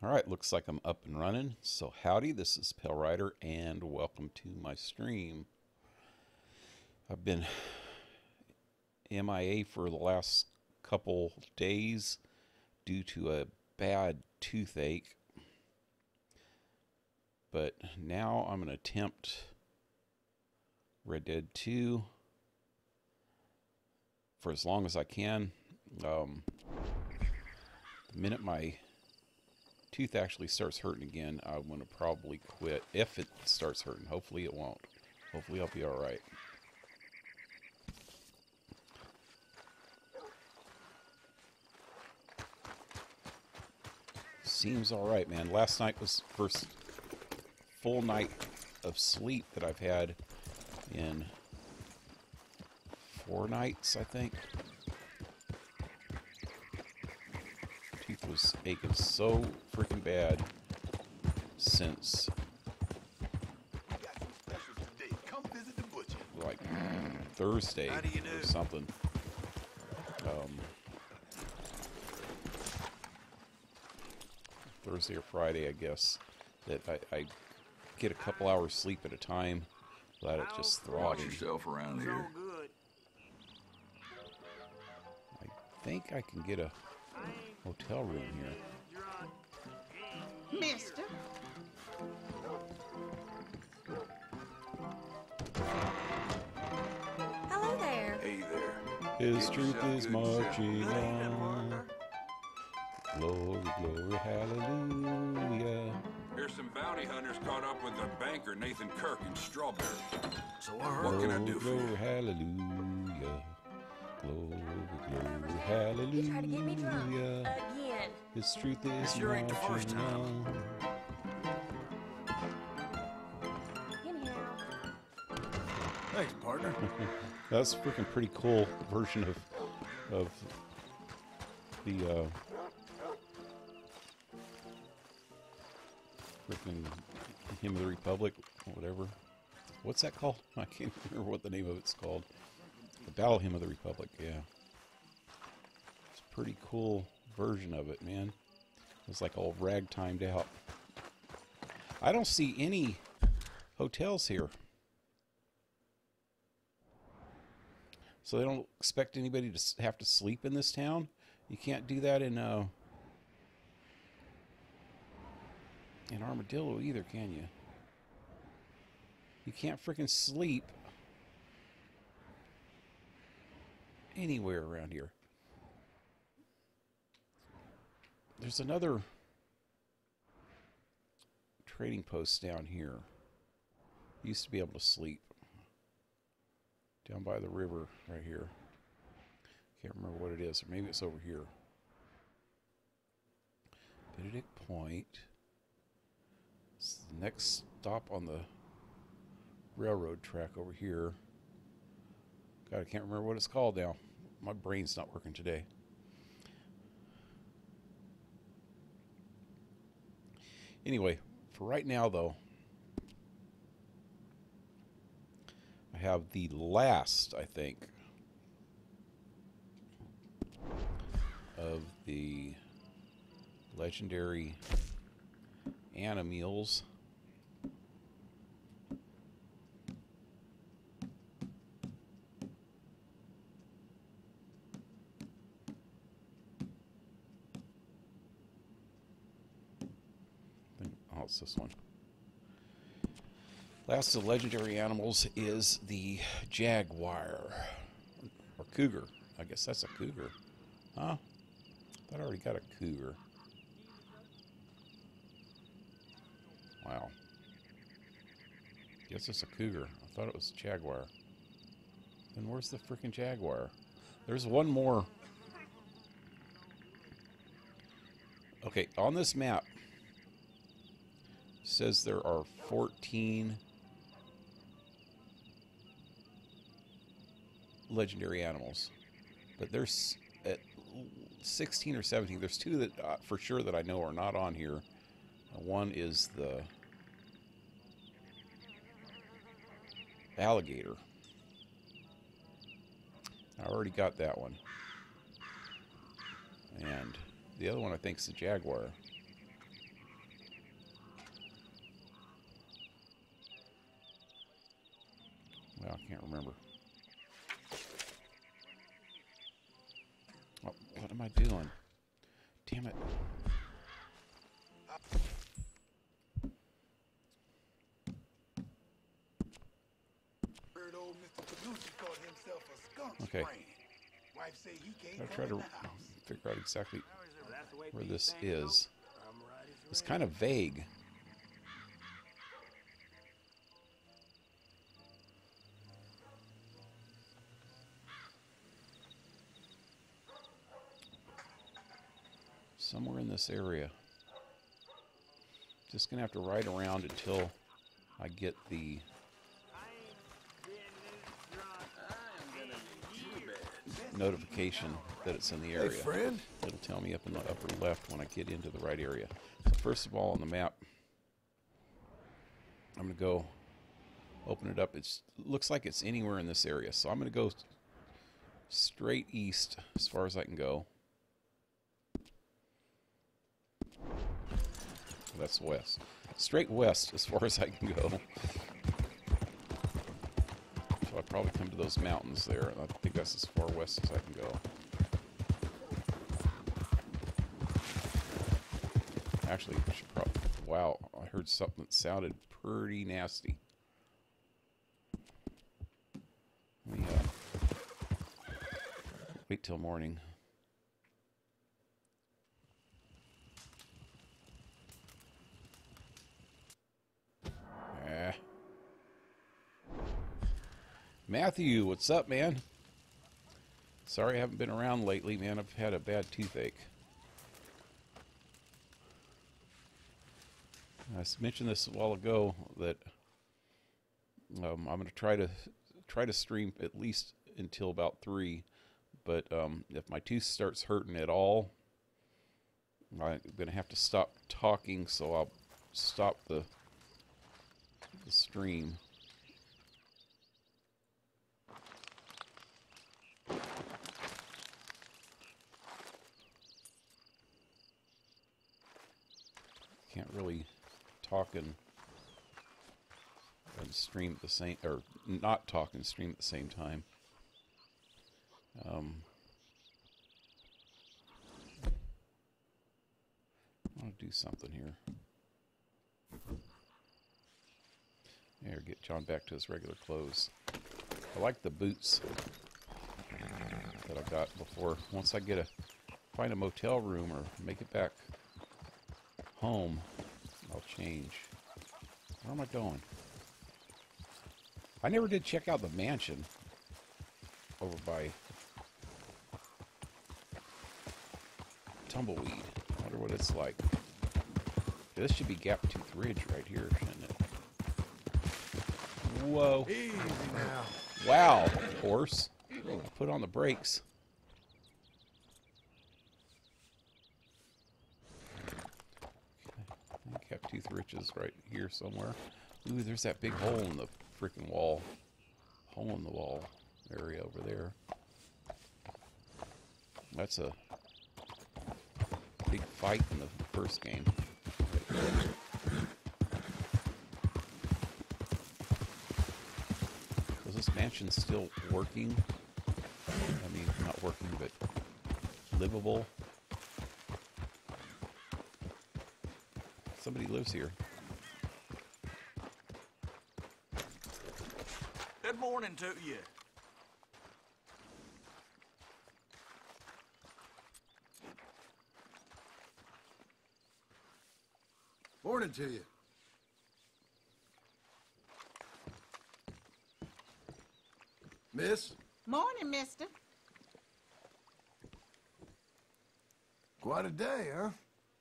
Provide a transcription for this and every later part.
Alright, looks like I'm up and running. So howdy, this is PaleRider and welcome to my stream. I've been MIA for the last couple days due to a bad toothache. But now I'm going to attempt Red Dead 2 for as long as I can. The minute my tooth actually starts hurting again, I'm going to probably quit. If it starts hurting. Hopefully it won't. Hopefully I'll be alright. Seems alright, man. Last night was the first full night of sleep that I've had in 4 nights, I think. Tooth was aching so freaking bad since like Thursday or something. Thursday or Friday, I guess, that I get a couple hours sleep at a time without it just throbbing. Watch yourself around here. I think I can get a hotel room here. Mister. Hello there. Hey there. His truth is marching on. Glory, glory, hallelujah. There's some bounty hunters caught up with the banker Nathan Kirk in Strawberry. So I heard. What can I do for Glory, you? hallelujah. Glory, glory, hallelujah. You tried to get me drunk again. His truth is sure ain't the first marching time. on. Anyhow, Thanks, partner. That's a freaking pretty cool version of the freaking Hymn of the Republic, or whatever. What's that called? I can't remember what the name of it's called. The Battle Hymn of the Republic, yeah. It's a pretty cool version of it, man. It's like all ragtimed out. I don't see any hotels here. So they don't expect anybody to have to sleep in this town? You can't do that in Armadillo either, can you? You can't freaking sleep anywhere around here. There's another trading post down here. Used to be able to sleep down by the river right here. Can't remember what it is, or maybe it's over here. Benedict Point. It's the next stop on the railroad track over here. God, I can't remember what it's called now. My brain's not working today. Anyway, for right now, though, I have the last, I think, of the legendary animals. Oh, it's this one. Last of the legendary animals is the jaguar. Or cougar. I guess that's a cougar. Huh? I thought I already got a cougar. Wow. Guess it's a cougar. I thought it was a jaguar. Then where's the freaking jaguar? There's one more. Okay, on this map, it says there are 14 legendary animals. But there's at 16 or 17. There's 2 that for sure that I know are not on here. One is the alligator. I already got that one. And the other one I think is the jaguar. Damn it. Heard old Mr. Producer called himself a skunk Okay. spraying. Wife say he can't I'll come try in to the house. figure out exactly where this is. It's kind of vague. Somewhere in this area. Just gonna have to ride around until I get the notification that it's in the area. Hey, friend. It'll tell me up in the upper left when I get into the right area. So first of all, on the map, I'm going to go open it up. It looks like it's anywhere in this area. So I'm going to go straight east as far as I can go. That's west. Straight west as far as I can go. So I'll probably come to those mountains there. I think that's as far west as I can go. Actually, I should probably... Wow, I heard something that sounded pretty nasty. Let me wait till morning. Matthew, what's up, man? Sorry I haven't been around lately, man. I've had a bad toothache. I mentioned this a while ago that I'm going to try to stream at least until about 3. But if my tooth starts hurting at all, I'm going to have to stop talking. So I'll stop the stream. Can't really talk and stream at the same, or not talk and stream at the same time. I'll do something here. Here, get John back to his regular clothes. I like the boots that I got before. Once I find a motel room or make it back home, I'll change. Where am I going? I never did check out the mansion over by Tumbleweed. I wonder what it's like. This should be Gaptooth Ridge right here, shouldn't it? Whoa. Easy now. Wow, horse. Put on the brakes. Gaptooth Ridge is right here somewhere. Ooh, there's that big hole in the freaking wall. Hole in the wall area over there. That's a big fight in the first game. Is this mansion still working? I mean, not working, but livable. Somebody lives here. Good morning to you. Morning to you. Miss? Morning, mister. Quite a day, huh?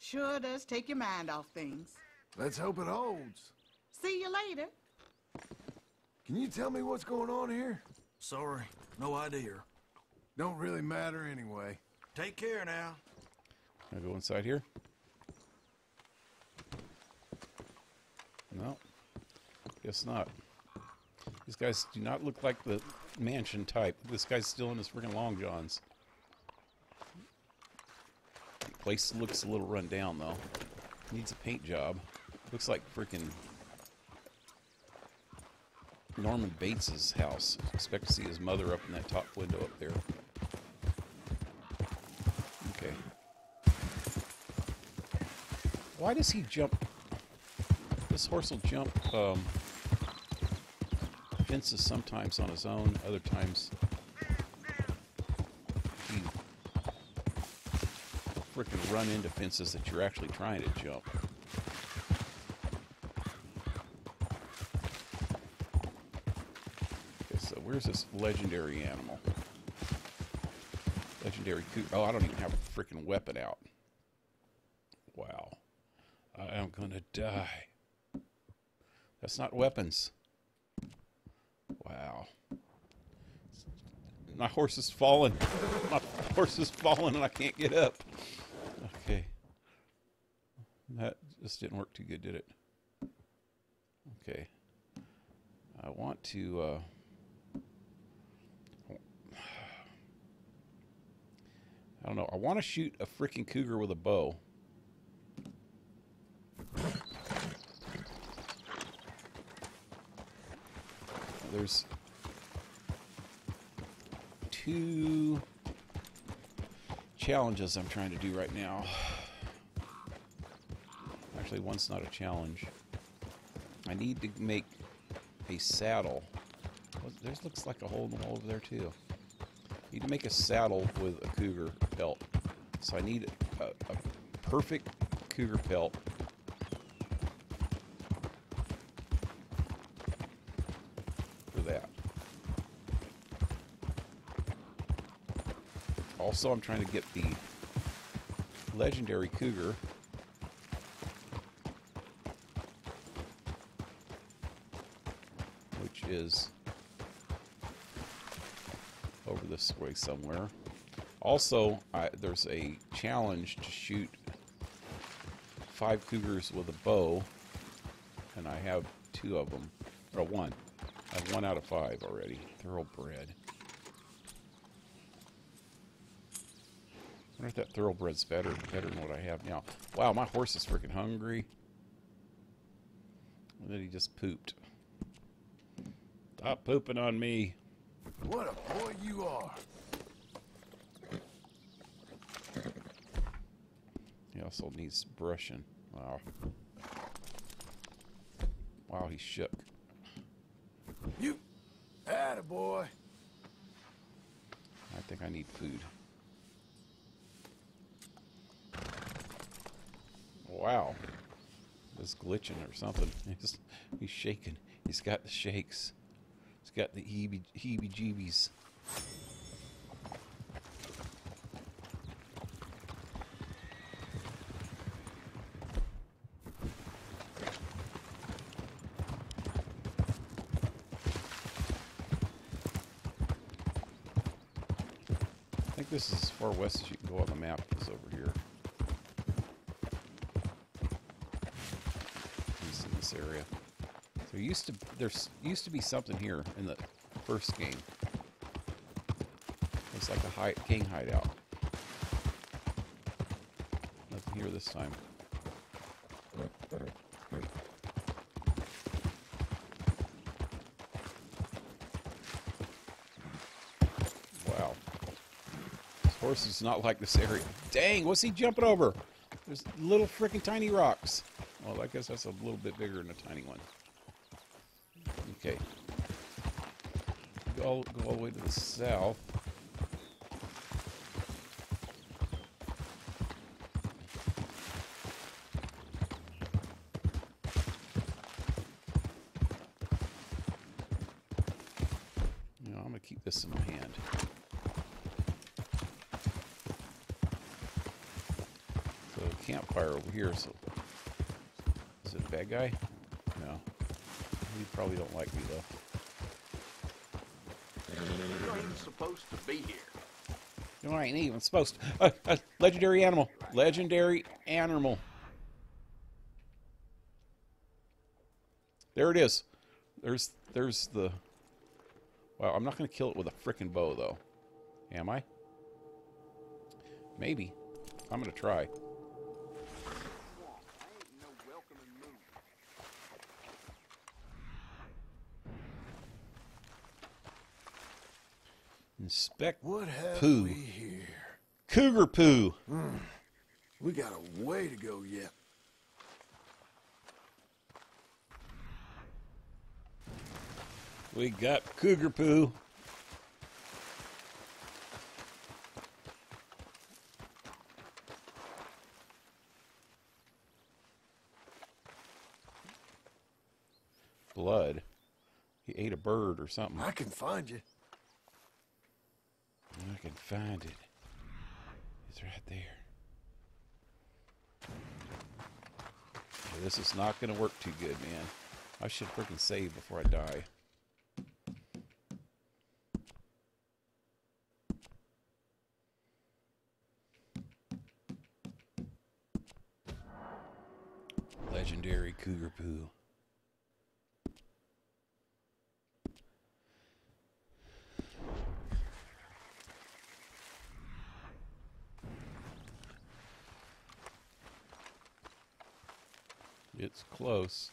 Sure does take your mind off things. Let's hope it holds. See you later. Can you tell me what's going on here? Sorry, no idea. Don't really matter anyway. Take care now. Can I go inside here? No. Guess not. These guys do not look like the mansion type. This guy's still in his freaking long johns. The place looks a little run down though. Needs a paint job. Looks like freaking Norman Bates's house. Expect to see his mother up in that top window up there. Okay. Why does he jump? This horse will jump fences sometimes on his own, other times he frickin' run into fences that you're actually trying to jump. Okay, so where's this legendary animal? Legendary cougar. Oh, I don't even have a frickin' weapon out. Wow. I am gonna die. That's not weapons. Wow. My horse is falling. My horse is falling and I can't get up. Okay. That just didn't work too good, did it? Okay. I want to, I don't know. I want to shoot a freaking cougar with a bow. There's two challenges I'm trying to do right now. Actually, one's not a challenge. I need to make a saddle. There looks like a hole in the wall over there, too. I need to make a saddle with a cougar pelt. So I need a perfect cougar pelt. For that. Also, I'm trying to get the legendary cougar. Which is over this way somewhere. Also, there's a challenge to shoot 5 cougars with a bow, and I have 2 of them, or 1. I have 1 out of 5 already. Thoroughbred. I wonder if that thoroughbred's better than what I have now. Wow, my horse is freaking hungry. And then he just pooped. Stop pooping on me. What a boy you are. He also needs brushing. Wow. Wow, he shook. You attaboy. I think I need food. Wow. He's glitching or something. He's shaking. He's got the shakes. He's got the heebie-jeebies. I think this is as far west as you can go on the map. Is over here. In this area. There used to be something here in the first game. It's like a king hideout. Nothing here this time. Wow. This horse is not like this area. Dang, what's he jumping over? There's little freaking tiny rocks. Well, I guess that's a little bit bigger than a tiny one. Okay. Go all the way to the south. You know, I'm going to keep this in my hand. So, campfire over here. So, is it a bad guy? No. You probably don't like me, though. You ain't supposed to be here. You ain't even supposed to. Legendary animal. Legendary animal. There it is. There's the... Wow, I'm not going to kill it with a frickin' bow, though. Am I? Maybe. I'm going to try. Inspect What have poo. we here? Cougar poo. We got a way to go yet. We got cougar poo. Blood. He ate a bird or something. I can find you. I can find it. It's right there. Yeah, this is not going to work too good, man. I should freaking save before I die. Legendary cougar poo. It's close.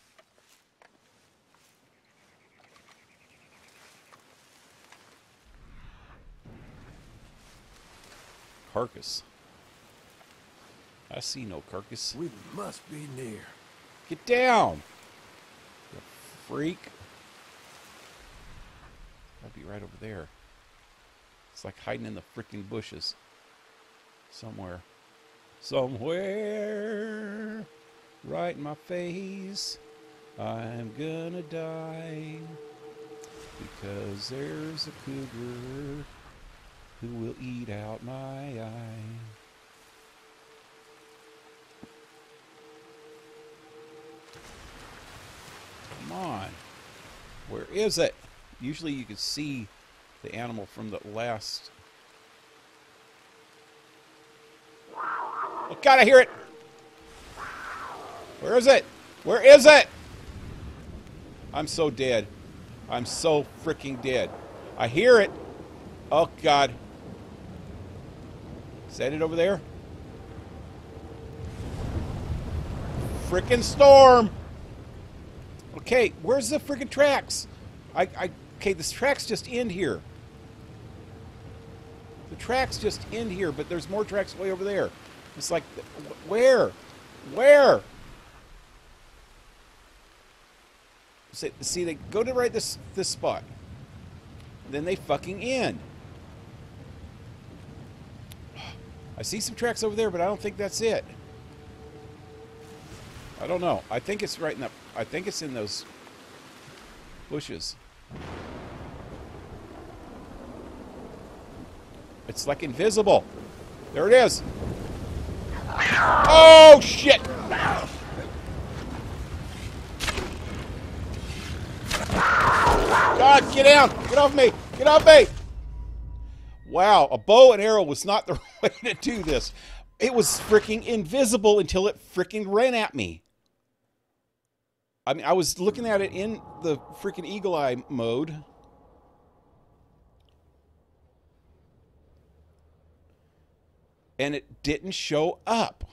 Carcass. I see no carcass. We must be near. Get down! You freak. I'll be right over there. It's like hiding in the freaking bushes. Somewhere. Somewhere. Right in my face. I'm gonna die. Because there's a cougar who will eat out my eye. Come on. Where is it? Usually you can see the animal from the last. Oh God, I hear it! Where is it? Where is it? I'm so dead. I'm so freaking dead. I hear it. Oh God. Is that it over there? Frickin' storm! Okay, where's the frickin' tracks? Okay, this tracks just end here. The tracks just end here, but there's more tracks way over there. It's like, where? Where? See, they go to right this spot. Then they fucking end. I see some tracks over there, but I don't think that's it. I don't know. I think it's right in the. I think it's in those bushes. It's like invisible. There it is. Oh shit! God, get down! Get off me! Get off me! Wow, a bow and arrow was not the way to do this. It was freaking invisible until it freaking ran at me. I mean, I was looking at it in the freaking eagle eye mode. And it didn't show up.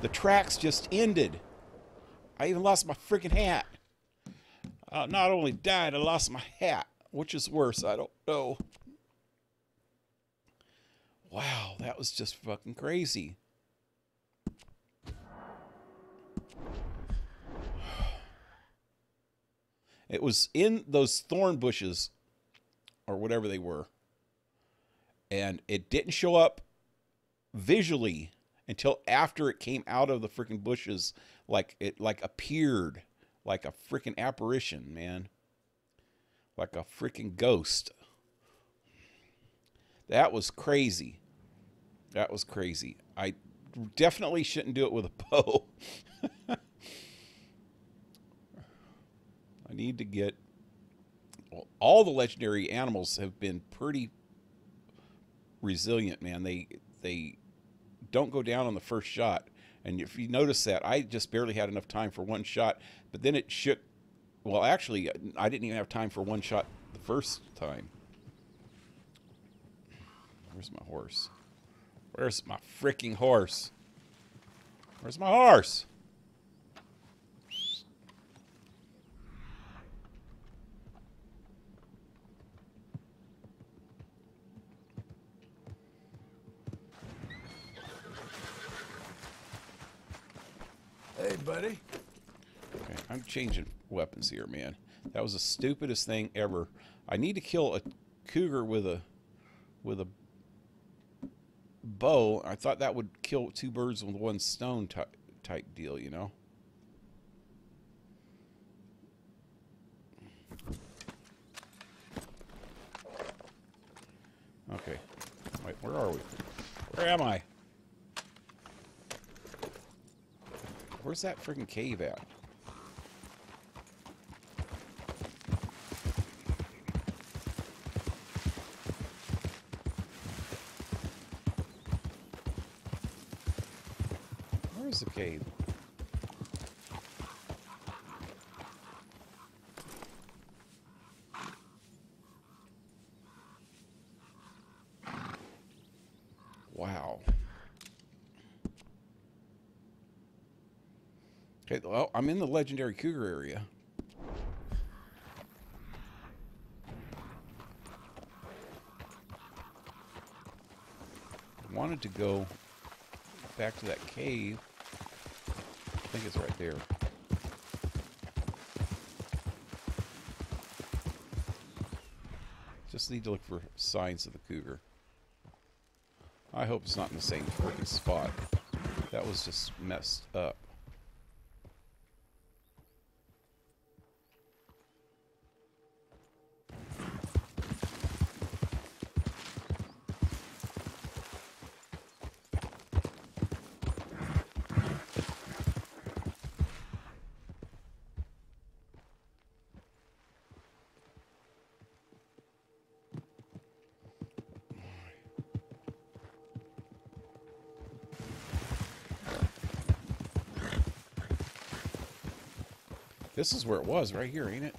The tracks just ended. I even lost my freaking hat. Not only died, I lost my hat. Which is worse? I don't know. Wow, that was just fucking crazy. It was in those thorn bushes, or whatever they were. And it didn't show up visually until after it came out of the freaking bushes, like it appeared like a freaking apparition, man. Like a freaking ghost. That was crazy. That was crazy. I definitely shouldn't do it with a bow. I need to get... Well, all the legendary animals have been pretty resilient, man. They don't go down on the first shot. And if you notice that, I just barely had enough time for one shot. But then it shook... Well, actually, I didn't even have time for one shot the first time. Where's my horse? Where's my freaking horse? Where's my horse? Hey, buddy. Okay, I'm changing weapons here, man. That was the stupidest thing ever. I need to kill a cougar with a bow. I thought that would kill two birds with one stone type deal, you know. Okay. Wait, where are we? Where am I? Where's that freaking cave at? Where's the cave? Wow. Okay, well, I'm in the legendary cougar area. I wanted to go back to that cave. I think it's right there. Just need to look for signs of the cougar. I hope it's not in the same freaking spot. That was just messed up. This is where it was, right here, ain't it?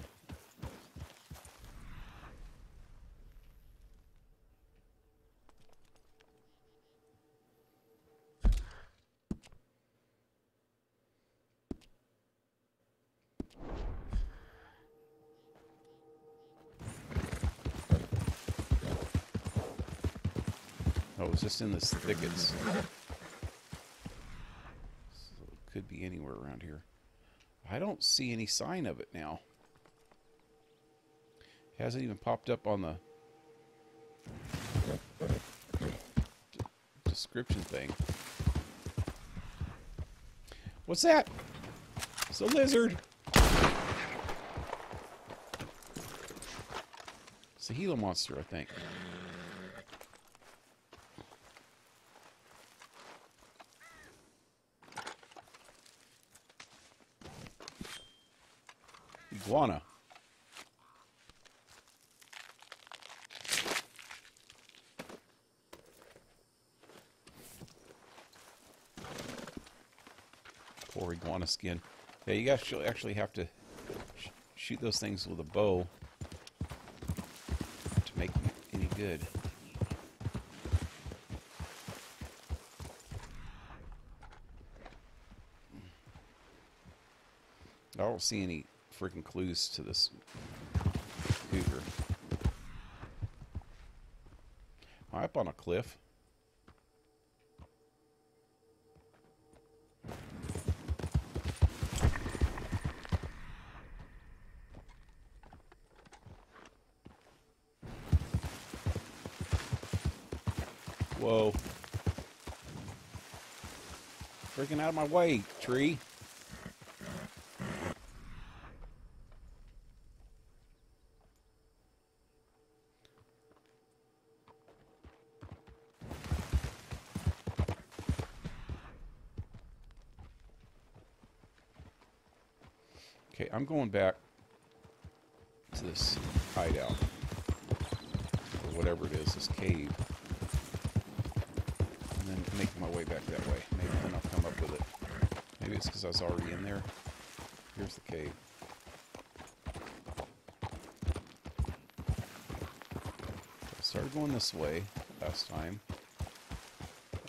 Oh, it's just in this thickets. So it could be anywhere around here. I don't see any sign of it now. It hasn't even popped up on the description thing. What's that? It's a lizard. It's a Gila monster, I think. Iguana. Poor iguana skin. Yeah, you actually have to shoot those things with a bow to make them any good. I don't see any freaking clues to this cougar. I'm up on a cliff. Whoa. Freaking out of my way, tree. Okay, I'm going back to this hideout, or whatever it is, this cave, and then making my way back that way. Maybe then I'll come up with it. Maybe it's because I was already in there. Here's the cave. I started going this way last time,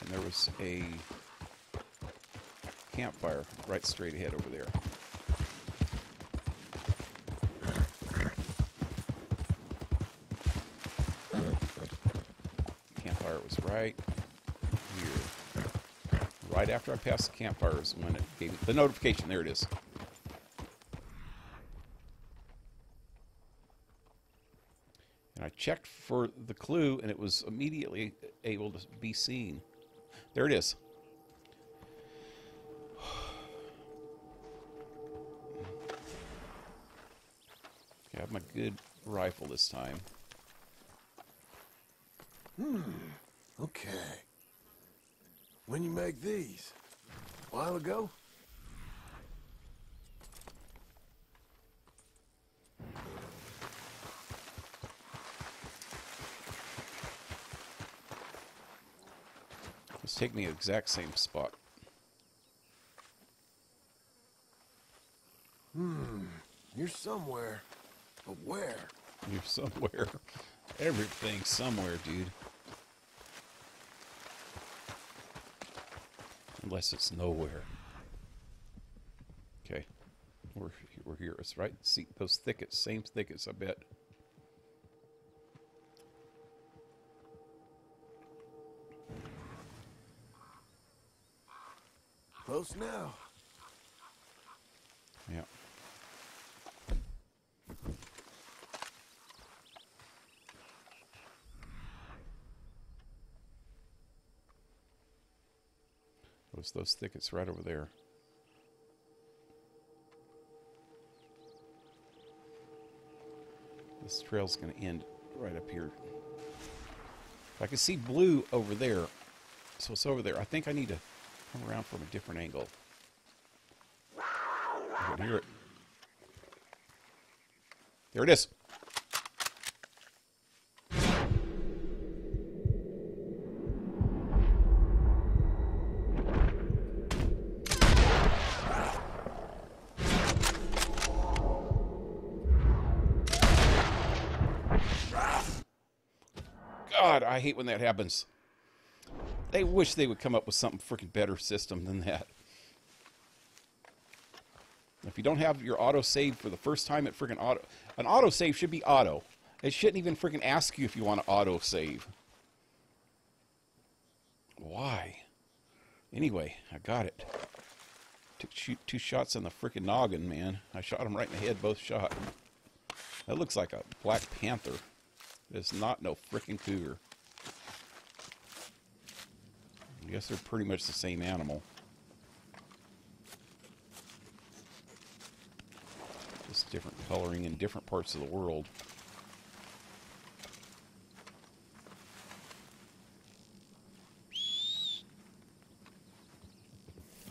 and there was a campfire right straight ahead over there. Campfire was right here. Right after I passed the campfire is when it gave me the notification. There it is. checked for the clue, and it was immediately able to be seen. There it is. I have my good rifle this time. Okay. When you make these? A while ago? Let's take me exact same spot. You're somewhere. But where? You're somewhere. Everything's somewhere, dude. Unless it's nowhere. Okay. We're here. It's right. See those thickets. Same thickets, I bet. Close now. Yeah. Those thickets right over there. This trail's going to end right up here. I can see blue over there. So it's over there. I think I need to come around from a different angle. I can hear it. There it is. God, I hate when that happens. They wish they would come up with something freaking better system than that. If you don't have your autosave for the first time, it freaking auto. An autosave should be auto. It shouldn't even freaking ask you if you want to autosave. Why? Anyway, I got it. Took two shots on the freaking noggin, man. I shot him right in the head, both shot. That looks like a Black Panther. It's not no freaking cougar. I guess they're pretty much the same animal. Just different coloring in different parts of the world.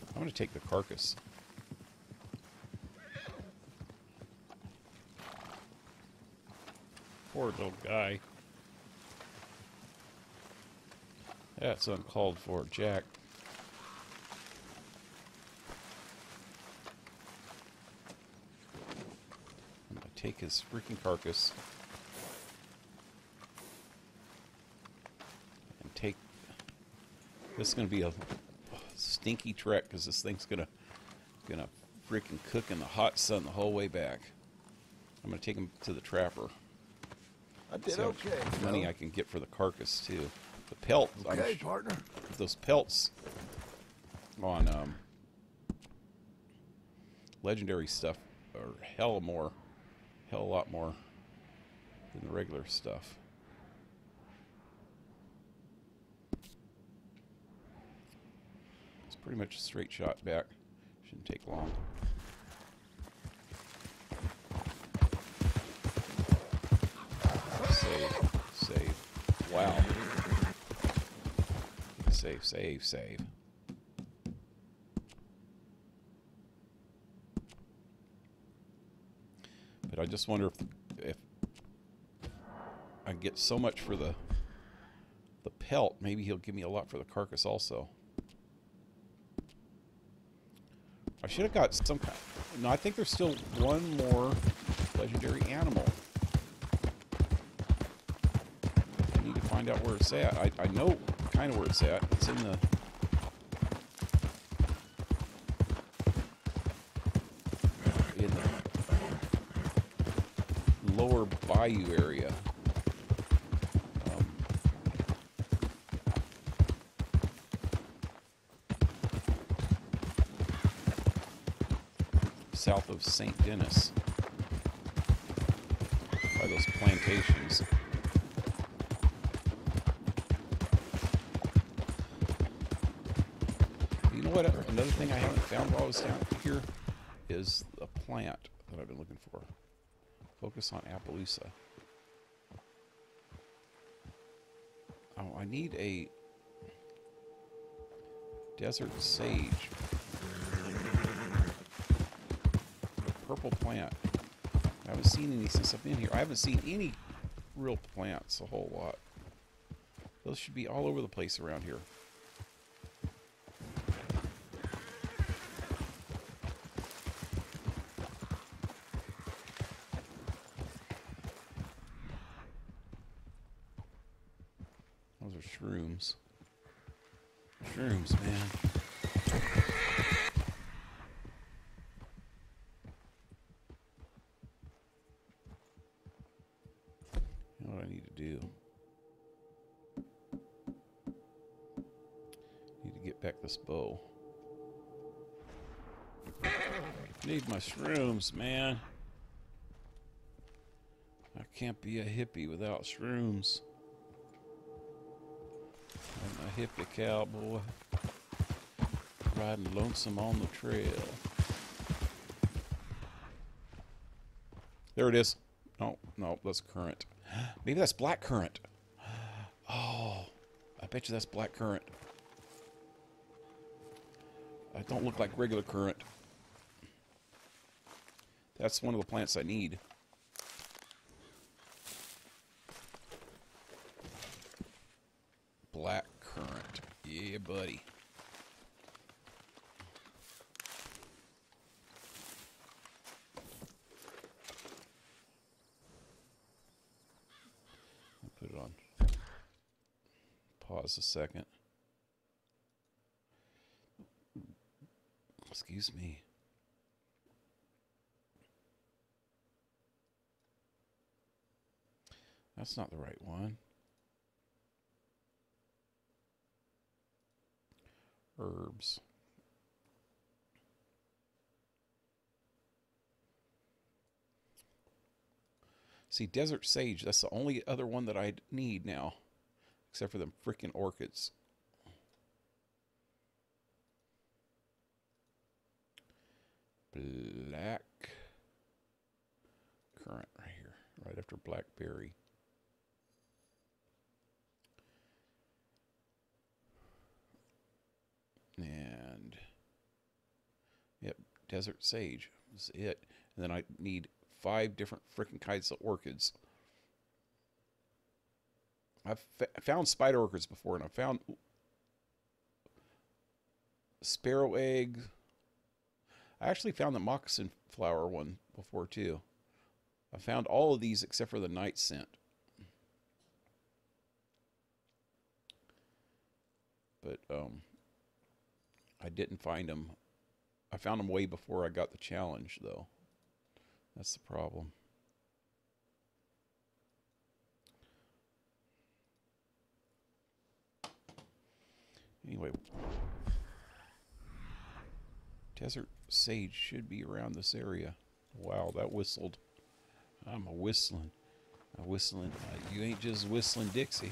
I'm going to take the carcass. Poor little guy. That's uncalled for, Jack. I'm going to take his freaking carcass and take... This is going to be a stinky trek because this thing's gonna freaking cook in the hot sun the whole way back. I'm going to take him to the trapper. I did See how okay. much money I can get for the carcass too. The pelt. Okay, partner. Those pelts on legendary stuff are hell a lot more than the regular stuff. It's pretty much a straight shot back. Shouldn't take long. Save. Wow. Save. But I just wonder if I get so much for the pelt, maybe he'll give me a lot for the carcass also. I should have got some kind. No, I think there's still one more legendary animal. I need to find out where it's at. I know kind of where it's at. It's in the lower bayou area. South of St. Denis by those plantations. what? Another thing I haven't found while I was down here is a plant that I've been looking for. Focus on Appaloosa. Oh, I need a desert sage. A purple plant. I haven't seen any since I've been here. I haven't seen any real plants a whole lot. Those should be all over the place around here. Those are shrooms. Shrooms, man. You know what I need to do? Need to get back this bow. Need my shrooms, man. I can't be a hippie without shrooms. I'm a hippie cowboy, riding lonesome on the trail. There it is. No, no, that's currant. Maybe that's black currant. Oh, I bet you that's black currant. It don't look like regular currant. That's one of the plants I need. Black currant. Yeah, buddy. I'll put it on. Pause a second. Excuse me. That's not the right one. Herbs. See, desert sage, that's the only other one that I need now. Except for them freaking orchids. Black currant right here. Right after blackberry. And yep, desert sage is it. And then I need 5 different freaking kinds of orchids. I've found spider orchids before, and I found sparrow egg. I actually found the moccasin flower one before too. I found all of these except for the night scent. But I didn't find them. I found them way before I got the challenge, though. That's the problem. Anyway, desert sage should be around this area. Wow, that whistled. I'm a whistling. You ain't just whistling Dixie.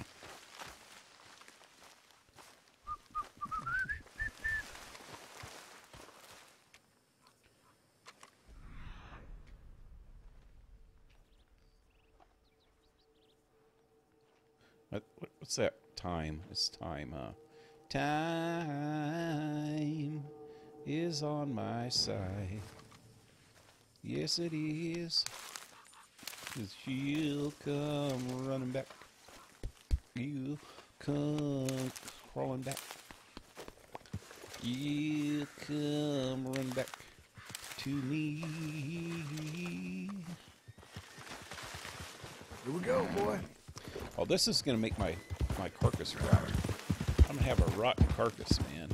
What's that? Time. It's time, huh? Time is on my side. Yes, it is. 'Cause she'll come running back. You come crawling back. You come running back to me. Here we go, boy. Oh, this is going to make my carcass rot. I'm going to have a rotten carcass, man.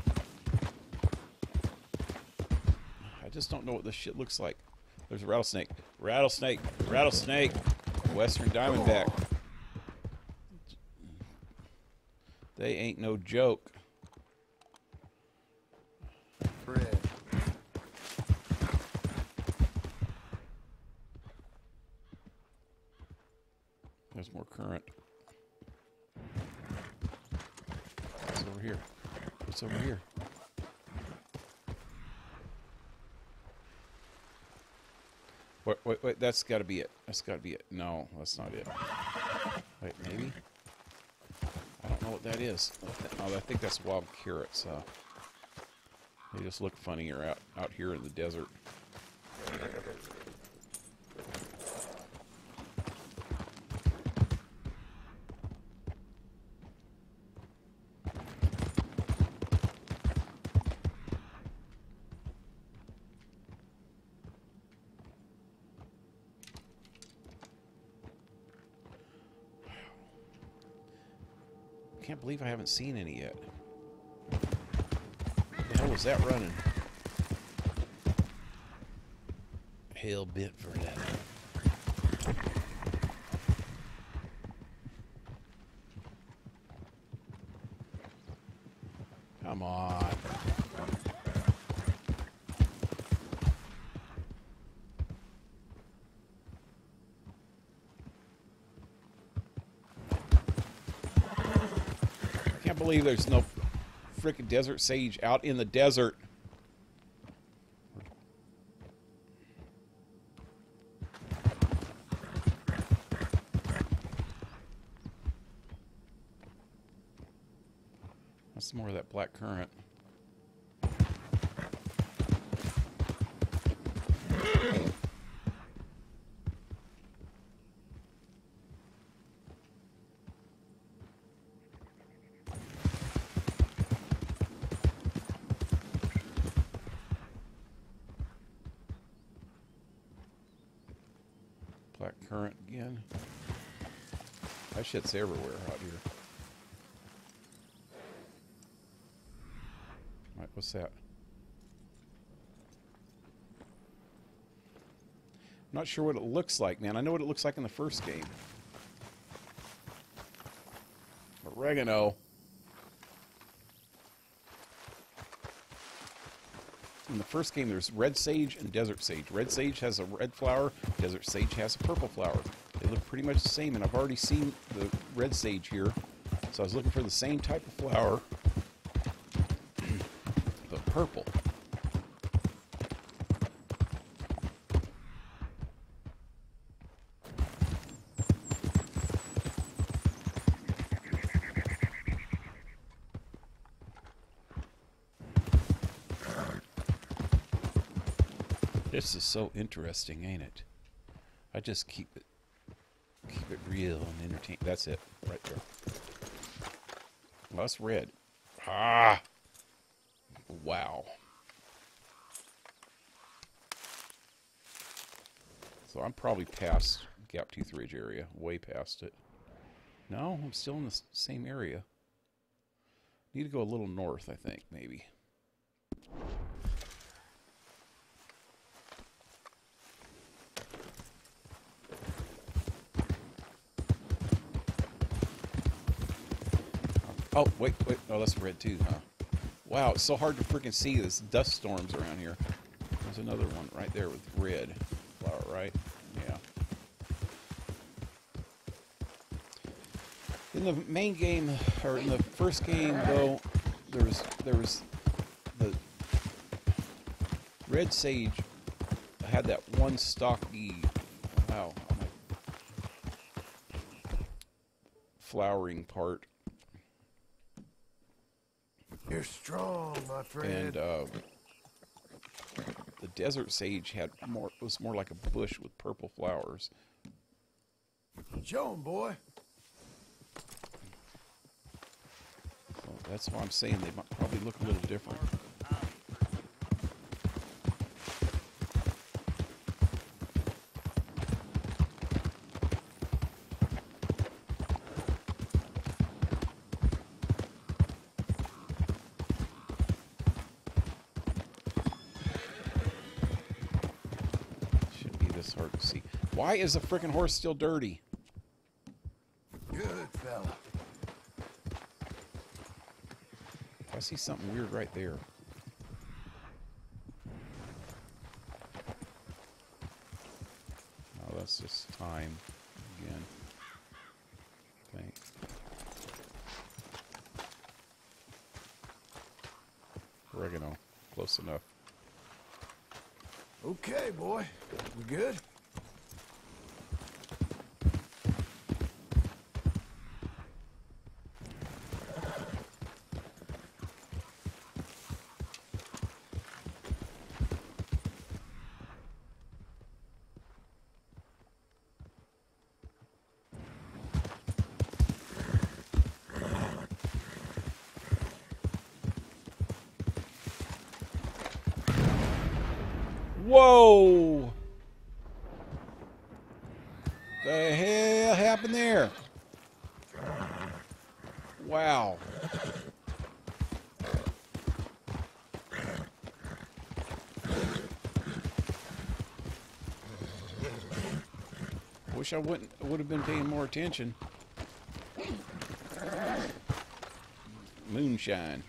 I just don't know what this shit looks like. There's a rattlesnake. Rattlesnake. Rattlesnake. Western diamondback. They ain't no joke. Fred. There's more current. What's over here? What's over here? Wait, that's got to be it. That's got to be it. No, that's not it. Wait, maybe? I don't know what that is. Oh, I think that's wild carrots. They just look funnier out here in the desert. Can't believe I haven't seen any yet. What the hell was that running? Hell bit for that. Come on. I can't believe there's no frickin' desert sage out in the desert. That's more of that black currant. Black currant again. That shit's everywhere out here. Alright, what's that? I'm not sure what it looks like, man. I know what it looks like in the first game. Oregano. In the first game, there's red sage and desert sage. Red sage has a red flower. Desert sage has a purple flower. They look pretty much the same, and I've already seen the red sage here. So I was looking for the same type of flower, but purple. This is so interesting, ain't it? I just keep it real and entertaining. That's it, right there. Well, that's red. Ah! Wow. So I'm probably past Gap Tooth Ridge area, way past it. No, I'm still in the same area. Need to go a little north, I think, maybe. Oh, wait. Oh, that's red too, huh? Wow, it's so hard to freaking see. There's dust storms around here. There's another one right there with red flower, right? Yeah. In the main game, or in the first game, though, there was the red sage had that one stocky, wow, flowering part. You're strong, my friend. And the desert sage was more like a bush with purple flowers. Show 'em, boy. So that's why I'm saying they might probably look a little different. Hard to see. Why is the frickin' horse still dirty? Good fella. I see something weird right there. Oh, that's just time again. I think. Oregano. Close enough. Okay, boy. We good? Whoa! The hell happened there? Wow. Wish I would have been paying more attention. Moonshine.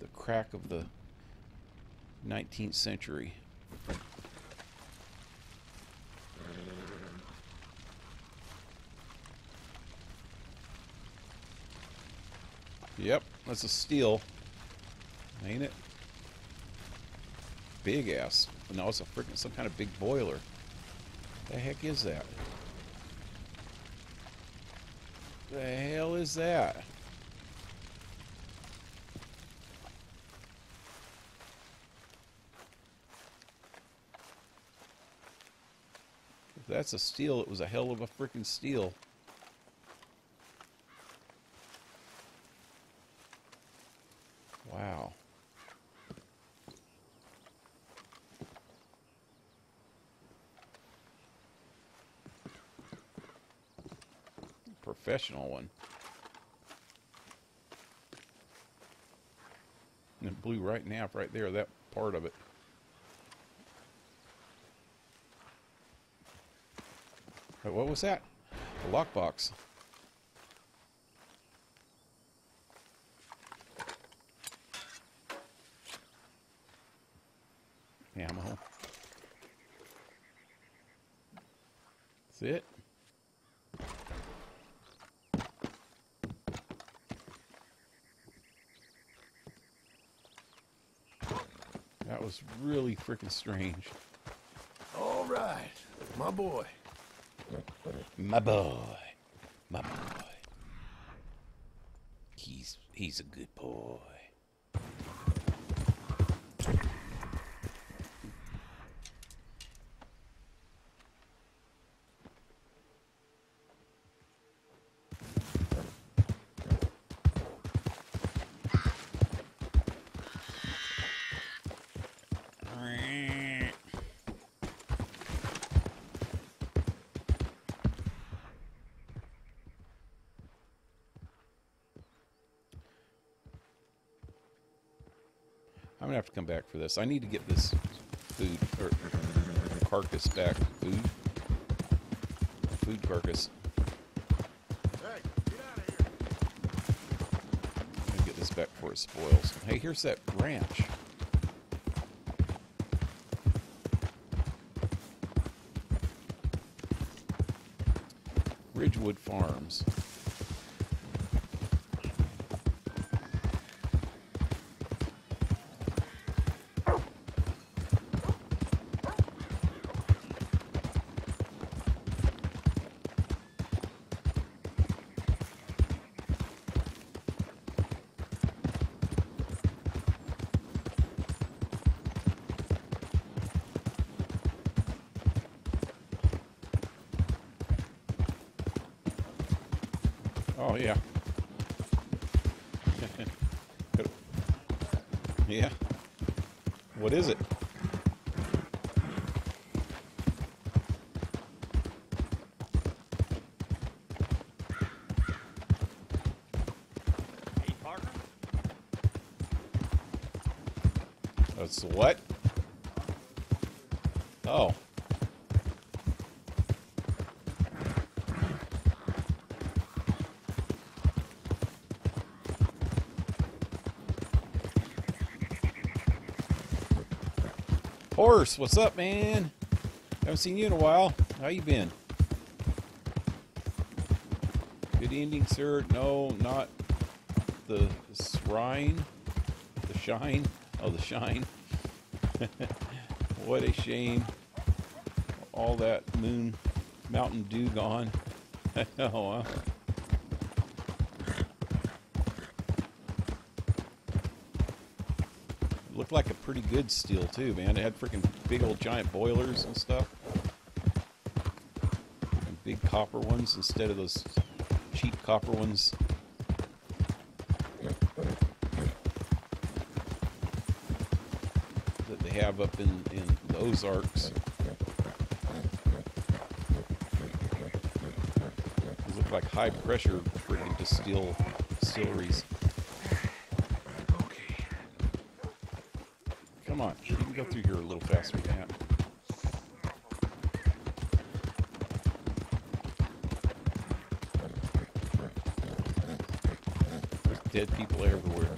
The crack of the 19th century. Yep, that's a steel. Ain't it? Big ass. No, it's a freaking some kind of big boiler. The heck is that? The hell is that? If that's a steel, it was a hell of a freaking steel. Wow. Professional one. And it blew right in half right there, that part of it. Wait, what was that? The lockbox. Ammo. That's it. That was really freaking strange. All right, my boy. My boy. My boy. He's a good boy. I'm gonna have to come back for this. I need to get this food or carcass back. Food carcass. Hey, get out of here. I'm gonna get this back before it spoils. Hey, here's that ranch. Ridgewood Farms. Oh, yeah. Yeah. What is it? Hey, partner. That's what? Oh. Horse, what's up, man? Haven't seen you in a while. How you been? Good evening, sir. No, not the shrine. The shine. Oh, the shine. What a shame. All that Mountain Dew gone. Oh, huh? Looked like a pretty good steel too, man. It had freaking big old giant boilers and stuff. And big copper ones instead of those cheap copper ones. That they have up in the Ozarks. These look like high pressure freaking distilleries. Okay. Come on, you can go through here a little faster than that. There's dead people everywhere.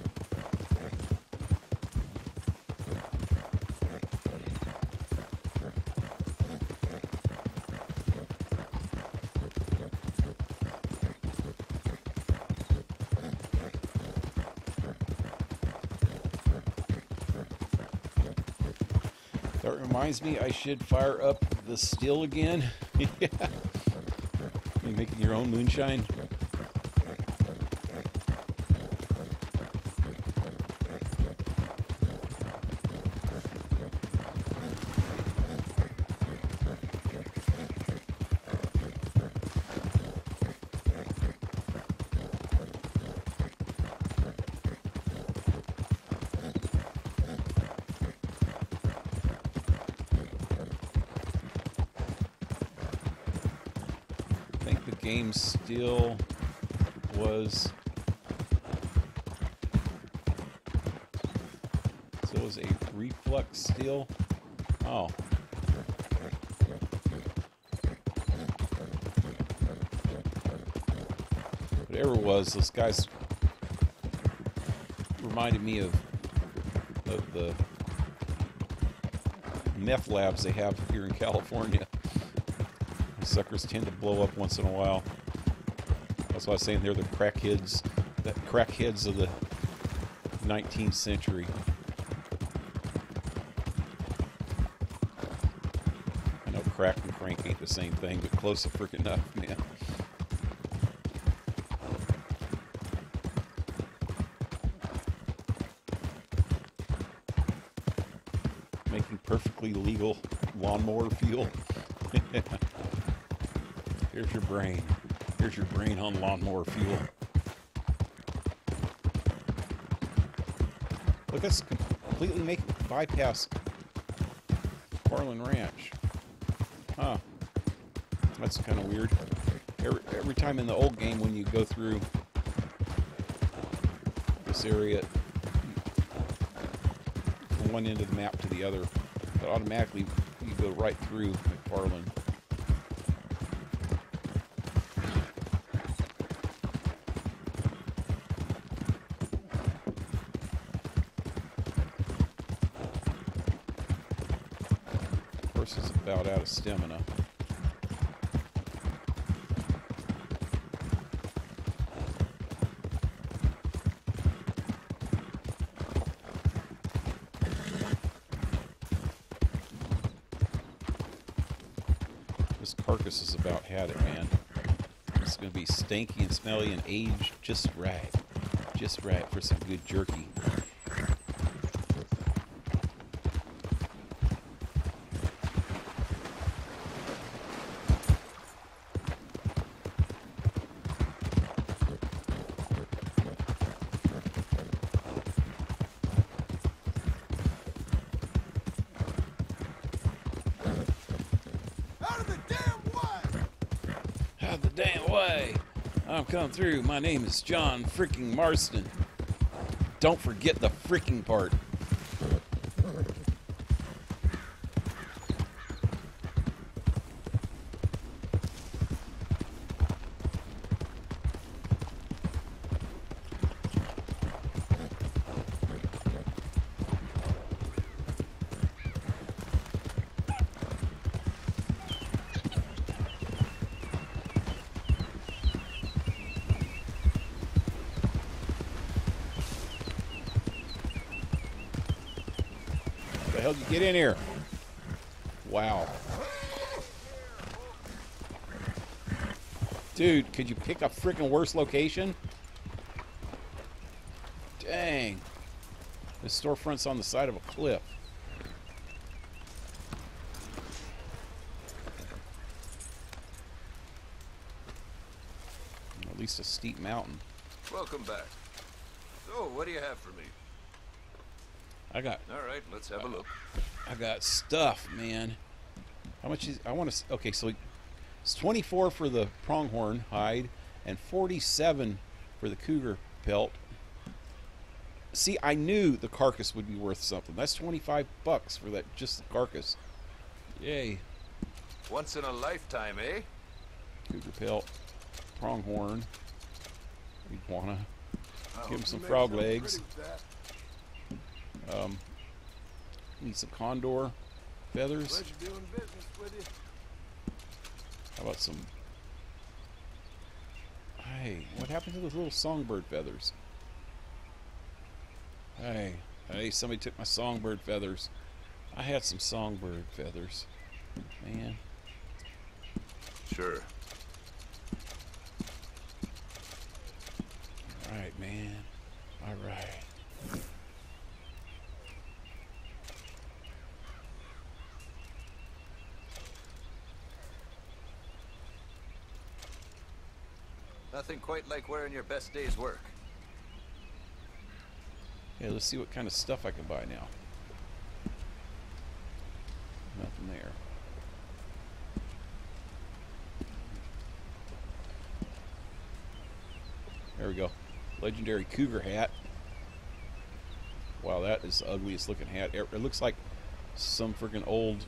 That reminds me, I should fire up the still again. Yeah. You making your own moonshine? Game still was a reflux steel. Oh. Whatever it was, those guys reminded me of the meth labs they have here in California. Suckers tend to blow up once in a while. That's why I was saying they're the crackheads of the 19th century. I know crack and crank ain't the same thing, but close enough, man. Making perfectly legal lawnmower fuel. Here's your brain. Here's your brain on lawnmower fuel. Look, that's completely bypass Farland Ranch. Huh. That's kind of weird. Every time in the old game when you go through this area from one end of the map to the other, but automatically you go right through McFarland. Is about out of stamina. This carcass has about had it, man. It's going to be stinky and smelly and aged just right. Just right for some good jerky. I'm coming through. My name is John freaking Marston. Don't forget the freaking part. How'd you get in here? Wow. Dude, could you pick a freaking worse location? Dang. This storefront's on the side of a cliff. At least a steep mountain. Welcome back. So, what do you have for me? I got All right, let's have a look. stuff, man. How much is? I want to. Okay, so it's 24 for the pronghorn hide and 47 for the cougar pelt. See, I knew the carcass would be worth something. That's 25 bucks for that, just the carcass. Yay. Once in a lifetime, eh? Cougar pelt, pronghorn, iguana. I Give him hope some you make frog something legs. pretty with that. Need some condor feathers. Pleasure doing business with you. How about some... Hey, what happened to those little songbird feathers? Hey, somebody took my songbird feathers. I had some songbird feathers. Man. Sure. Alright, man. Alright. Nothing quite like wearing your best day's work. Okay, let's see what kind of stuff I can buy now. Nothing there. There we go. Legendary cougar hat. Wow, that is the ugliest looking hat. It looks like some freaking old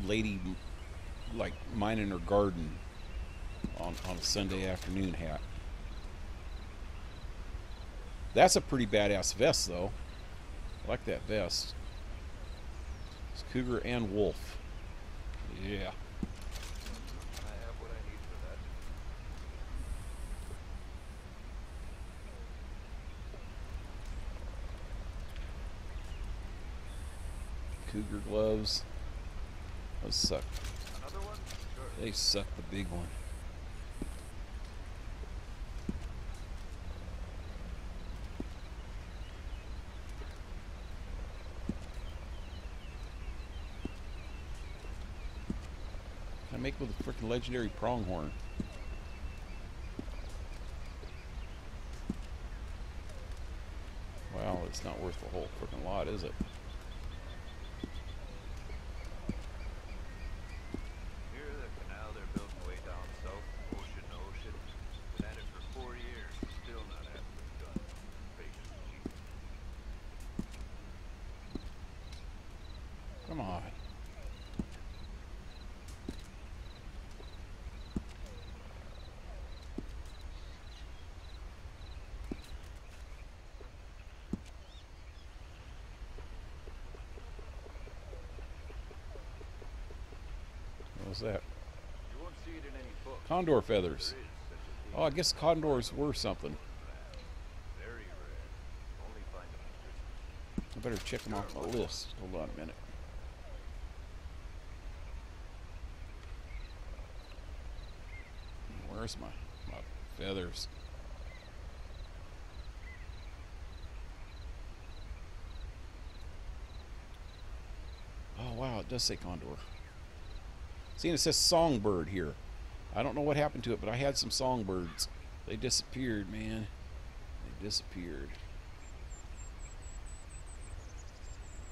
lady, like, minding her garden on a Sunday afternoon hat. That's a pretty badass vest, though. I like that vest. It's cougar and wolf. Yeah. I have what I need for that. Cougar gloves. Those suck. Another one? Sure. They suck the big one. I make with a freaking legendary pronghorn. Wow, it's not worth the whole freaking lot, is it? Here's the canal they're building way down south, ocean to ocean. Been at it for 4 years, still not halfway done. Patience cheap. Come on. What was that? You won't see it in any book. Condor feathers. There is such a thing. Oh, I guess condors were something. Very rare. Only find them in I better check them off my list. Hold on a minute. Where's my feathers? Oh, wow, it does say condor. See, and it says songbird here. I don't know what happened to it, but I had some songbirds. They disappeared, man. They disappeared.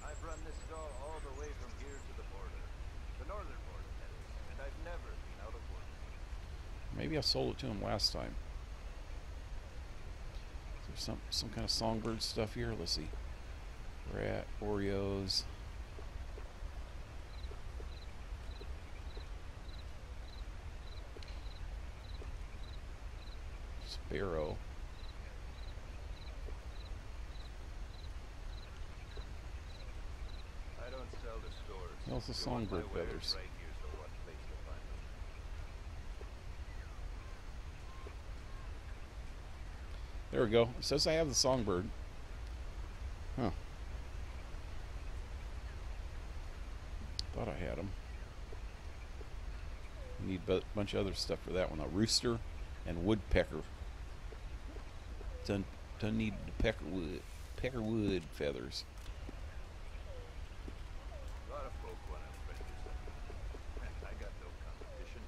I've run this stall all the way from here to the border. The northern border, that is. And I've never been out of work. Maybe I sold it to him last time. Is there some kind of songbird stuff here? Let's see. Rat, Oreos. Spyro. I don't sell to stores. How's the If you want my songbird wares, feathers? Right here's the one place to find them. There we go. It says I have the songbird. Huh. Thought I had them. Need a bunch of other stuff for that one. A rooster and woodpecker. Don't need the peckerwood feathers. A lot of folk want to print this. I got no competition.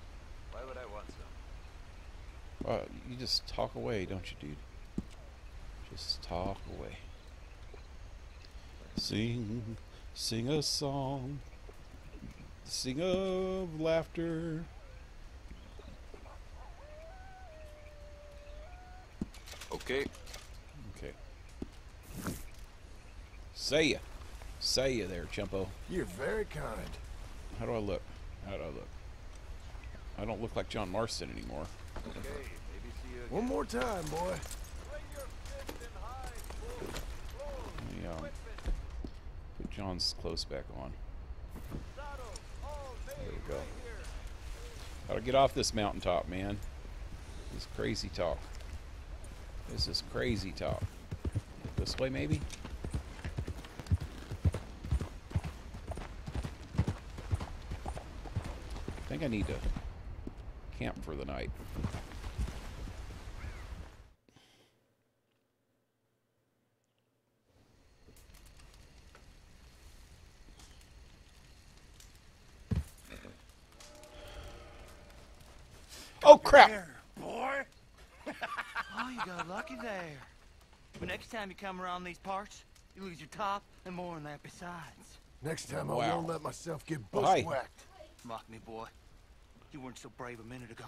Why would I want some? You just talk away, don't you, dude? Just talk away. Sing, sing a song. Sing of laughter. Okay. Okay. Say ya. Say ya there, Chumpo. You're very kind. How do I look? How do I look? I don't look like John Marston anymore. Okay, maybe see you again. One more time, boy. Let me put John's clothes back on. There we go. How to get off this mountaintop, man? This is crazy talk. This is crazy talk. This way, maybe? I think I need to camp for the night. Oh, crap! There, boy. Oh, you got lucky there. But next time you come around these parts, you lose your top and more than that besides. Next time I Wow. won't let myself get Hi. bushwhacked. Mock me, boy. You weren't so brave a minute ago.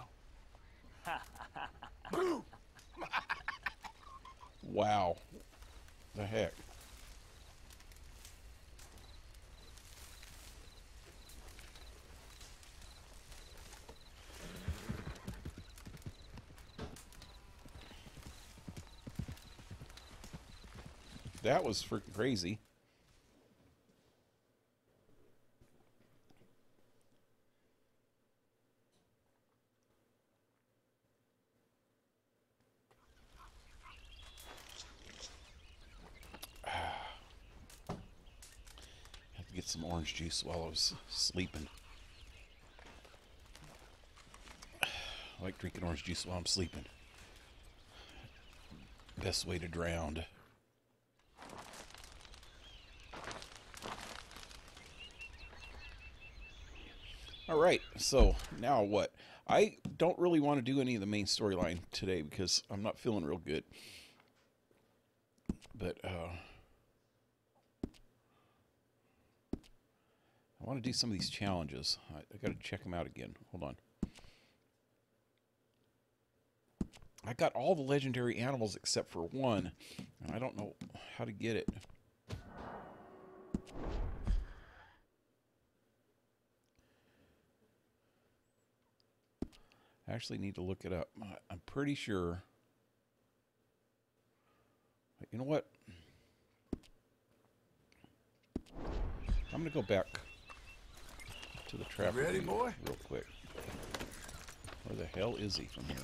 Wow. The heck? That was freaking crazy. Have to get some orange juice while I was sleeping. I like drinking orange juice while I'm sleeping. Best way to drown. Alright, so now what? I don't really want to do any of the main storyline today because I'm not feeling real good. But, I want to do some of these challenges. I got to check them out again. Hold on. I got all the legendary animals except for one, and I don't know how to get it. I actually need to look it up. I'm pretty sure. You know what? I'm going to go back to the traffic ready, boy? real quick. Where the hell is he from here?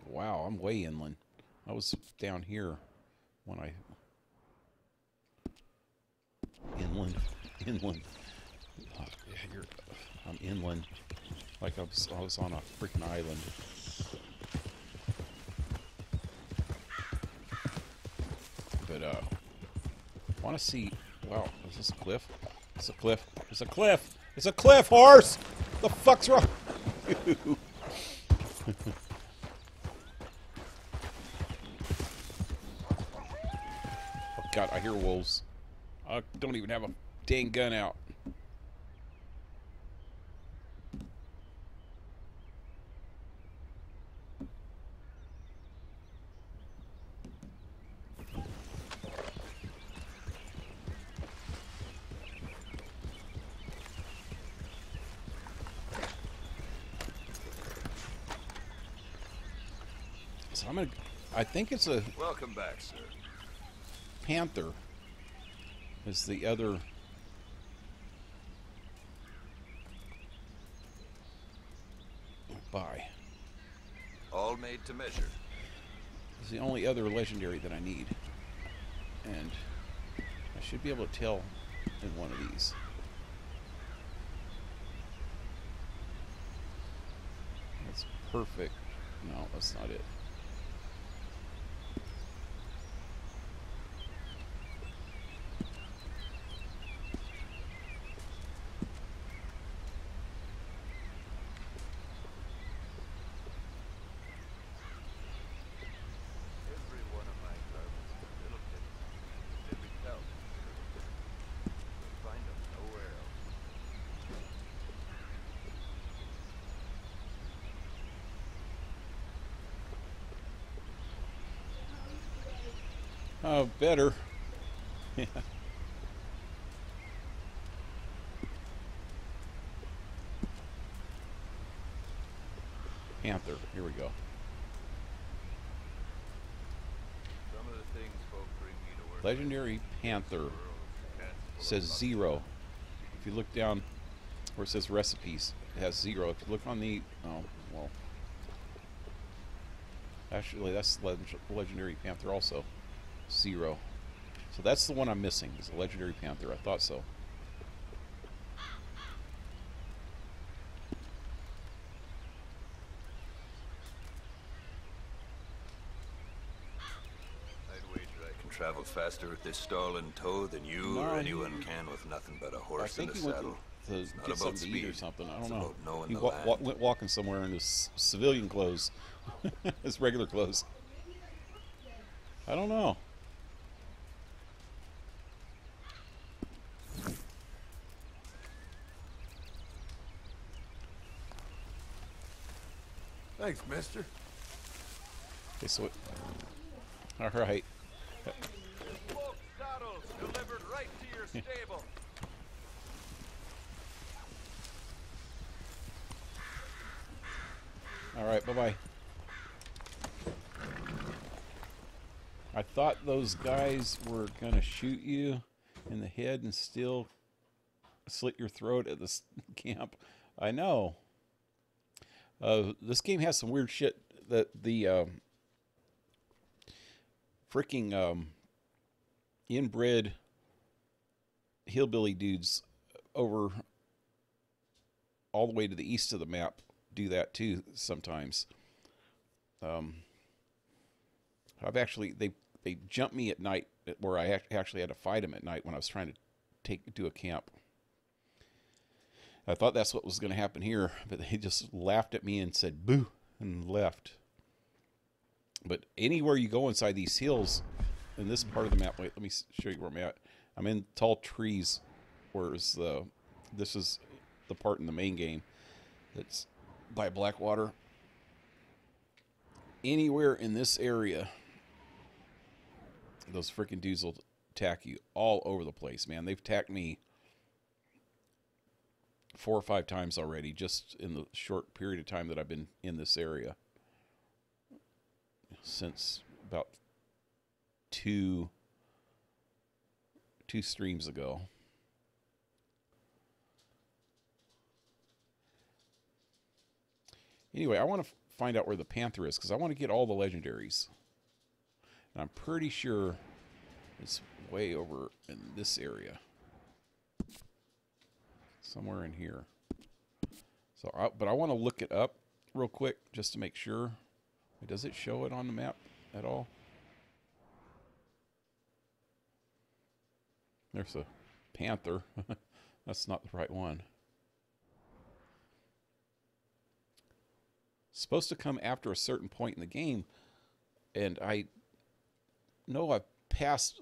Wow, I'm way inland. I was down here when I... Inland. Yeah, I'm inland. Like I was on a freaking island. But, I want to see... Wow, is this a cliff? It's a cliff. It's a cliff! It's a cliff, horse! The fuck's wrong? Oh, God, I hear wolves. I don't even have a dang gun out. So I'm gonna... I think it's a... Welcome back, sir. Panther is the other. Bye. All made to measure. It's the only other legendary that I need. And I should be able to tell in one of these. That's perfect. No, that's not it. Every one of my garments has a little Oh, better. Yeah. Panther. Here we go. Some of the things folk bring me to work. Legendary Panther. Says 0. If you look down where it says recipes, it has 0. If you look on the... Oh, well. Actually, that's Legendary Panther also. 0. So that's the one I'm missing, is the Legendary Panther. I thought so. I'd wager I can travel faster with this stall in tow than you or anyone can with nothing but a horse in the saddle. To It's not get about something to eat or speed. something. I don't It's know. about knowing He the land. went walking somewhere in his civilian clothes. His regular clothes. I don't know. Thanks, mister. Okay, so all right. Folk saddles delivered right to your stable. All right, bye-bye. I thought those guys were gonna shoot you in the head and still slit your throat at this camp. I know. This game has some weird shit that the freaking inbred hillbilly dudes over all the way to the east of the map do that too sometimes. I've actually they jumped me at night where I actually had to fight them at night when I was trying to do a camp. I thought that's what was going to happen here, but they just laughed at me and said boo and left. But anywhere you go inside these hills in this part of the map, wait, let me show you where I'm at. I'm in tall trees, whereas this is the part in the main game that's by Blackwater. Anywhere in this area, those freaking dudes will attack you all over the place, man. They've attacked me 4 or 5 times already, just in the short period of time that I've been in this area. Since about two streams ago. Anyway, I want to find out where the Panther is, because I want to get all the legendaries. And I'm pretty sure it's way over in this area. Somewhere in here. So, but I want to look it up real quick just to make sure. Does it show it on the map at all? There's a Panther. That's not the right one. It's supposed to come after a certain point in the game, and I know I passed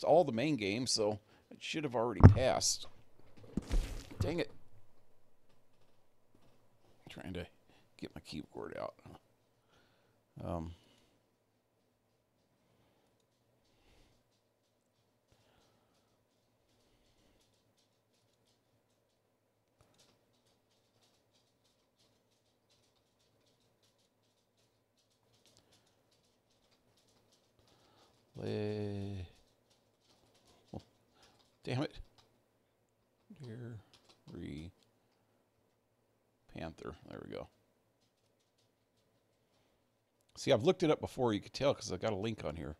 all the main games, so it should have already passed. Dang it. I'm trying to get my keyboard out. Oh, damn it. Dear Panther. There we go. See, I've looked it up before, you could tell, because I've got a link on here.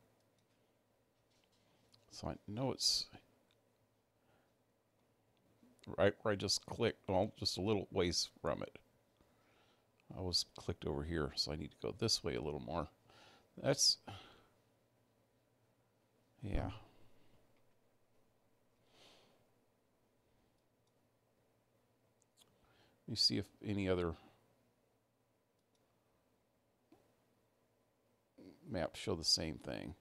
So I know it's right where I just clicked, well, just a little ways from it. I was clicked over here, so I need to go this way a little more. That's, yeah. Let me see if any other maps show the same thing.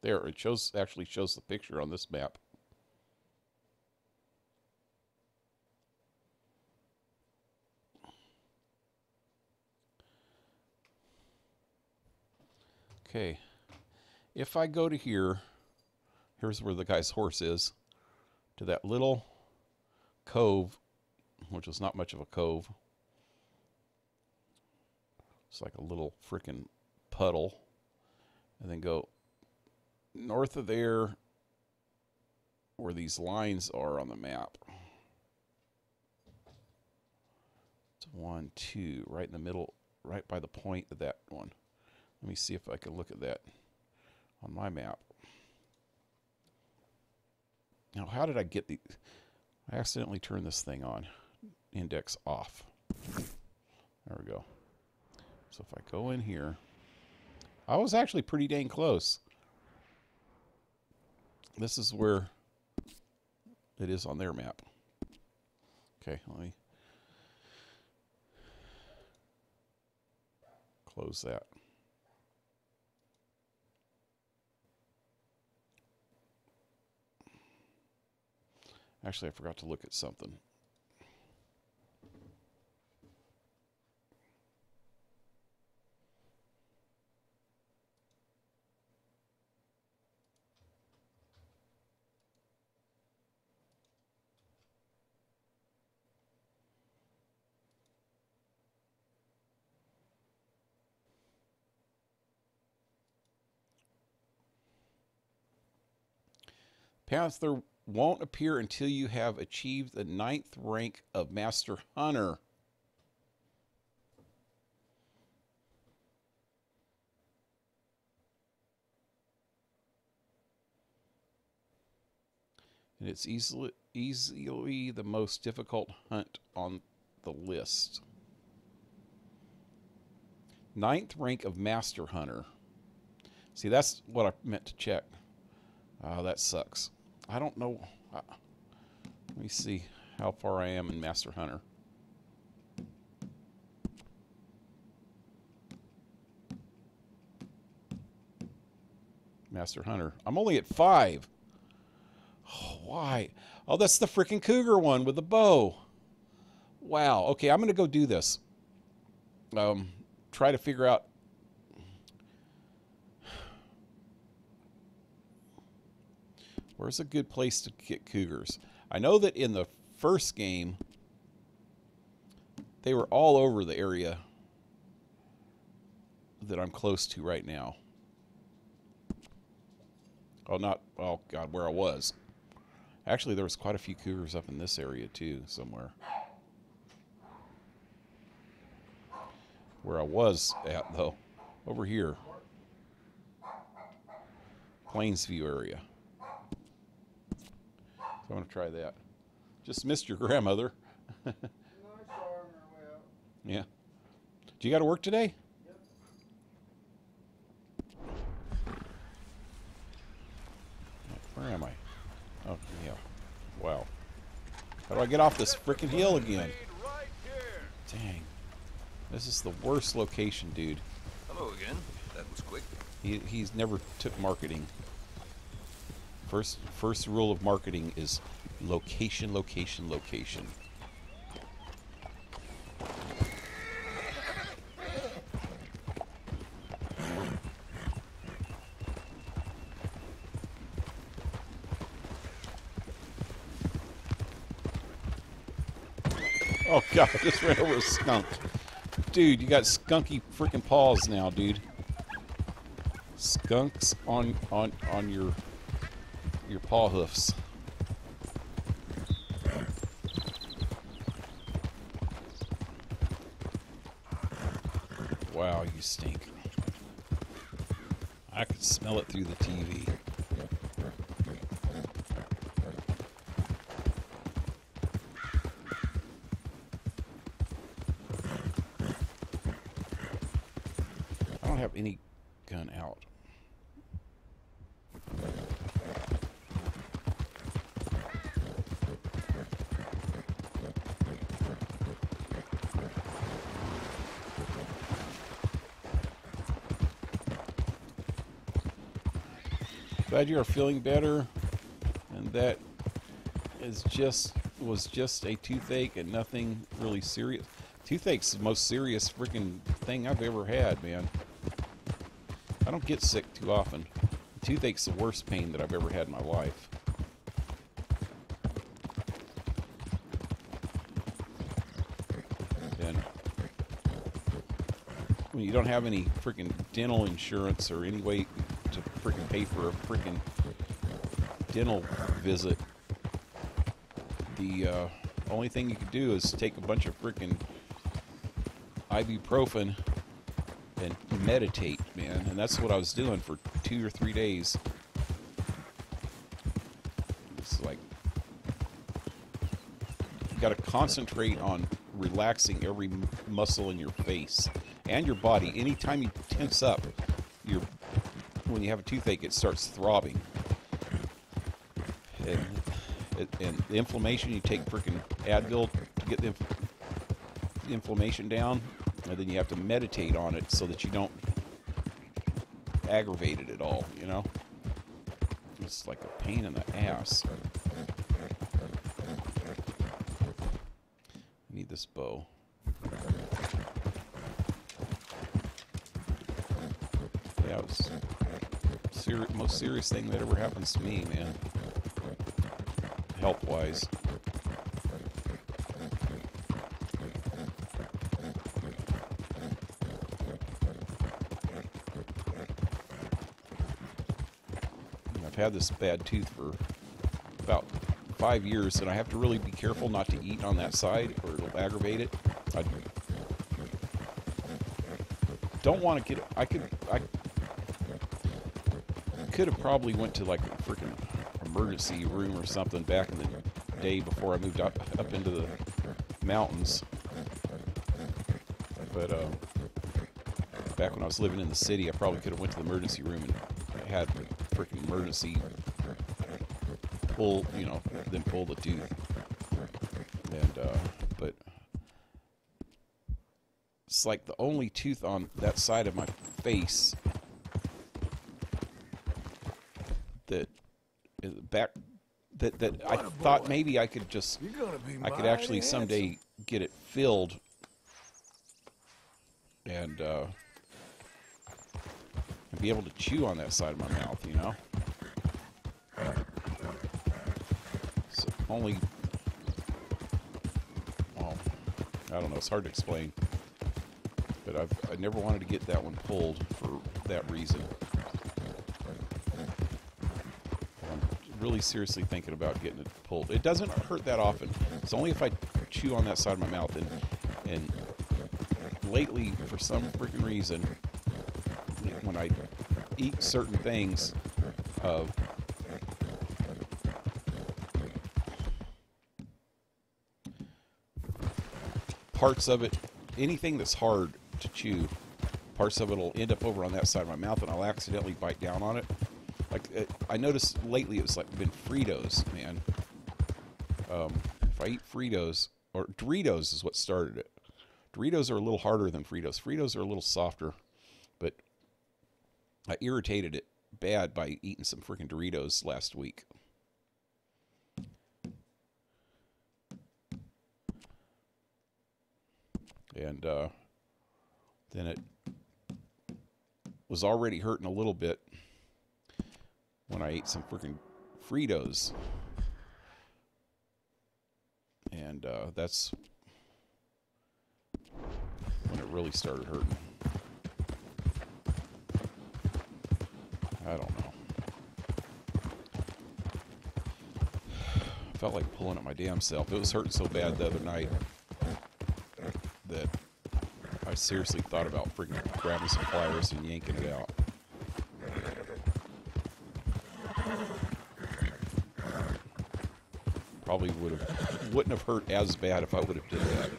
There, it shows, actually shows the picture on this map. Okay. If I go to here, here's where the guy's horse is, to that little cove, which is not much of a cove. It's like a little frickin' puddle. And then go north of there where these lines are on the map. It's 1, 2, right in the middle, right by the point of that one. Let me see if I can look at that on my map. Now, how did I get the... I accidentally turned this thing on. Index off. There we go. So if I go in here... I was actually pretty dang close. This is where it is on their map. Okay, let me close that. Actually, I forgot to look at something. Panther won't appear until you have achieved the 9th rank of Master Hunter. And it's easily the most difficult hunt on the list. 9th rank of Master Hunter. See, that's what I meant to check. That sucks. I don't know. Let me see how far I am in Master Hunter. Master Hunter. I'm only at 5. Oh, why? Oh, that's the freaking cougar one with the bow. Wow. Okay, I'm going to go do this. Try to figure out. Where's a good place to get cougars? I know that in the first game, they were all over the area that I'm close to right now. Oh, not, oh God, where I was. Actually, there was quite a few cougars up in this area too, somewhere. Where I was at, though, over here. Plainsview area. So I'm going to try that. Just missed your grandmother. Yeah. Do you got to work today? Yep. Where am I? Oh, yeah. Wow. How do I get off this frickin' hill again? Dang. This is the worst location, dude. Hello again. That was quick. He's never took marketing. First rule of marketing is location, location, location. Oh God, I just ran over a skunk. Dude, you got skunky freaking paws now, dude. Skunks on your paw hoofs. Wow, you stink. I could smell it through the TV. I don't have any gun out. Glad you are feeling better, and that was just a toothache and nothing really serious. Toothache's the most serious freaking thing I've ever had, man. I don't get sick too often. Toothache's the worst pain that I've ever had in my life. And when you don't have any freaking dental insurance or any way to freaking pay for a freaking dental visit, the only thing you can do is take a bunch of freaking ibuprofen and meditate, man. And that's what I was doing for 2 or 3 days. It's like you got to concentrate on relaxing every muscle in your face and your body. Anytime you tense up, when you have a toothache, it starts throbbing. And the inflammation, you take freaking Advil to get the inflammation down, and then you have to meditate on it so that you don't aggravate it at all, you know? It's like a pain in the ass. I need this bow. Yeah, it was most serious thing that ever happens to me, man. Health-wise. I've had this bad tooth for about 5 years, and I have to really be careful not to eat on that side, or it'll aggravate it. I don't want to get. I could have probably went to like a freaking emergency room or something back in the day before I moved up into the mountains. But back when I was living in the city, I probably could have went to the emergency room and had freaking emergency pull, you know, then pull the tooth. And but it's like the only tooth on that side of my face that is back that I thought maybe I could just I could actually someday get it filled and be able to chew on that side of my mouth, you know. So only, well, I don't know. It's hard to explain, but I never wanted to get that one pulled for that reason. Really seriously thinking about getting it pulled. It doesn't hurt that often. It's only if I chew on that side of my mouth, and lately, for some freaking reason, when I eat certain things, parts of it, anything that's hard to chew, parts of it will end up over on that side of my mouth, and I'll accidentally bite down on it. Like, I noticed lately it's like been Fritos, man. If I eat Fritos, or Doritos is what started it. Doritos are a little harder than Fritos. Fritos are a little softer, but I irritated it bad by eating some freaking Doritos last week. And then it was already hurting a little bit when I ate some freaking Fritos. And that's when it really started hurting. I don't know. I felt like pulling at my damn self. It was hurting so bad the other night that I seriously thought about freaking grabbing some pliers and yanking it out. Probably wouldn't have hurt as bad if I would have did that.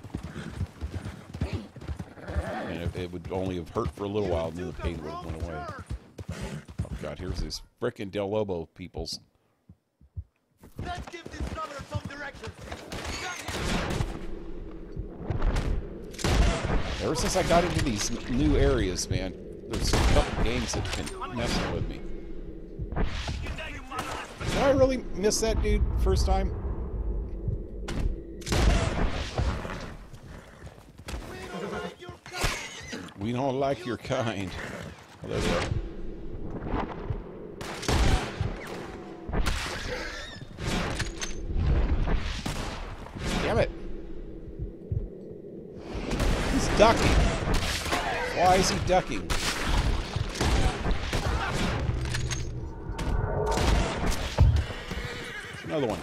And it would only have hurt for a little while, and then the pain would have went away. Oh God, here's these frickin' Del Lobo peoples. Let's give this brother some direction. Ever since I got into these new areas, man, there's a couple games that have been messing with me. Did I really miss that dude first time? We don't like your kind. Although ducking? Why is he ducking? Another one.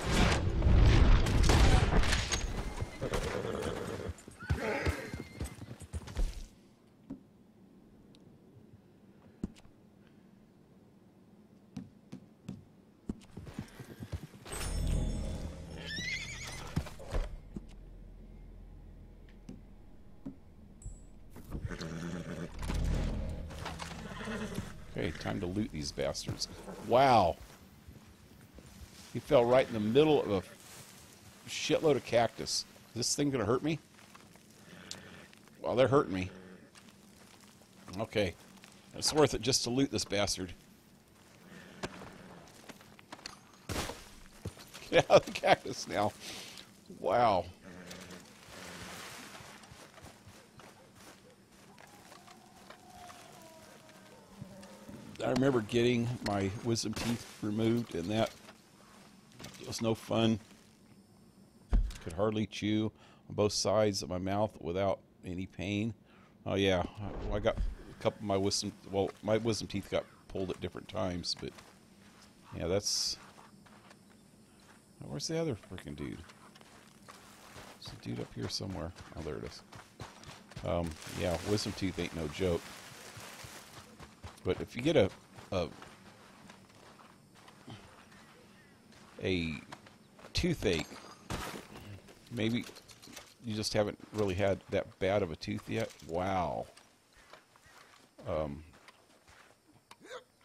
Okay, time to loot these bastards. Wow. He fell right in the middle of a shitload of cactus. Is this thing gonna hurt me? Well, they're hurting me. Okay. It's worth it just to loot this bastard. Get out of the cactus now. Wow. I remember getting my wisdom teeth removed, and that was no fun. Could hardly chew on both sides of my mouth without any pain. Oh yeah, I got a couple of my wisdom. Well, my wisdom teeth got pulled at different times, but yeah, that's. Where's the other freaking dude? There's a dude up here somewhere. Oh, there it is. Yeah, wisdom teeth ain't no joke. But if you get a toothache, maybe you just haven't really had that bad of a tooth yet. Wow.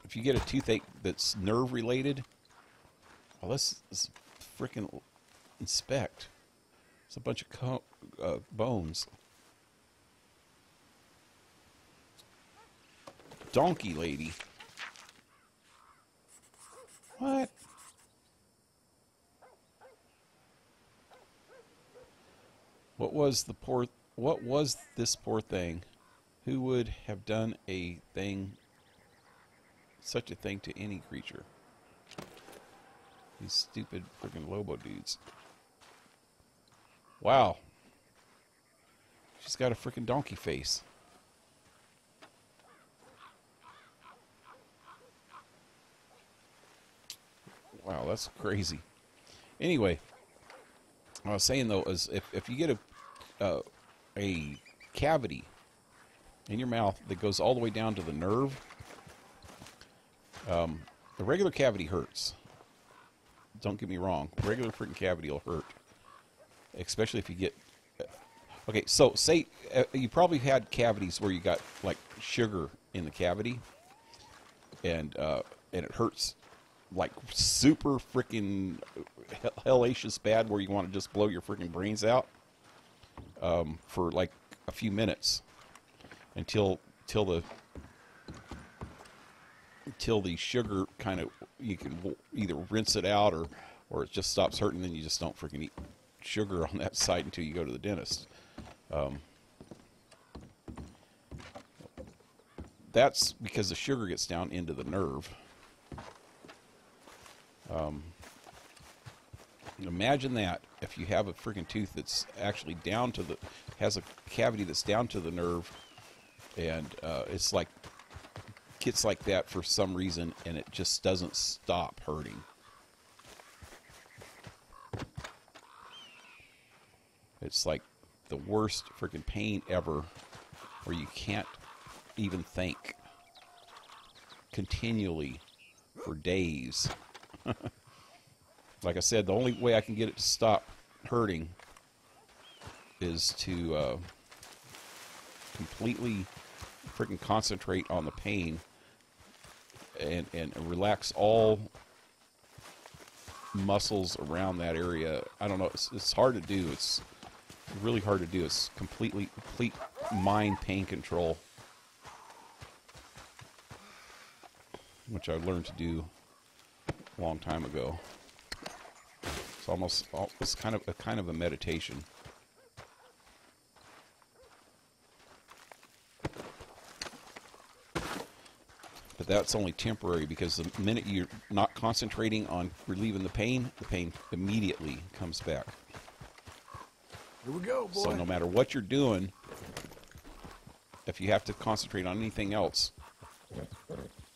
If you get a toothache that's nerve related, well, let's frickin' inspect. It's a bunch of bones. Donkey lady. What? What was this poor thing? Who would have done such a thing to any creature? These stupid freaking Lobo dudes. Wow. She's got a freaking donkey face. Wow, that's crazy. Anyway, what I was saying though is if you get a cavity in your mouth that goes all the way down to the nerve, the regular cavity hurts. Don't get me wrong, regular freaking cavity will hurt, especially if you get. Okay, so say you probably had cavities where you got like sugar in the cavity, and it hurts. Like super freaking hellacious bad where you want to just blow your freaking brains out for like a few minutes until the sugar kind of, you can either rinse it out or it just stops hurting, then you just don't freaking eat sugar on that side until you go to the dentist. That's because the sugar gets down into the nerve. Imagine that if you have a freaking tooth that's actually down to has a cavity that's down to the nerve, and it's like gets like that for some reason, and it just doesn't stop hurting. It's like the worst freaking pain ever, where you can't even think continually for days. Like I said, the only way I can get it to stop hurting is to completely freaking concentrate on the pain and relax all muscles around that area. I don't know. It's hard to do. It's really hard to do. It's complete mind pain control, which I learned to do a long time ago. It's kind of a meditation. But that's only temporary, because the minute you're not concentrating on relieving the pain immediately comes back. Here we go, boy. So no matter what you're doing, if you have to concentrate on anything else,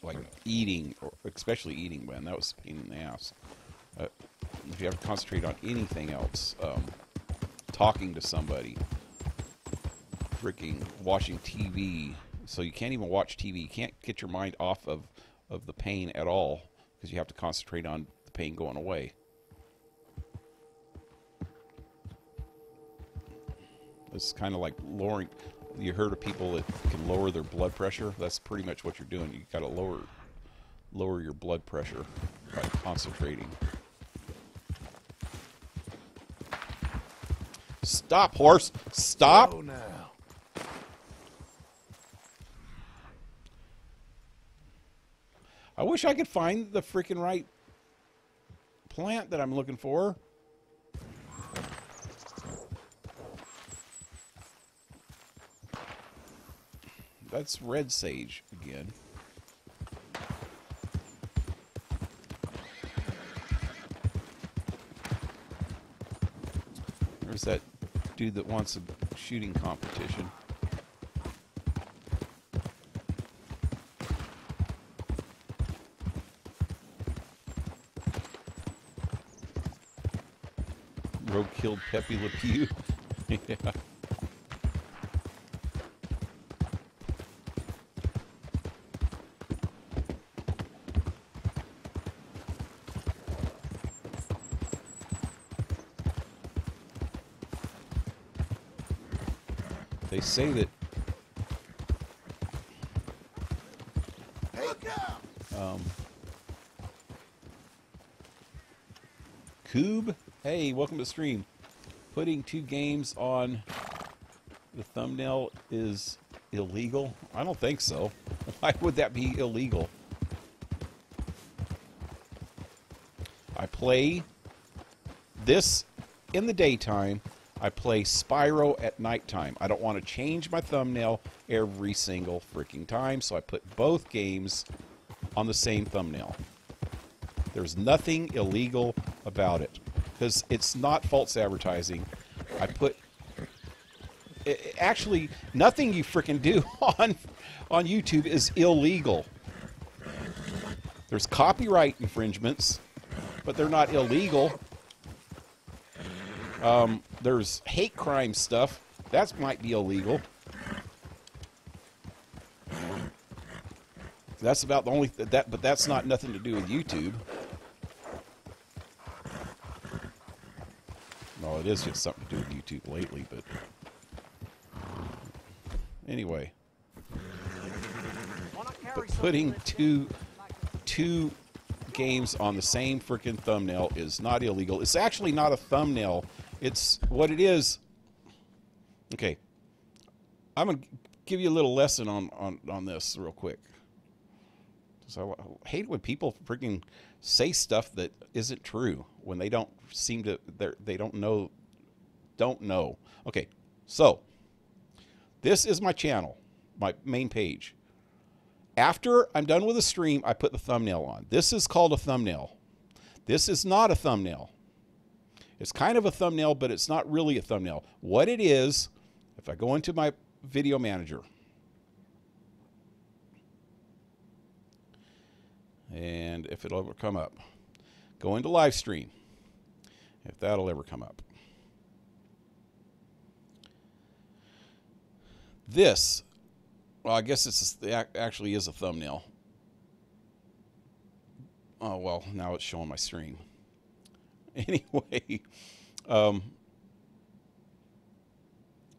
like eating, or especially eating, man, that was a pain in the ass. If you have to concentrate on anything else, talking to somebody, freaking watching TV, so you can't even watch TV. You can't get your mind off of the pain at all because you have to concentrate on the pain going away. It's kind of like lowering. You heard of people that can lower their blood pressure? That's pretty much what you're doing. You got to lower your blood pressure by concentrating. Stop, horse! Stop! Oh, now. I wish I could find the freaking right plant that I'm looking for. That's red sage again. There's that dude that wants a shooting competition. Rogue killed Pepe Le Pew. Yeah. They say that Coob, hey, welcome to the stream. Putting 2 games on the thumbnail is illegal? I don't think so. Why would that be illegal? I play this in the daytime. I play Spyro at nighttime. I don't want to change my thumbnail every single freaking time, so I put both games on the same thumbnail. There's nothing illegal about it, because it's not false advertising. I put... actually, nothing you freaking do on YouTube is illegal. There's copyright infringements, but they're not illegal. There's hate crime stuff. That might be illegal. That's about the only but that's not nothing to do with YouTube. Well, it is just something to do with YouTube lately, but anyway. But putting two games on the same freaking thumbnail is not illegal. It's actually not a thumbnail. It's what it is. Okay. I'm going to give you a little lesson on this real quick. So I hate when people freaking say stuff that isn't true when they don't seem to, they don't know. Okay. So this is my channel, my main page. After I'm done with the stream, I put the thumbnail on. This is called a thumbnail. This is not a thumbnail. It's kind of a thumbnail, but it's not really a thumbnail. What it is, if I go into my video manager, and if it'll ever come up, go into live stream, if that'll ever come up. This, well, I guess it actually is a thumbnail. Oh, well, now it's showing my stream. Anyway,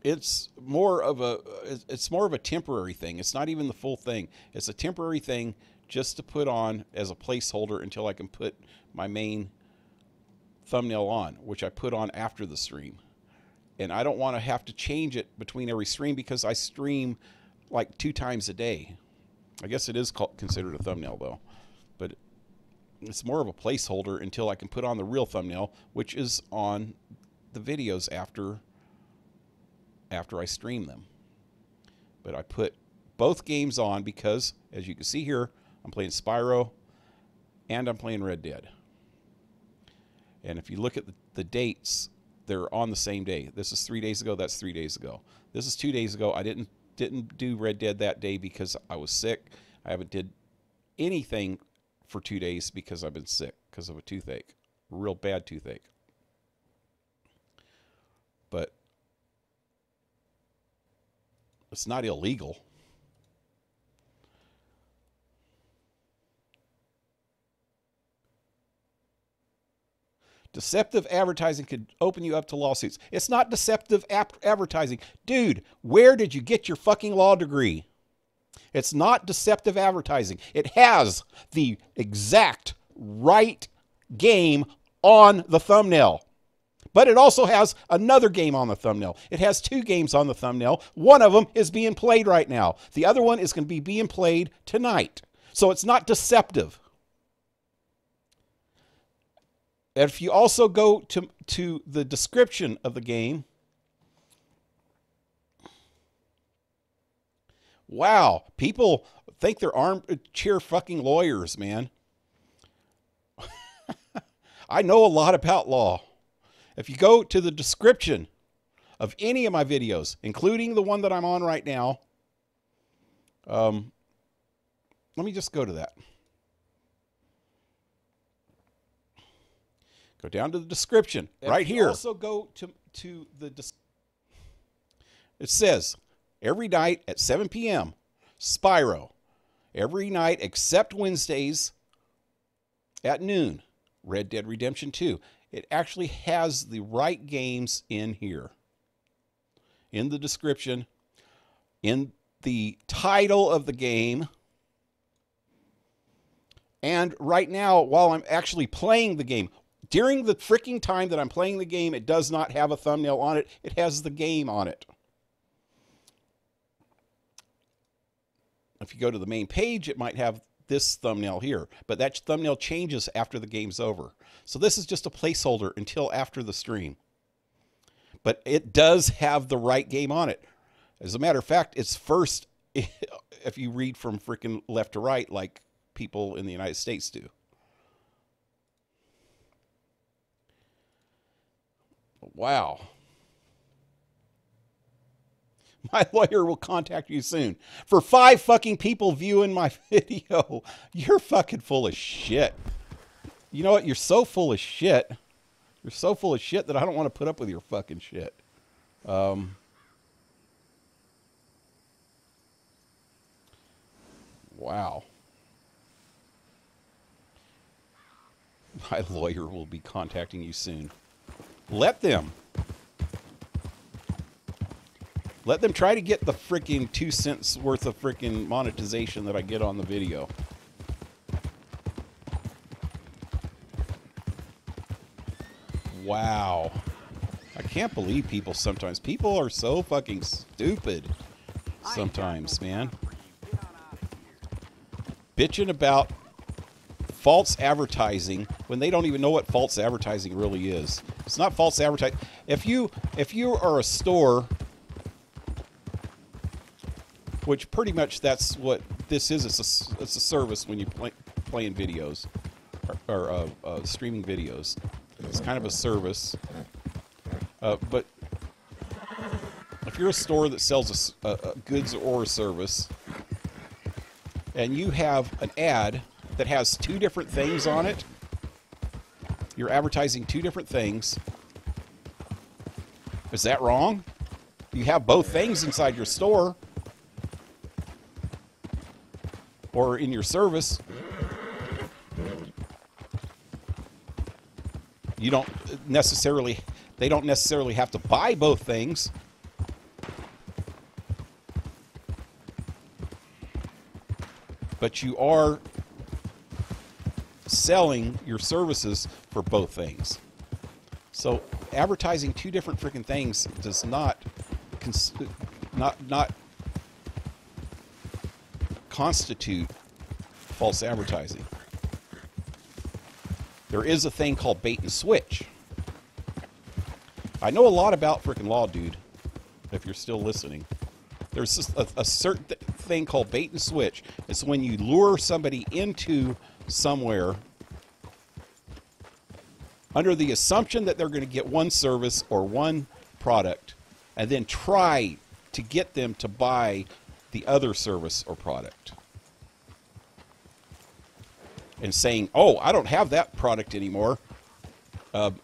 it's more of a temporary thing. It's not even the full thing. It's a temporary thing just to put on as a placeholder until I can put my main thumbnail on, which I put on after the stream. And I don't want to have to change it between every stream because I stream like 2 times a day. I guess it is considered a thumbnail though, but it's more of a placeholder until I can put on the real thumbnail, which is on the videos after I stream them. But I put both games on because, as you can see here, I'm playing Spyro and I'm playing Red Dead. And if you look at the dates, they're on the same day. This is 3 days ago, that's 3 days ago. This is 2 days ago. I didn't didn't do Red Dead that day because I was sick. I haven't did anything for 2 days because I've been sick because of a toothache, a real bad toothache. But it's not illegal. Deceptive advertising could open you up to lawsuits. It's not deceptive advertising. Dude, where did you get your fucking law degree? It's not deceptive advertising. It has the exact right game on the thumbnail. But it also has another game on the thumbnail. It has 2 games on the thumbnail. One of them is being played right now. The other one is going to be being played tonight. So it's not deceptive. And if you also go to the description of the game, wow, people think they're armchair fucking lawyers, man. I know a lot about law. If you go to the description of any of my videos, including the one that I'm on right now, let me just go to that. Go down to the description right here. Also go to the it says every night at 7 p.m. Spyro. Every night except Wednesdays at noon. Red Dead Redemption 2. It actually has the right games in here. In the description, in the title of the game. And right now, while I'm actually playing the game, during the freaking time that I'm playing the game, it does not have a thumbnail on it. It has the game on it. If you go to the main page, it might have this thumbnail here. But that thumbnail changes after the game's over. So this is just a placeholder until after the stream. But it does have the right game on it. As a matter of fact, it's first if you read from freaking left to right like people in the United States do. Wow. My lawyer will contact you soon. For 5 fucking people viewing my video, you're fucking full of shit. You know what? You're so full of shit. You're so full of shit that I don't want to put up with your fucking shit. Wow. My lawyer will be contacting you soon. Let them. Let them try to get the freaking 2 cents worth of freaking monetization that I get on the video. Wow. I can't believe people sometimes. People are so fucking stupid sometimes, man. Bitching about false advertising when they don't even know what false advertising really is. It's not false advertising. If you are a store, which pretty much that's what this is. It's a service when you playing videos or streaming videos. It's kind of a service. But if you're a store that sells a goods or a service, and you have an ad that has 2 different things on it, you're advertising 2 different things. Is that wrong? You have both things inside your store or in your service. They don't necessarily have to buy both things. But you are selling your services for both things. So advertising 2 different freaking things does not constitute false advertising. There is a thing called bait and switch. I know a lot about freaking law, dude, if you're still listening. There's just a certain thing called bait and switch. It's when you lure somebody into somewhere under the assumption that they're going to get one service or one product, and then try to get them to buy the other service or product. And saying, "Oh, I don't have that product anymore.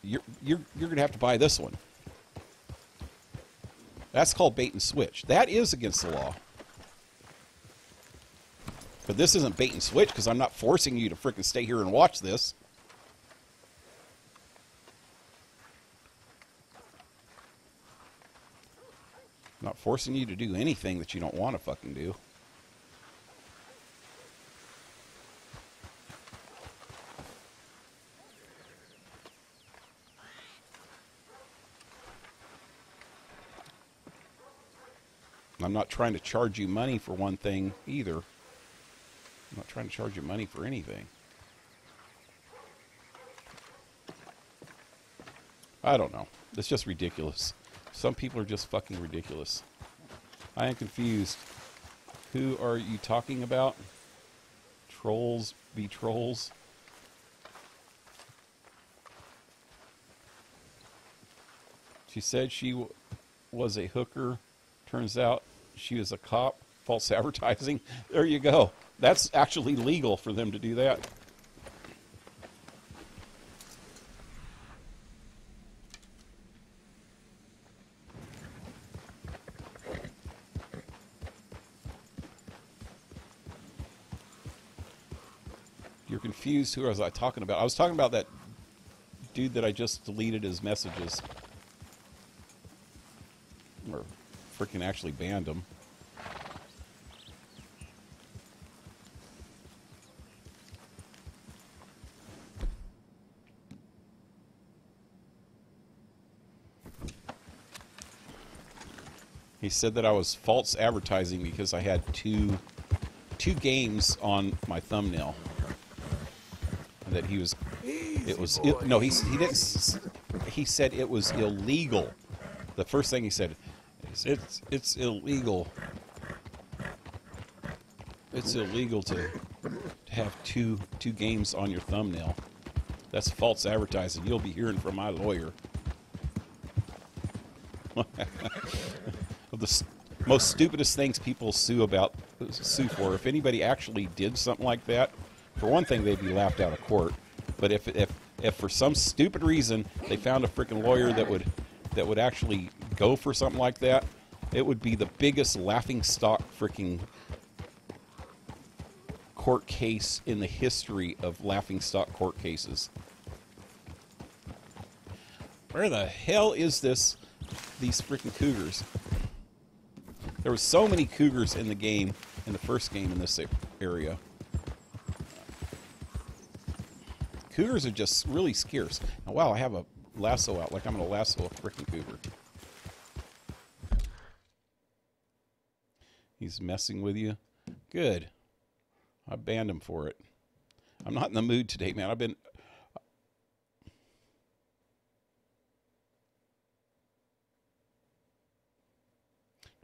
You're going to have to buy this one." That's called bait and switch. That is against the law. But this isn't bait and switch because I'm not forcing you to frickin' stay here and watch this. I'm not forcing you to do anything that you don't want to fucking do. I'm not trying to charge you money for one thing either. I'm not trying to charge you money for anything. I don't know. It's just ridiculous. Some people are just fucking ridiculous. I am confused. Who are you talking about? Trolls be trolls? She said she was a hooker. Turns out she was a cop. False advertising. There you go. That's actually legal for them to do that. You're confused. Who was I talking about? I was talking about that dude that I just deleted his messages. Or freaking actually banned him. He said that I was false advertising because I had two games on my thumbnail. And that he was... no, he didn't... He said it was illegal. The first thing he said is, it's illegal. It's illegal to have two games on your thumbnail. That's false advertising. You'll be hearing from my lawyer. The most stupidest things people sue for. If anybody actually did something like that, for one thing, they'd be laughed out of court. But if for some stupid reason they found a freaking lawyer that would actually go for something like that, it would be the biggest laughingstock freaking court case in the history of laughingstock court cases. Where the hell is these freaking cougars? There were so many cougars in the game, in the first game in this area. Cougars are just really scarce. Now, wow, I have a lasso out, like I'm going to lasso a freaking cougar. He's messing with you? Good. I banned him for it. I'm not in the mood today, man. I've been...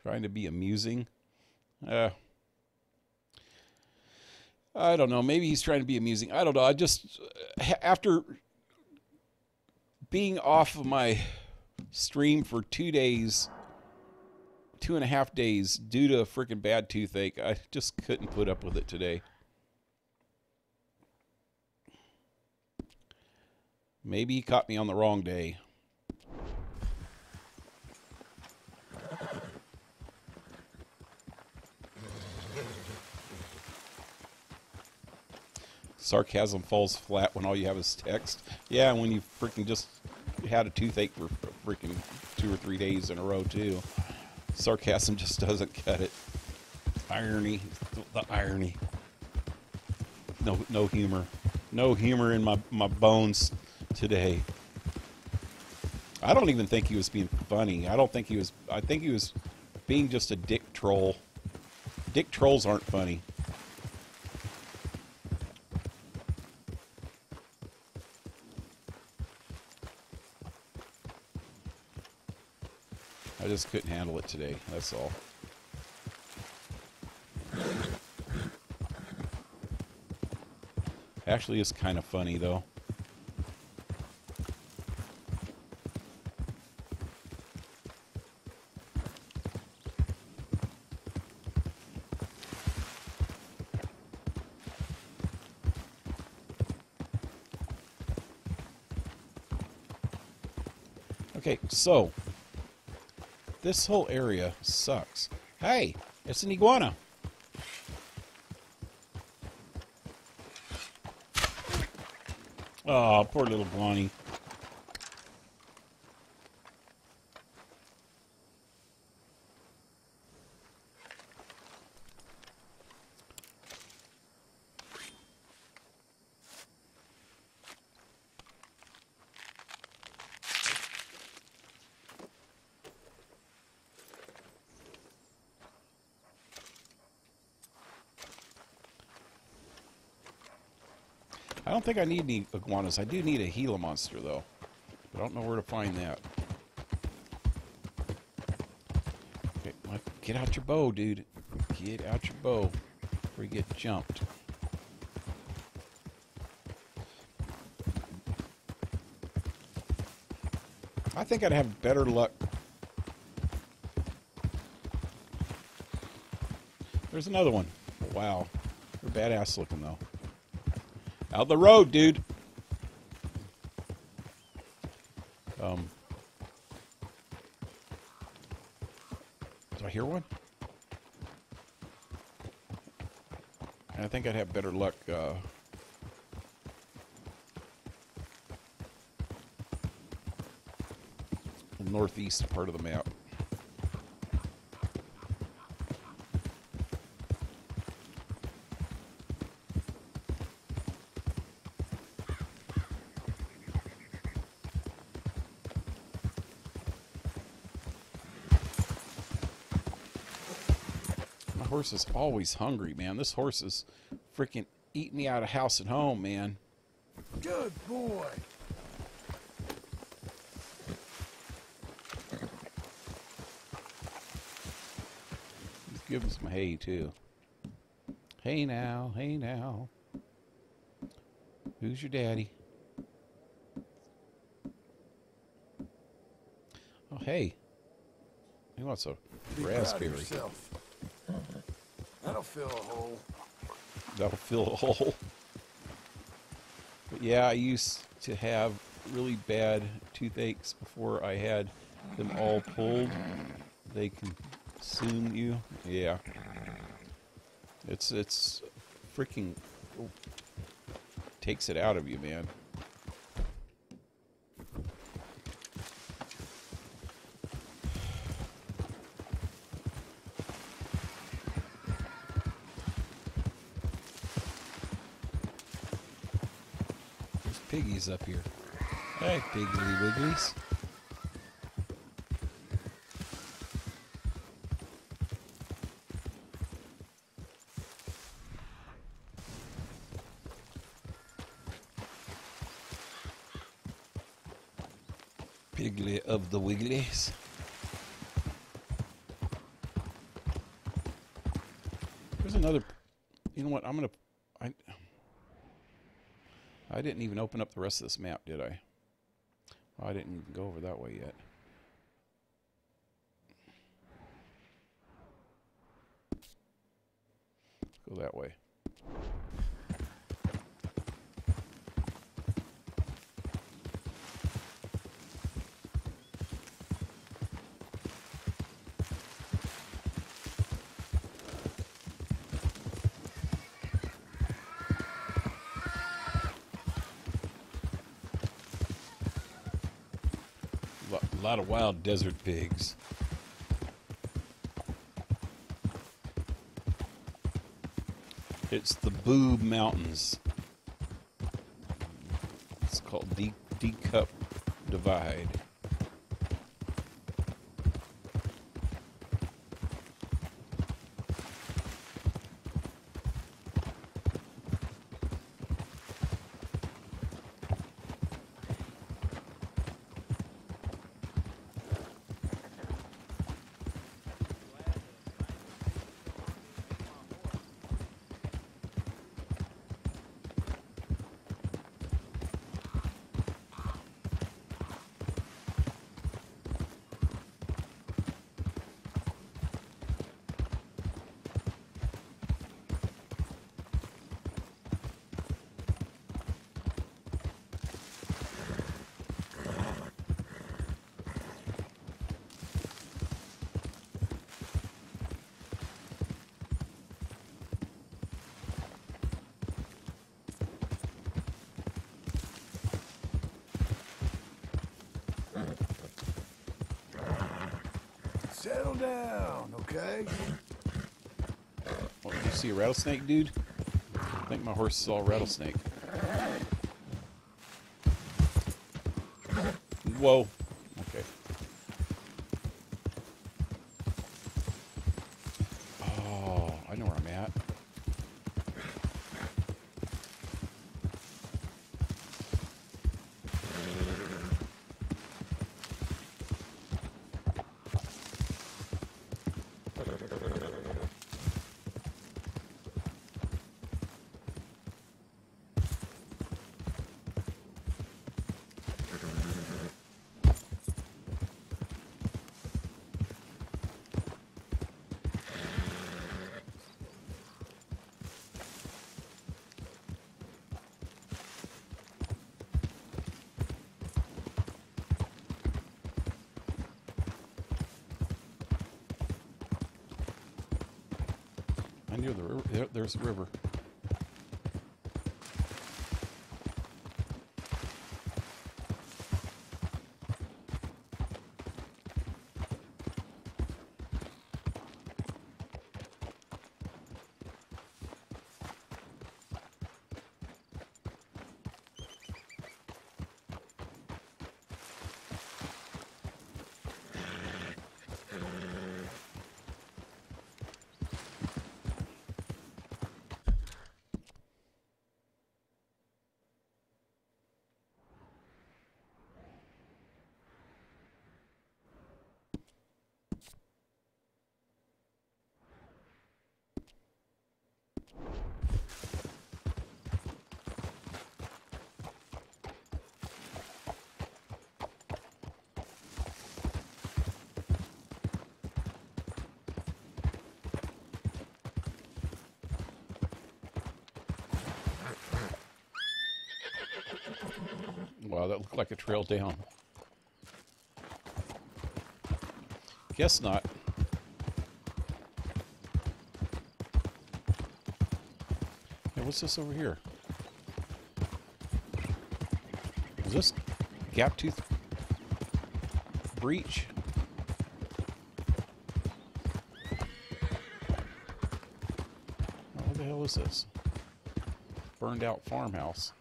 trying to be amusing. I don't know. Maybe he's trying to be amusing. I don't know. I just... after being off of my stream for 2 days... 2.5 days due to a freaking bad toothache, I just couldn't put up with it today. Maybe he caught me on the wrong day. Sarcasm falls flat when all you have is text. Yeah, when you freaking just had a toothache for freaking 2 or 3 days in a row, too. Sarcasm just doesn't cut it. Irony. The irony. No humor. No humor in my bones today. I don't even think he was being funny. I think he was being just a dick troll. Dick trolls aren't funny. I just couldn't handle it today, that's all. Actually, it's kind of funny, though. Okay, so this whole area sucks. Hey, it's an iguana. Oh, poor little Guani. I don't think I need any iguanas. I do need a Gila monster, though. But I don't know where to find that. Okay, get out your bow, dude. Get out your bow before you get jumped. I think I'd have better luck. There's another one. Wow. They're badass looking, though. Out the road, dude. Do I hear one? I think I'd have better luck the northeast part of the map. Horse is always hungry, man. This horse is freaking eating me out of house and home, man. Good boy. Let's give him some hay, too. Hey now, hey now. Who's your daddy? Oh, hey. He wants a raspberry. That'll fill a hole. That'll fill a hole. But yeah, I used to have really bad toothaches before I had them all pulled. They consume you. Yeah. It's freaking takes it out of you, man. Piggies up here. Hey, Piggly Wigglies. Piggly of the Wigglies. There's another. You know what? I'm gonna. I didn't even open up the rest of this map, did I? Oh, I didn't even go over that way yet. Let's go that way. A lot of wild desert pigs. It's the Boob Mountains. It's called D-Cup Divide. down, okay? What, did you see a rattlesnake, dude? I think my horse saw a rattlesnake. Whoa. Okay. Oh, I know where I'm at. I knew the river. There's the river. Wow, that looked like a trail down. Guess not. Hey, what's this over here? Is this gap tooth breach? Oh, what the hell is this? Burned out farmhouse.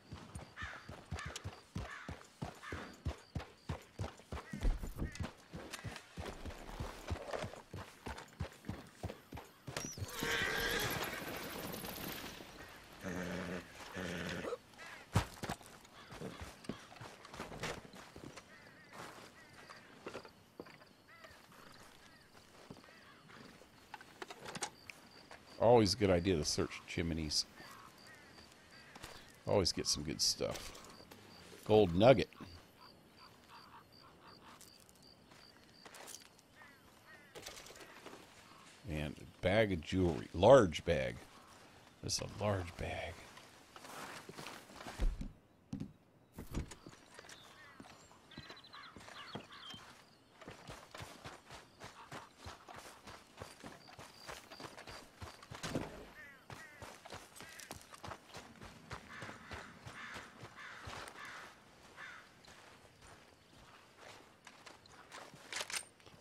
Always a good idea to search chimneys. Always get some good stuff. Gold nugget. And a bag of jewelry. Large bag. This is a large bag.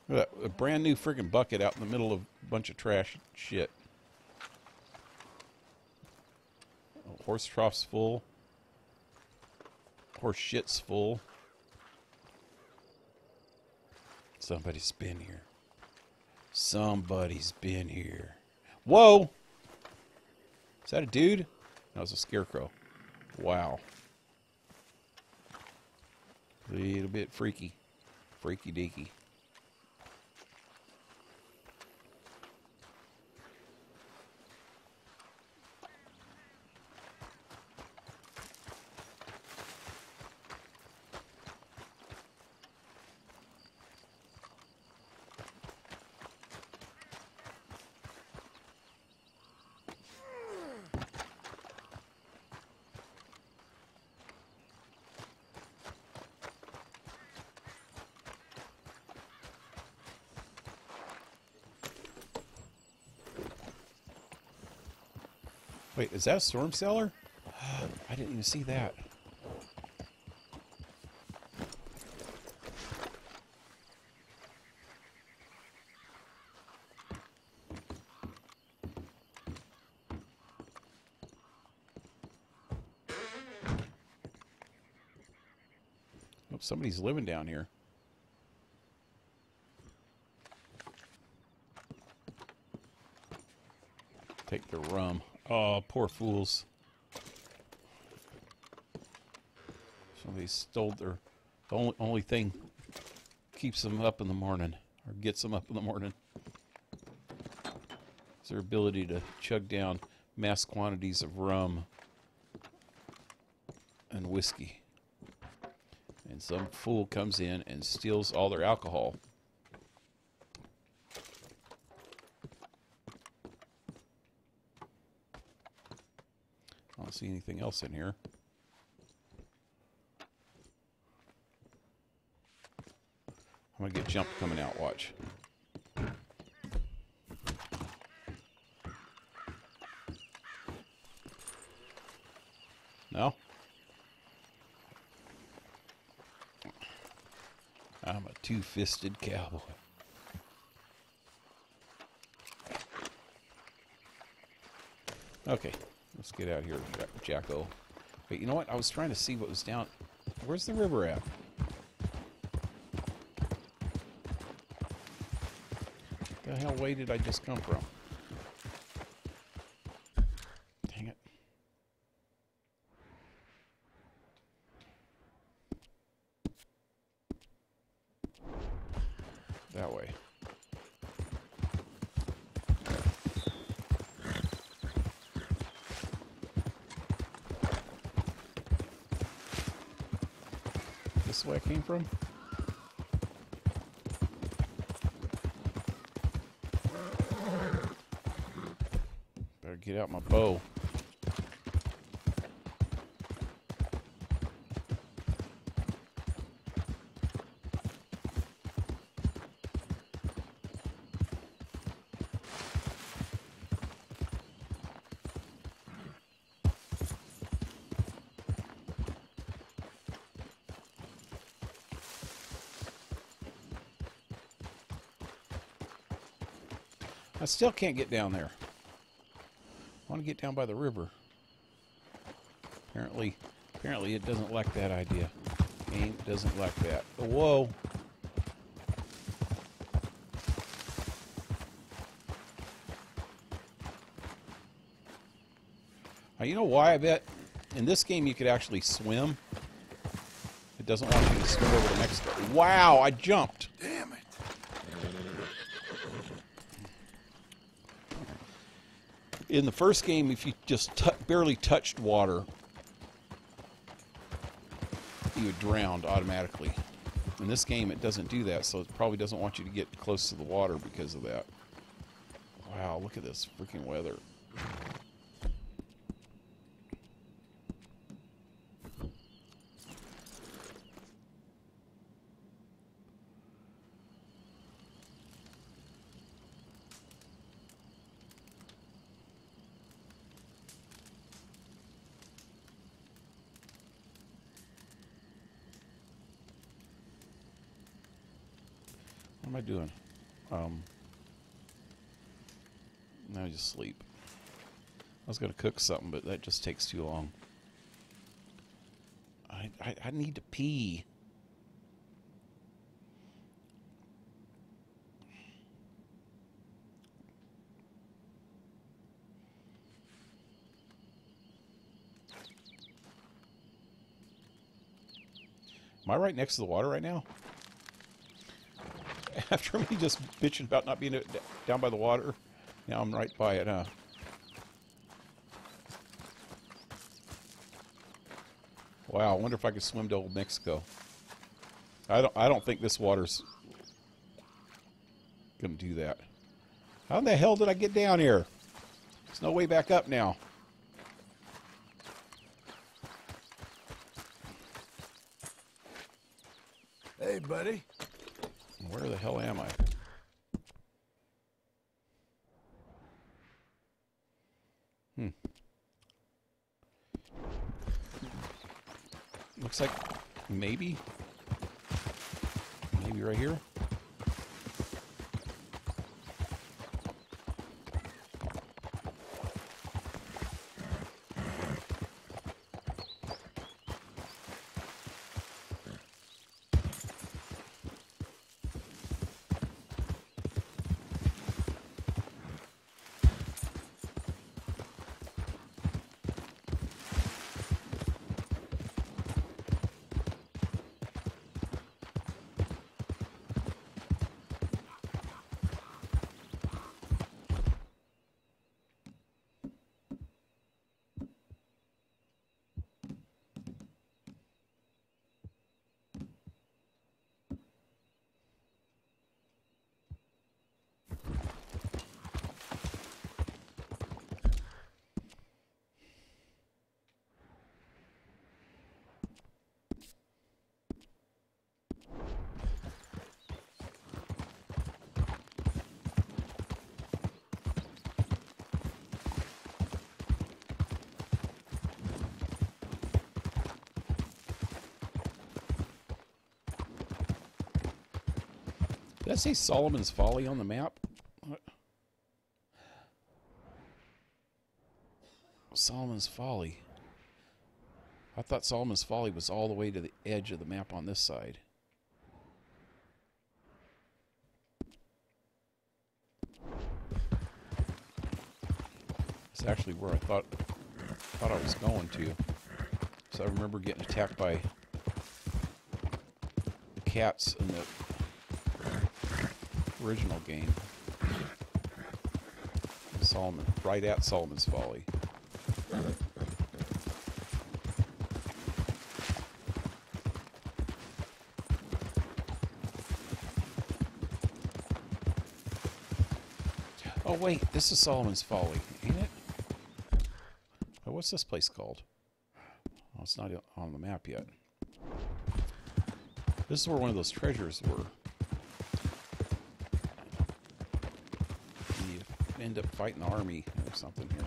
Look at that, a brand new friggin' bucket out in the middle of a bunch of trash shit. Oh, horse trough's full. Horse shit's full. Somebody's been here. Somebody's been here. Whoa! Is that a dude? No, it's a scarecrow. Wow. A little bit freaky. Freaky deaky. Wait, is that a storm cellar? I didn't even see that. Somebody's living down here. Take the rum. Oh, poor fools. Somebody stole their... The only thing keeps them up in the morning, or gets them up in the morning, is their ability to chug down mass quantities of rum and whiskey. And some fool comes in and steals all their alcohol. I don't see anything else in here. I'm gonna get jumped coming out, watch. No? I'm a two-fisted cowboy. Okay, let's get out of here, Jacko. Wait, you know what? I was trying to see what was down. Where's the river at? The hell way did I just come from? Dang it. That way. This is where I came from? Better get out my bow. I still can't get down there. I want to get down by the river. Apparently it doesn't like that idea. Game doesn't like that. Oh, whoa. Now, you know why I bet in this game you could actually swim? It doesn't want you to swim over the next... Wow, I jumped. Damn it. In the first game, if you just barely touched water, you would drown automatically. In this game, it doesn't do that, so it probably doesn't want you to get close to the water because of that. Wow, look at this freaking weather. What am I doing? Now I just sleep. I was going to cook something, but that just takes too long. I need to pee. Am I right next to the water right now? After me just bitching about not being down by the water, now I'm right by it, huh? Wow, I wonder if I could swim to Old Mexico. I don't think this water's gonna do that. How in the hell did I get down here? There's no way back up now. Hey, buddy. Where the hell am I? Looks like maybe right here. Did that say Solomon's Folly on the map? What? Solomon's Folly. I thought Solomon's Folly was all the way to the edge of the map on this side. It's actually where I thought I was going to. So I remember getting attacked by cats in the original game. Solomon, right at Solomon's Folly. Oh wait, this is Solomon's Folly, ain't it? Oh, what's this place called? Oh, it's not on the map yet. This is where one of those treasures were. You end up fighting the army or something here.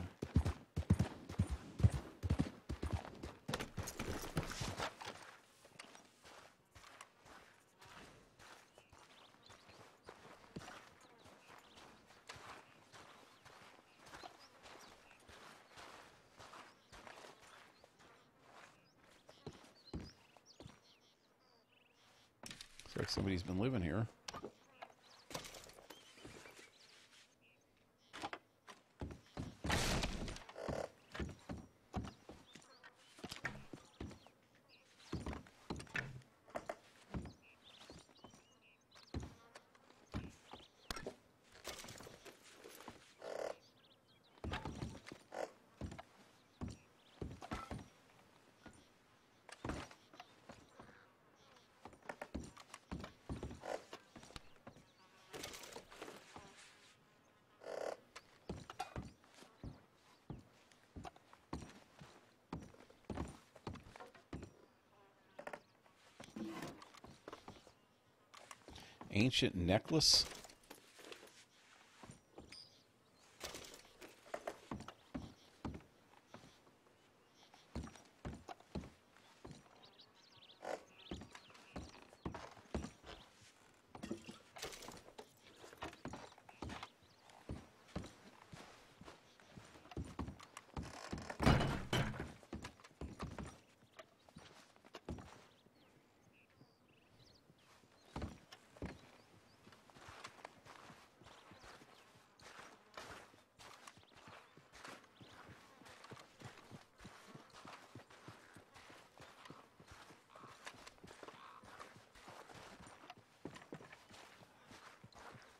Looks like somebody's been living here. Ancient necklace.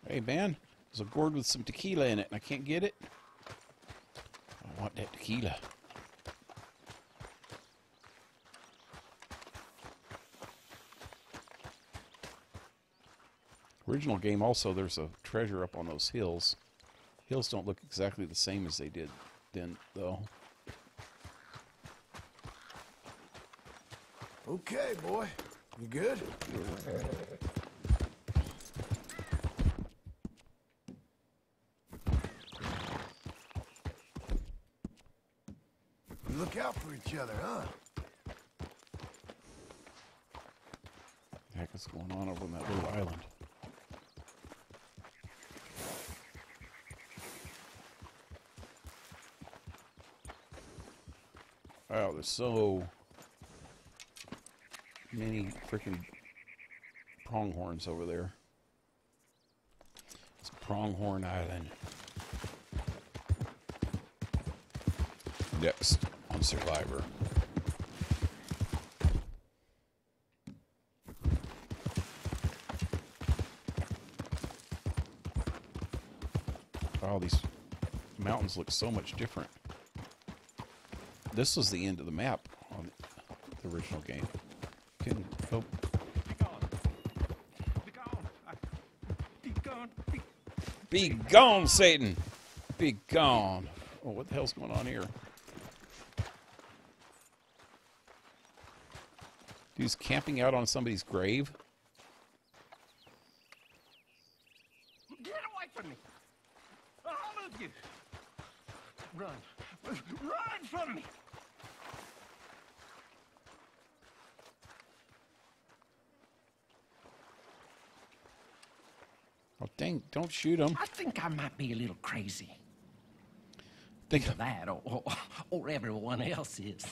Hey man, there's a gourd with some tequila in it and I can't get it. I want that tequila. Original game also, there's a treasure up on those hills. Hills don't look exactly the same as they did then, though. Okay, boy. You good? You look out for each other, huh? What the heck is going on over on that little island? Wow, there's so many freaking pronghorns over there. It's Pronghorn Island. Next on Survivor. Wow, these mountains look so much different. This was the end of the map on the original game. Couldn't help. Be gone, Satan! Be gone! Oh, what the hell's going on here? He's camping out on somebody's grave? Get away from me! All of you! Run! Run from me! Well, dang, don't shoot him. I think I might be a little crazy. Think Either that or everyone else is.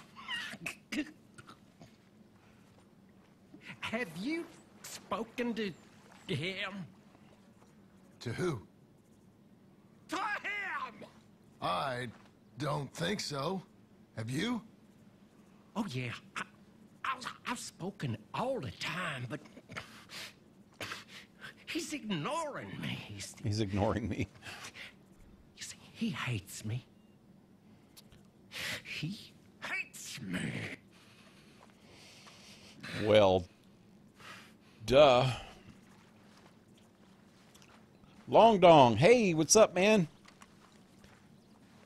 Have you spoken to him? To who? To him! I don't think so. Have you? Oh, yeah. I've spoken all the time, but he's ignoring me. He's ignoring me. You see, he hates me. He hates me. Well, duh. Long Dong, hey, what's up, man?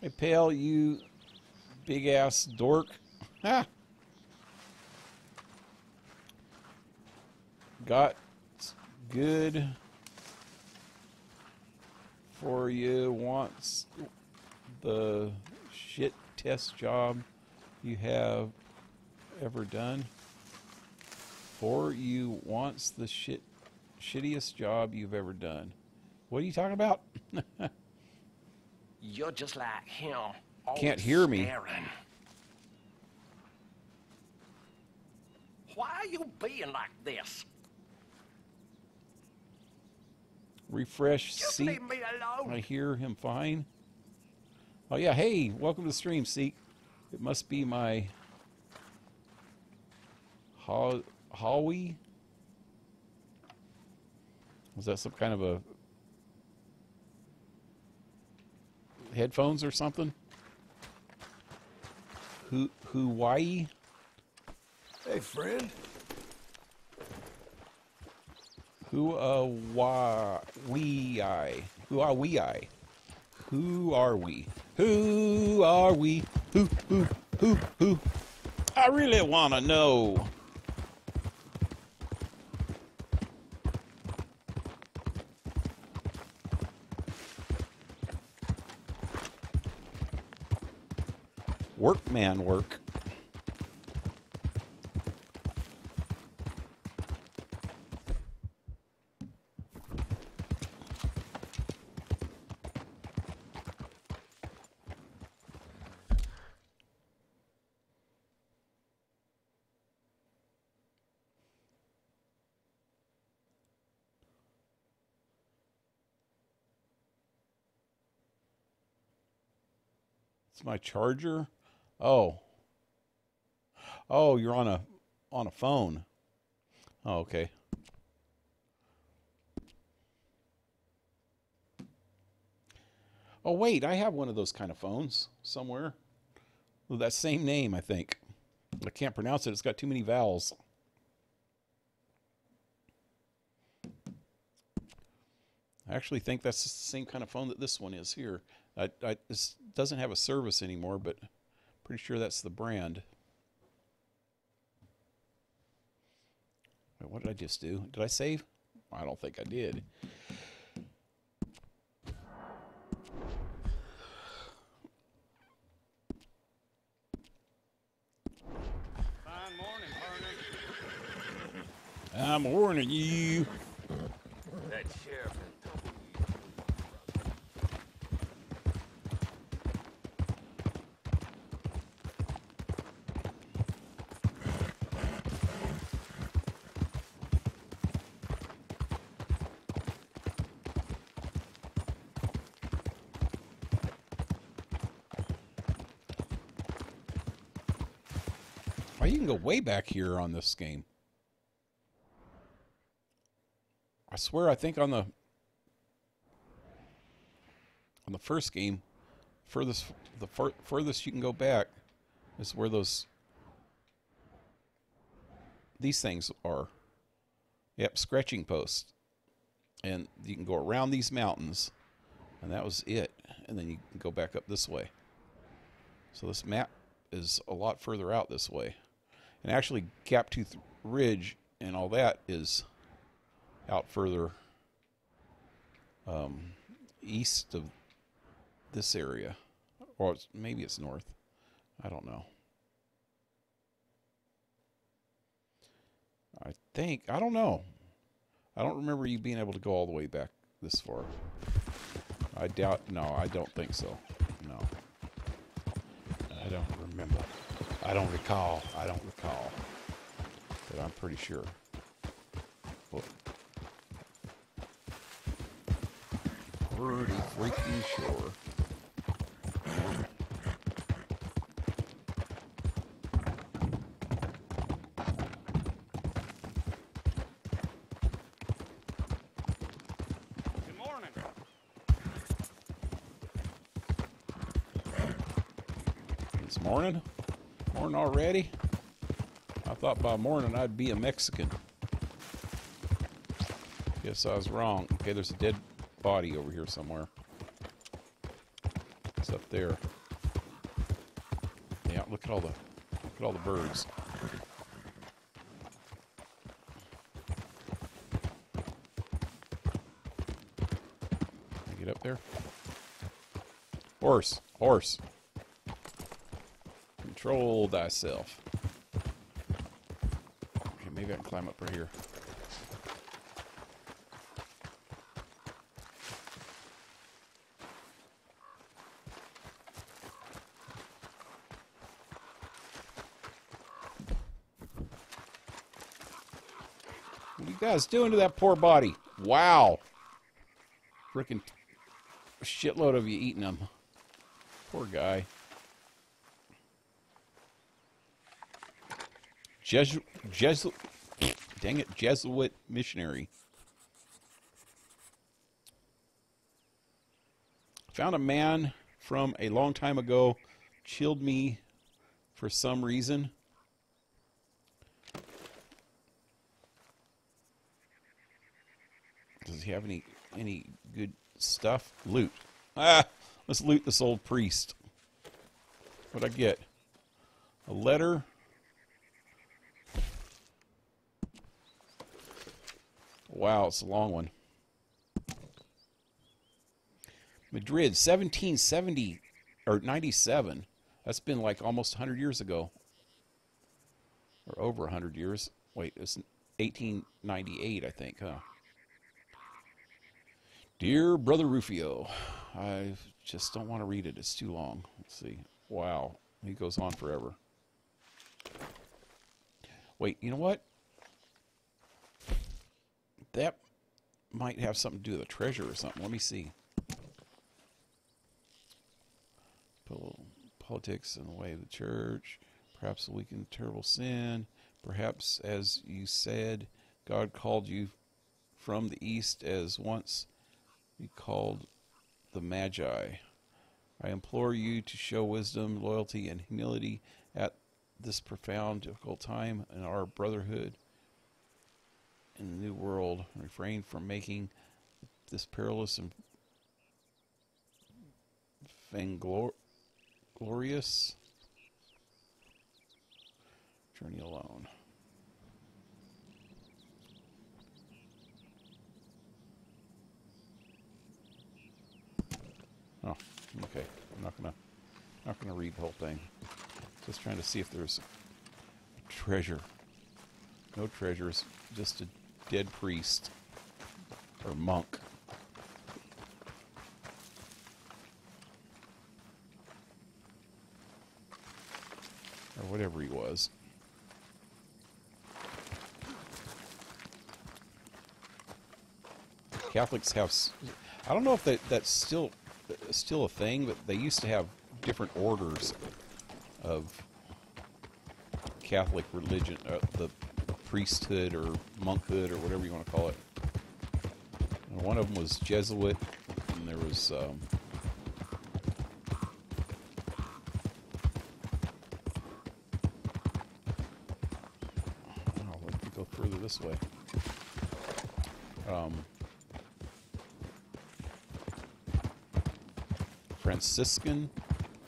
Hey, Pale, you big ass dork. Ha! Got good for you. Wants the shit test job you have ever done. For you wants the shittiest job you've ever done. What are you talking about? You're just like him. Can't hear me. Staring. Why are you being like this? Refresh Just seat. leave me alone. I hear him fine. Oh yeah, hey, welcome to the stream, Seek. It must be my Howie. Was that some kind of a headphones or something? Hawaii? Hey, friend. Who are we? Who are we? Who are we? Who are we? Who? I really want to know. Workman work. It's my charger. Oh, you're on a phone. Oh, okay. Oh, wait, I have one of those kind of phones somewhere. With that same name, I think. I can't pronounce it. It's got too many vowels. I actually think that's the same kind of phone that this one is here. This doesn't have a service anymore, but pretty sure that's the brand. Wait, what did I just do? Did I save? I don't think I did. Fine morning, partner. I'm warning you. That sheriff has told you. Oh, you can go way back here on this game. I swear, I think on the first game, the furthest you can go back is where these things are. Yep, scratching posts. And you can go around these mountains, and that was it. And then you can go back up this way. So this map is a lot further out this way. And actually, Gaptooth Ridge and all that is out further east of this area. Or maybe it's north. I don't know. I don't know. I don't remember you being able to go all the way back this far. I doubt. No, I don't think so. No. I don't remember. I don't recall. I don't recall. But I'm pretty sure. Well, pretty freaking sure. Morning? Morning already? I thought by morning I'd be a Mexican. Guess I was wrong. Okay, there's a dead body over here somewhere. It's up there. Yeah, look at all the birds. Can I get up there? Horse! Horse! Control thyself. Okay, maybe I can climb up right here. What are you guys doing to that poor body? Wow. Frickin' shitload of you eating them. Poor guy. Dang it, Jesuit missionary. Found a man from a long time ago. Chilled me for some reason. Does he have any good stuff? Loot. Ah, let's loot this old priest. What'd I get? A letter. Wow, it's a long one. Madrid, 1770 or 97. That's been like almost 100 years ago. Or over 100 years. Wait, it's 1898, I think, huh? Dear Brother Rufio, I just don't want to read it. It's too long. Let's see. Wow, he goes on forever. Wait, you know what? That might have something to do with a treasure or something. Let me see. Politics and the way of the church. Perhaps a weakened terrible sin. Perhaps, as you said, God called you from the east as once He called the Magi. I implore you to show wisdom, loyalty, and humility at this profound, difficult time in our brotherhood in the new world. Refrain from making this perilous and vainglorious journey alone. Oh, okay. I'm not gonna read the whole thing. Just trying to see if there's a treasure. No treasures, just a dead priest or monk. Or whatever he was. Catholics have, I don't know if that's still a thing, but they used to have different orders of Catholic religion, the priesthood or monkhood or whatever you want to call it. And one of them was Jesuit, and there was oh, let me go further this way. Franciscan,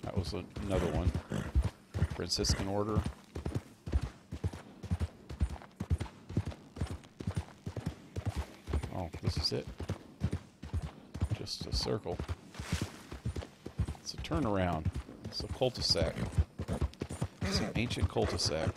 that was another one. Franciscan order. Oh, this is it. Just a circle. It's a turnaround. It's a cul-de-sac. It's an ancient cul-de-sac.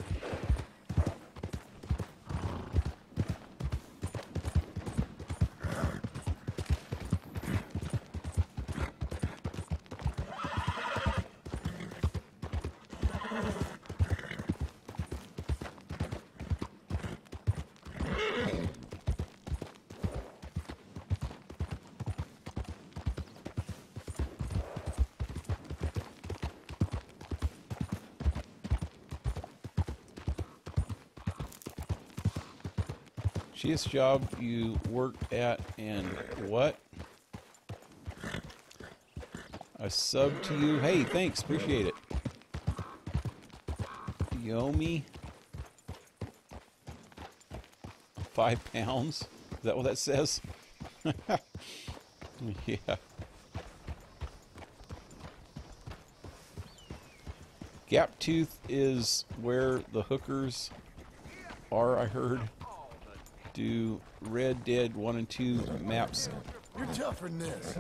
Cheapest job you worked at and what? I sub to you. Hey, thanks. Appreciate it. You owe me 5 pounds. Is that what that says? Yeah. Gap Tooth is where the hookers are, I heard. Do Red Dead 1 and 2 maps You're tougher than this.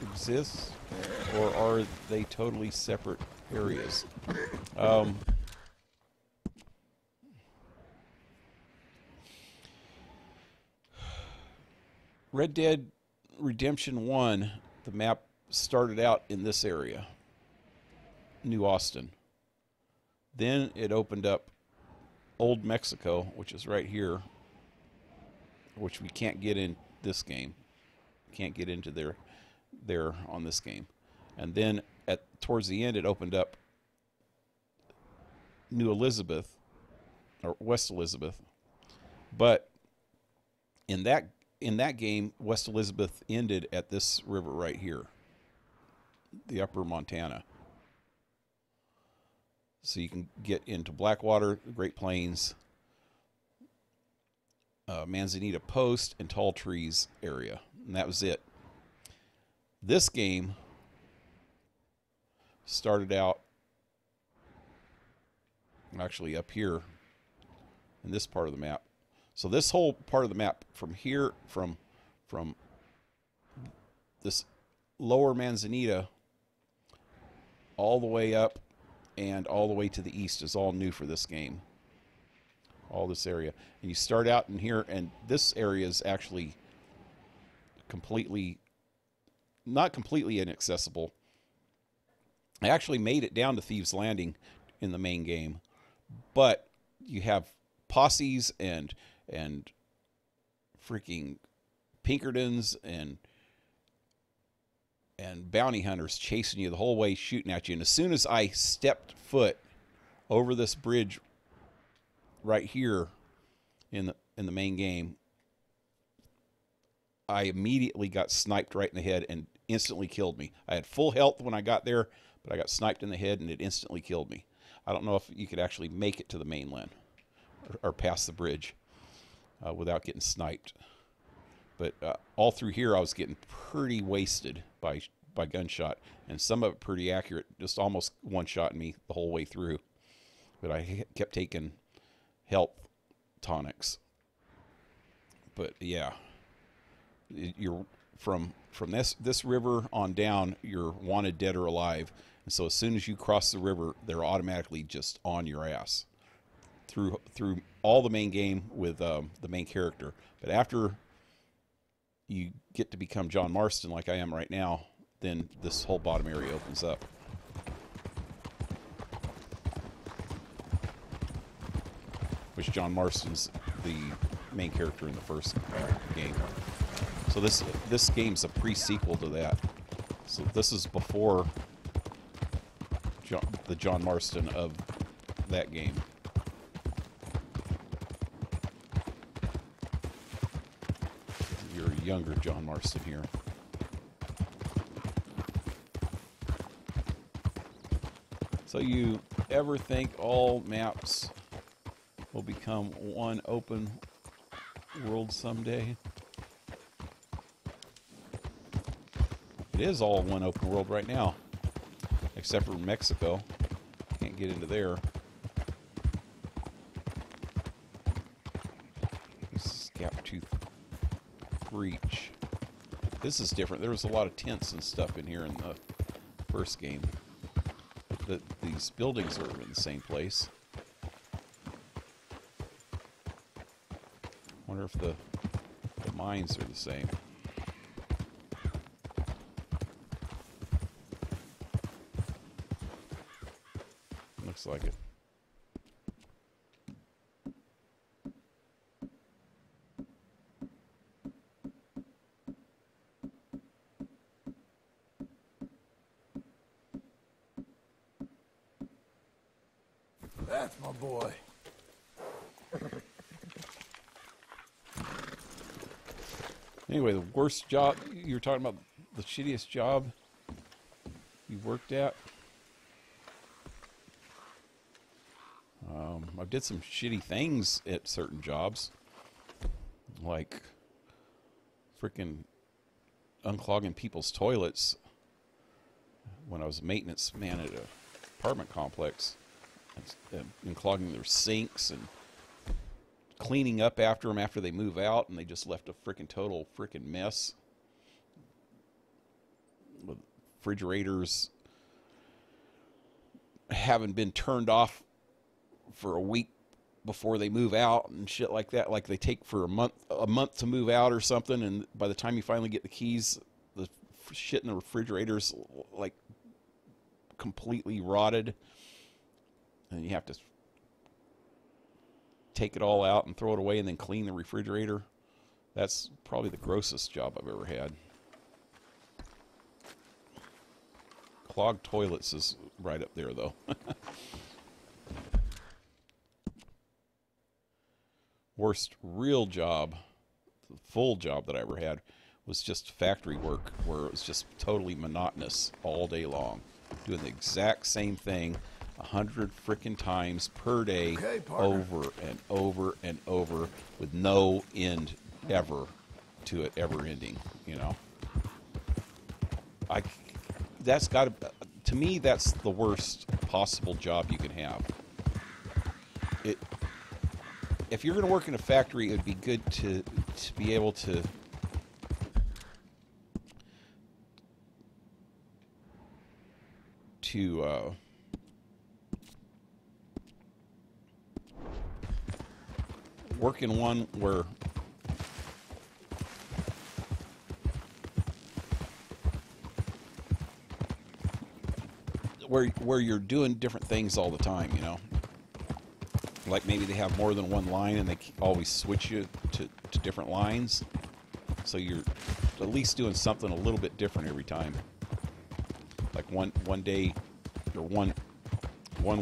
exist, or are they totally separate areas? Red Dead Redemption 1, the map started out in this area, New Austin. Then it opened up Old Mexico, which is right here, which we can't get in this game. Can't get into there on this game. And then towards the end, it opened up New Elizabeth, or West Elizabeth. But in that game, West Elizabeth ended at this river right here, the Upper Montana. So you can get into Blackwater, Great Plains, Manzanita Post, and Tall Trees area. And that was it. This game started out actually up here in this part of the map. So this whole part of the map from here, from this lower Manzanita all the way up and all the way to the east is all new for this game. All this area. And you start out in here, and this area is actually not completely inaccessible. I actually made it down to Thieves Landing in the main game, but you have posses and freaking Pinkertons and bounty hunters chasing you the whole way, shooting at you. And as soon as I stepped foot over this bridge right here in the main game, I immediately got sniped right in the head and instantly killed me. I had full health when I got there, but I got sniped in the head and it instantly killed me. I don't know if you could actually make it to the mainland or past the bridge without getting sniped. But all through here, I was getting pretty wasted by gunshot, and some of it pretty accurate, just almost one-shotting me the whole way through. But I kept taking health tonics. But yeah, you're from this river on down, you're wanted dead or alive. And so as soon as you cross the river, they're automatically just on your ass through all the main game with the main character. But after you get to become John Marston like I am right now, then this whole bottom area opens up. Which John Marston's the main character in the first game. So this game's a pre-sequel to that. So this is before the John Marston of that game. You're a younger John Marston here. So you ever think all maps will become one open world someday? It is all one open world right now, except for Mexico. Can't get into there. This is Gap-Tooth Breach. This is different. There was a lot of tents and stuff in here in the first game. These buildings are in the same place. Wonder if the mines are the same. Looks like it. That's my boy. Anyway, the worst job, you were talking about the shittiest job you worked at? I did some shitty things at certain jobs. Like freaking unclogging people's toilets when I was a maintenance man at an apartment complex, and clogging their sinks and cleaning up after them after they move out, and they just left a freaking total freaking mess with refrigerators having been turned off for a week before they move out and shit like that. Like they take for a month to move out or something, and by the time you finally get the keys, the shit in the refrigerator's like completely rotted, and you have to take it all out and throw it away and then clean the refrigerator. That's probably the grossest job I've ever had. Clogged toilets is right up there, though. Worst real job, the full job that I ever had, was just factory work, where it was just totally monotonous all day long, doing the exact same thing 100 frickin' times per day, Okay, over and over and over, with no end ever to it ever ending. You know, that's got to me, that's the worst possible job you can have. If you're going to work in a factory, it would be good to be able to work in one where you're doing different things all the time, you know. Like maybe they have more than one line and they always switch you to different lines. So you're at least doing something a little bit different every time. Like one day or one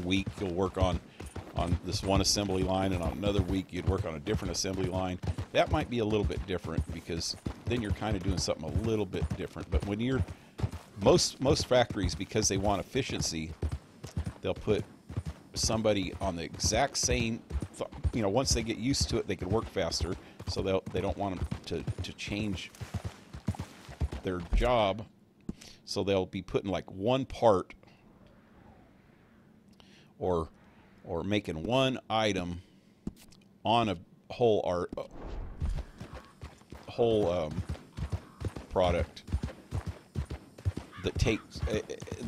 week you'll work on this one assembly line, and on another week you'd work on a different assembly line. That might be a little bit different, because then you're kind of doing something a little bit different. But when you're most factories, because they want efficiency, they'll put somebody on the exact same, you know, once they get used to it, they can work faster. So they don't want them to change their job. So they'll be putting like one part or making one item on a whole product that takes,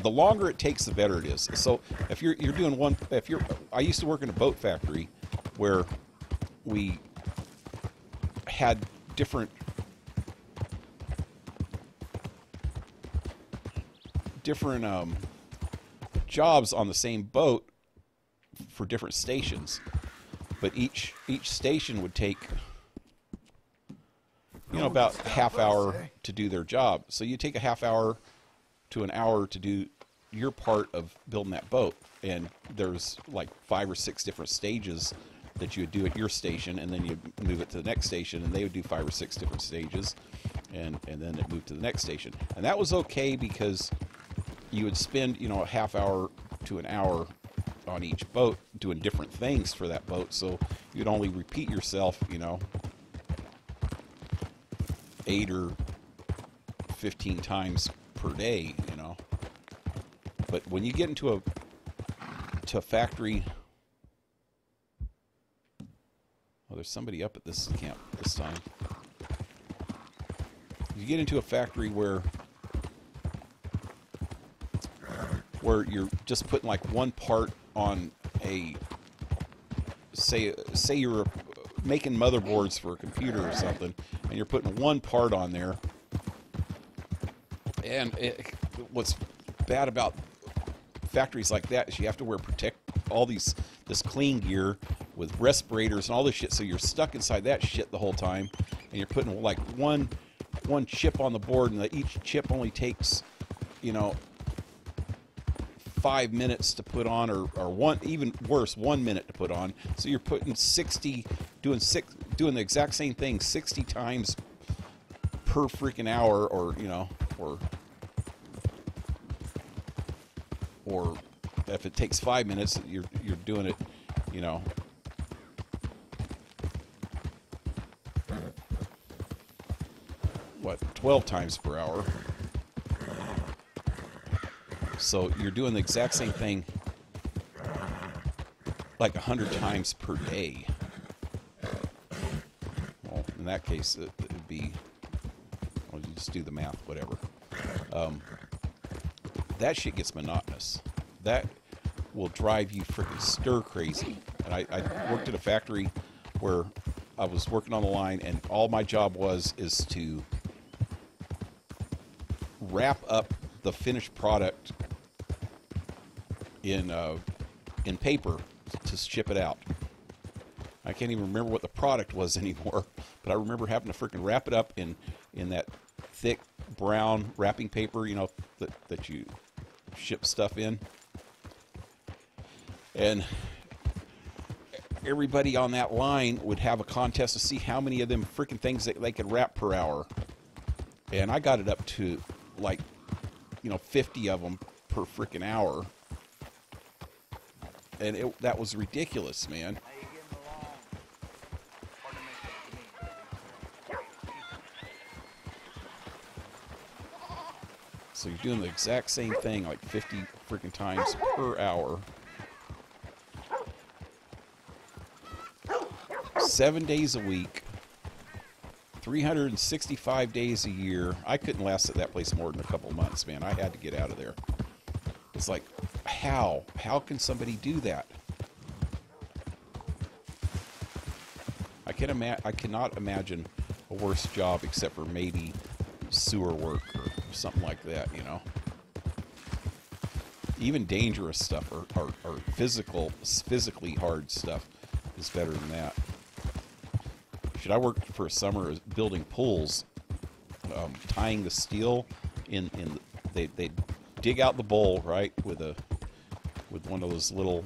the longer it takes, the better it is. So if you're doing one, I used to work in a boat factory where we had different jobs on the same boat for different stations, but each station would take, you know, about a half hour to do their job. So you take a half hour to an hour to do your part of building that boat, and there's like 5 or 6 different stages that you would do at your station, and then you move it to the next station, and they would do 5 or 6 different stages, and then it moved to the next station. And that was okay, because you would spend, you know, a half hour to an hour on each boat doing different things for that boat, so you'd only repeat yourself, you know, 8 or 15 times per day, you know. But when you get into a factory, oh, there's somebody up at this camp this time. You get into a factory where you're just putting like one part on a, say you're making motherboards for a computer or something, and you're putting one part on there. And what's bad about factories like that is you have to protect all this clean gear with respirators and all this shit, so you're stuck inside that shit the whole time, and you're putting like one chip on the board, and each chip only takes, you know, 5 minutes to put on, or one, even worse, 1 minute to put on. So you're putting doing the exact same thing 60 times per freaking hour, or you know, or if it takes 5 minutes, you're doing it, you know, what, 12 times per hour. So you're doing the exact same thing like 100 times per day. Well, in that case, it would be, well, you just do the math, whatever. That shit gets monotonous. That will drive you freaking stir crazy. And I worked at a factory where I was working on the line, and all my job is to wrap up the finished product in paper to ship it out. I can't even remember what the product was anymore, but I remember having to freaking wrap it up in that thick brown wrapping paper, you know, that you ship stuff in. And everybody on that line would have a contest to see how many of them freaking things that they could wrap per hour. And I got it up to, like, you know, 50 of them per freaking hour. And that was ridiculous, man. So you're doing the exact same thing like 50 freaking times per hour. 7 days a week. 365 days a year. I couldn't last at that place more than a couple months, man. I had to get out of there. It's like, how? How can somebody do that? I cannot imagine a worse job except for maybe sewer work or something like that, you know. Even dangerous stuff or physically hard stuff is better than that. Shit, I worked for a summer building pools, tying the steel in they dig out the bowl, right, with one of those little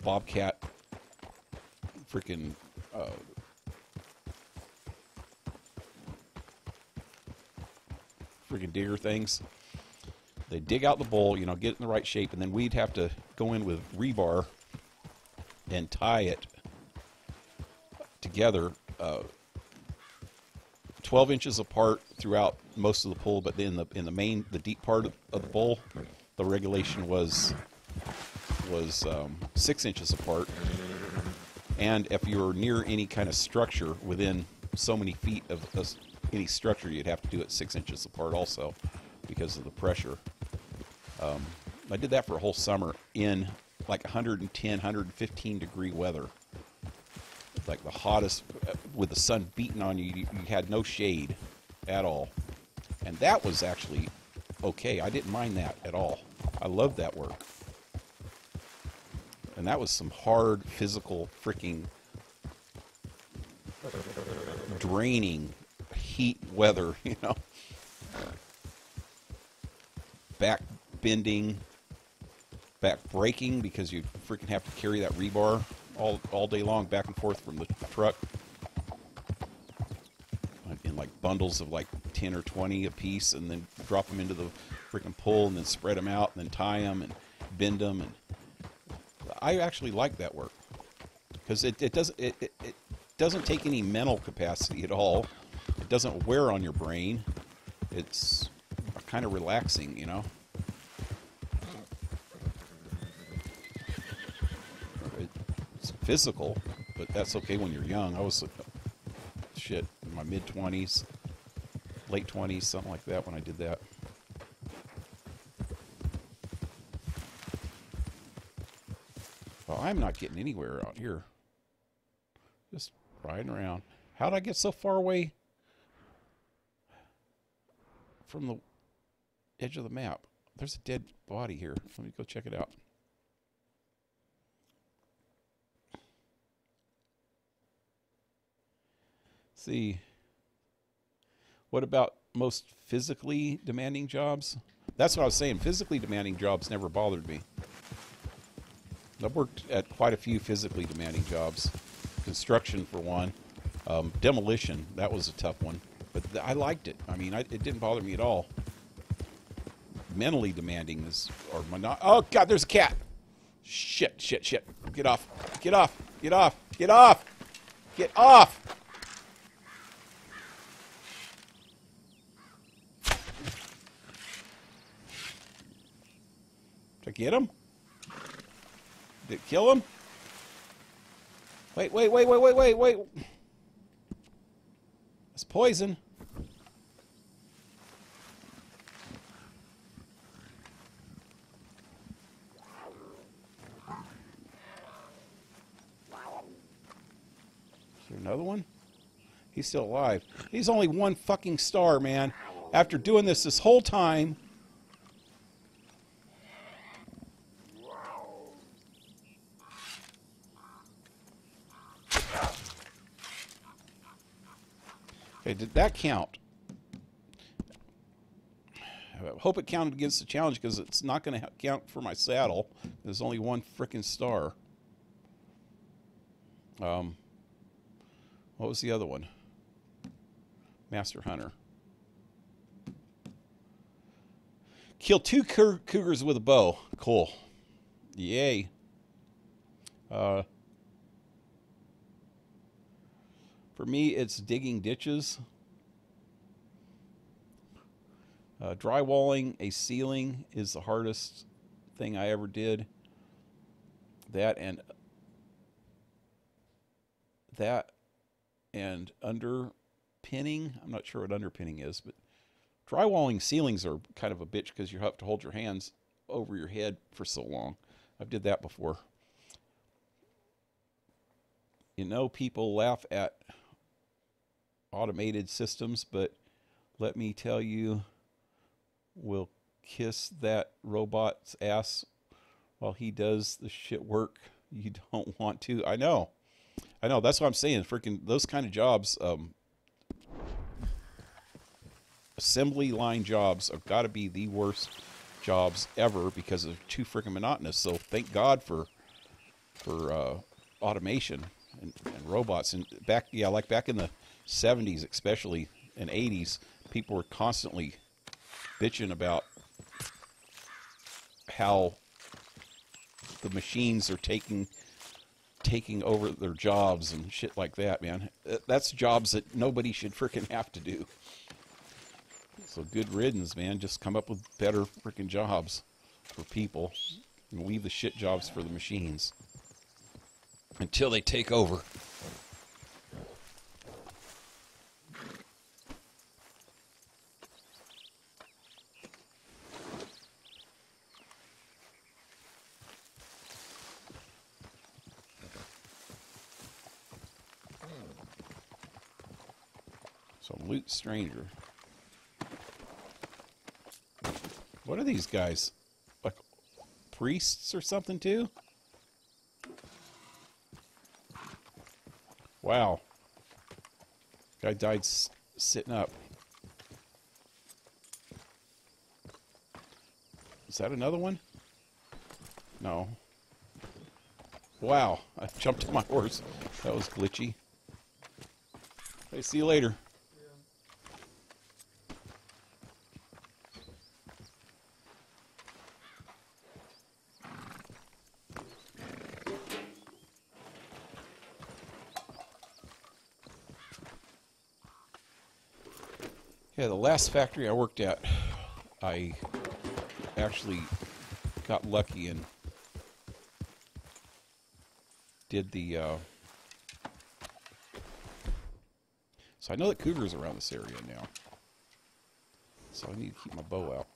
bobcat freaking digger things. They dig out the bowl, you know, get it in the right shape, and then we'd have to go in with rebar and tie it together 12 inches apart throughout most of the pool, but in the deep part of the bowl, the regulation was 6 inches apart. And if you were near any kind of structure within so many feet of any structure, you'd have to do it 6 inches apart also because of the pressure. I did that for a whole summer in like 110, 115 degree weather. Like the hottest, with the sun beating on you, you had no shade at all. And that was actually okay. I didn't mind that at all. I loved that work. And that was some hard, physical, freaking draining heat weather, you know. Back bending, back breaking, because you freaking have to carry that rebar all day long back and forth from the truck in like bundles of like 10 or 20 a piece, and then drop them into the freaking pool, and then spread them out, and then tie them and bend them. And I actually like that work because it doesn't take any mental capacity at all. It doesn't wear on your brain. It's kind of relaxing, you know. It's physical, but that's okay when you're young. I was shit in my mid-20s, late 20s, something like that when I did that. Well, I'm not getting anywhere out here. Just riding around. How'd I get so far away from the edge of the map? There's a dead body here. Let me go check it out. See. What about most physically demanding jobs? That's what I was saying. Physically demanding jobs never bothered me. I've worked at quite a few physically demanding jobs. Construction, for one. Demolition, that was a tough one. But I liked it. I mean, it didn't bother me at all. Mentally demanding is... Oh, God, there's a cat! Shit, shit, shit. Get off. Get off. Get off. Get off. Get off! Did I get him? Did it kill him? Wait, wait, wait, wait, wait, wait, wait. It's poison. Is there another one? He's still alive. He's only one fucking star, man. After doing this whole time. Okay, did that count? I hope it counted against the challenge because it's not going to count for my saddle. There's only one frickin' star. What was the other one? Master Hunter. Kill 2 cougars with a bow. Cool. Yay. For me, it's digging ditches. Drywalling a ceiling is the hardest thing I ever did. That and underpinning. I'm not sure what underpinning is, but drywalling ceilings are kind of a bitch because you have to hold your hands over your head for so long. I've did that before. You know, people laugh at automated systems, but let me tell you, we'll kiss that robot's ass while he does the shit work you don't want to. I know. That's what I'm saying. Freaking those kind of jobs, assembly line jobs have got to be the worst jobs ever because they're too freaking monotonous. So thank God for automation and robots. And back in the 70s, especially in 80s, people were constantly bitching about how the machines are taking over their jobs and shit like that, man. That's jobs that nobody should freaking have to do. So good riddance, man. Just come up with better freaking jobs for people and leave the shit jobs for the machines until they take over. So loot stranger. What are these guys? Like priests or something too? Wow. Guy died sitting up. Is that another one? No. Wow. I jumped on my horse. That was glitchy. Hey, see you later. Yeah, the last factory I worked at, I actually got lucky and did the, so I know that cougars are around this area now. So I need to keep my bow out.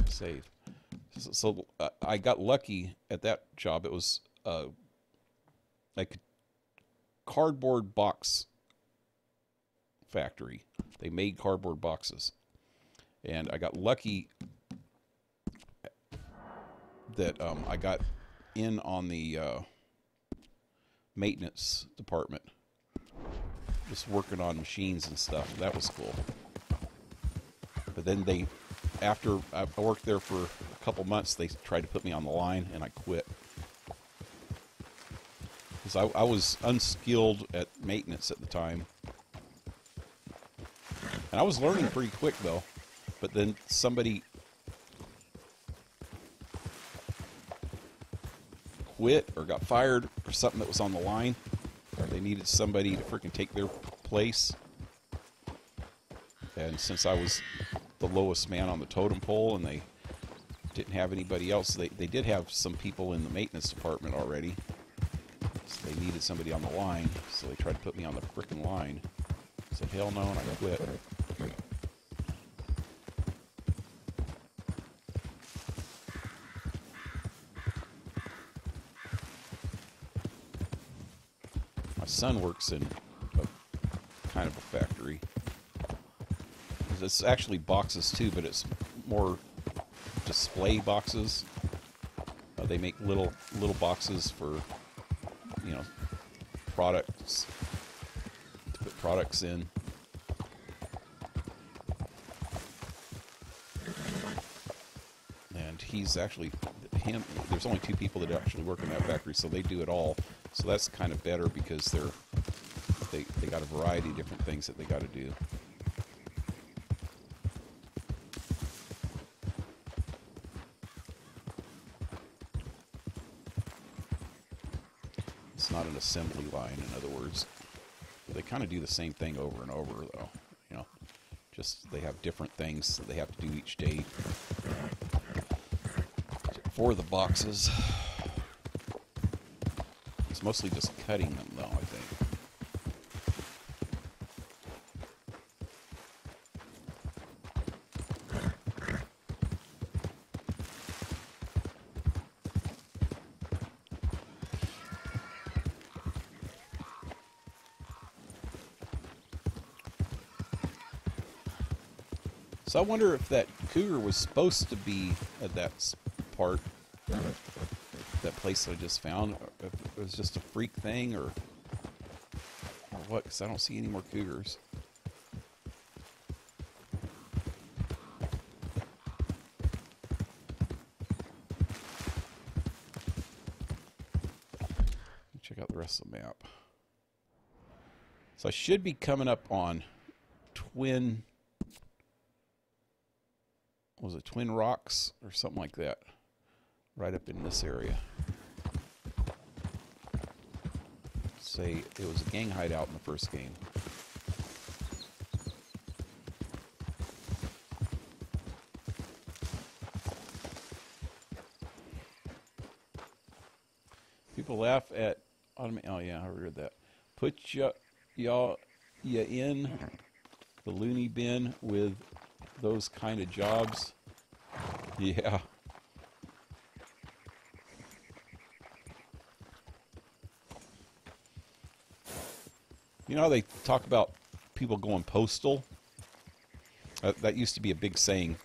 Save. So I got lucky at that job. It was like a cardboard box factory. They made cardboard boxes. And I got lucky that I got in on the maintenance department. Just working on machines and stuff. That was cool. But then after I worked there for a couple months, they tried to put me on the line and I quit. Because I was unskilled at maintenance at the time. And I was learning pretty quick, though. But then somebody quit or got fired or something that was on the line. Or they needed somebody to freaking take their place. And since I was the lowest man on the totem pole and they didn't have anybody else, they did have some people in the maintenance department already. So they needed somebody on the line, so they tried to put me on the frickin' line. I said, hell no, and I quit. My son works in a kind of a factory. It's actually boxes too, but it's more display boxes. They make little boxes for, you know, products, to put products in. And he's actually, there's only 2 people that actually work in that factory, so they do it all. So that's kind of better because they got a variety of different things that they got to do. It's not an assembly line, in other words. But they kind of do the same thing over and over, though. You know, just they have different things that they have to do each day for the boxes. It's mostly just cutting them, though, I think. So I wonder if that cougar was supposed to be at that part, that place that I just found, or if it was just a freak thing, or what, because I don't see any more cougars. Check out the rest of the map. So I should be coming up on Twin... was it Twin Rocks or something like that, right up in this area. Say it was a gang hideout in the first game. People laugh at automate. Oh yeah, I read that. Put y'all in the loony bin with those kind of jobs. Yeah. You know how they talk about people going postal? That used to be a big saying.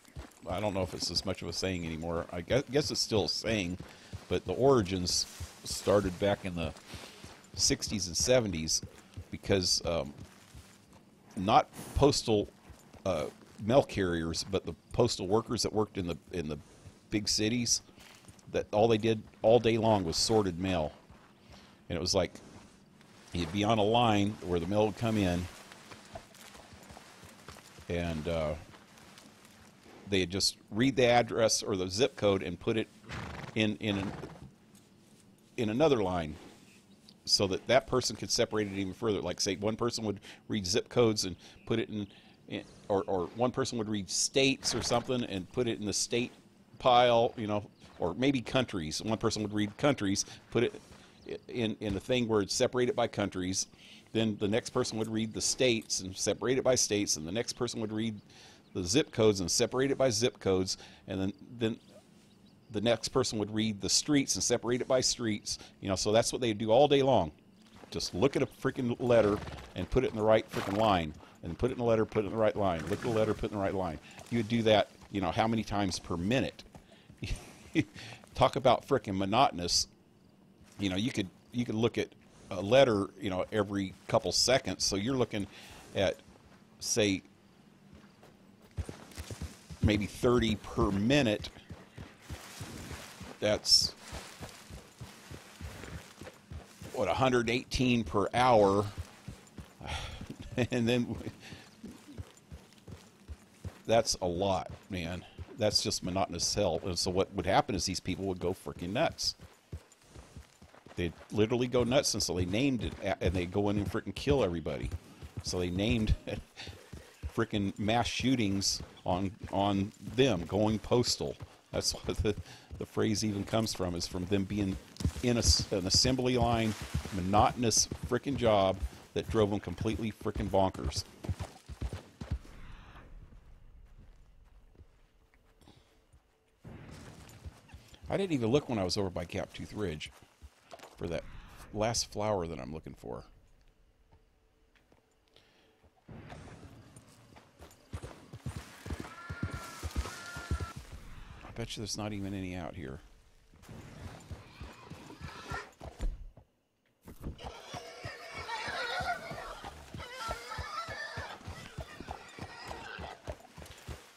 I don't know if it's as much of a saying anymore. I guess it's still a saying, but the origins started back in the 60s and 70s because not postal mail carriers, but the postal workers that worked in the big cities, that all they did all day long was sorted mail. And it was like you'd be on a line where the mail would come in, and they'd just read the address or the zip code and put it in another line, so that that person could separate it even further. Like, say, one person would read zip codes and put it in or one person would read states or something and put it in the state pile, you know, or maybe countries. One person would read countries, put it in a thing where it's separated by countries. Then the next person would read the states and separate it by states, and the next person would read the zip codes and separate it by zip codes, and then the next person would read the streets and separate it by streets. You know, so that's what they do all day long. Just look at a freaking letter and put it in the right freaking line. And put it in the letter, put it in the right line. Look at the letter, put it in the right line. You would do that, you know, how many times per minute? Talk about frickin' monotonous. You know, you could look at a letter, you know, every couple seconds. So you're looking at, say, maybe 30 per minute. what, 118 per hour, and then that's a lot, man. That's just monotonous hell. And so what would happen is these people would go freaking nuts. They'd literally go nuts, and so they named it, and they go in and freaking kill everybody. So they named freaking mass shootings on them, going postal. That's what the phrase even comes from, is from them being in an assembly line, monotonous freaking job that drove them completely freaking bonkers. I didn't even look when I was over by Captooth Ridge for that last flower that I'm looking for. I bet you there's not even any out here.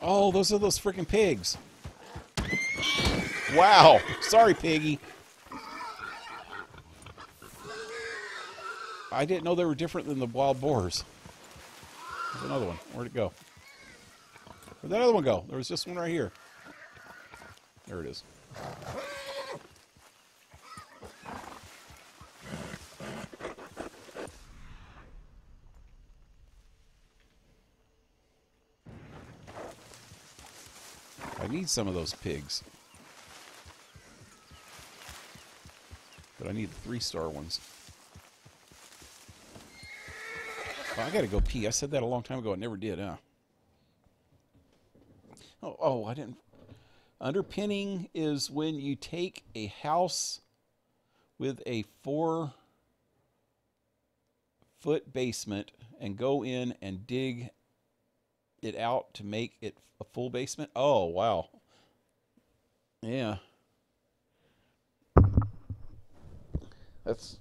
Oh, those are those freaking pigs. Wow. Sorry, piggy. I didn't know they were different than the wild boars. There's another one. Where'd it go? Where'd that other one go? There was just one right here. There it is. I need some of those pigs. But I need the 3-star ones. Oh, I gotta go pee. I said that a long time ago. I never did, huh? Oh, I didn't. Underpinning is when you take a house with a 4-foot basement and go in and dig it out to make it a full basement. Oh, wow. Yeah. That's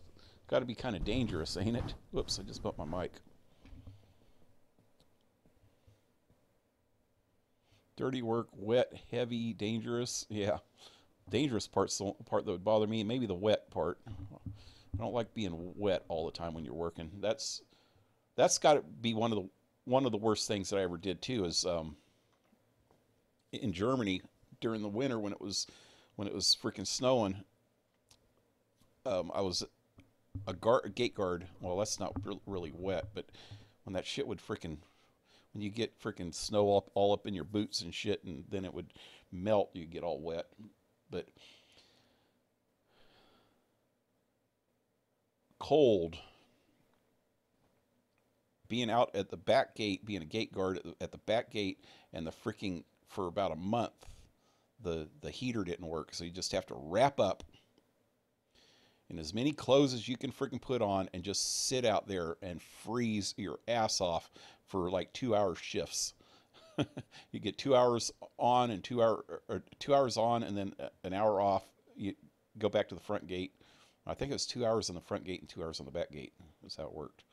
got to be kind of dangerous, ain't it? Whoops, I just bumped my mic. Dirty work, wet, heavy, dangerous. Yeah. Dangerous part's the part that would bother me. Maybe the wet part. I don't like being wet all the time when you're working. That's got to be one of the worst things that I ever did too, is in Germany during the winter when it was freaking snowing. I was a gate guard. Well, that's not really wet, but when that shit would freaking, when you get freaking snow all up in your boots and shit, and then it would melt, you get all wet. But cold, being out at the back gate, being a gate guard at the back gate, and the freaking, for about a month, the heater didn't work, so you just have to wrap up in as many clothes as you can freaking put on and just sit out there and freeze your ass off for like 2-hour shifts. You get 2 hours on and 2 hours on, and then an hour off. You go back to the front gate. I think it was 2 hours on the front gate and 2 hours on the back gate. That's how it worked.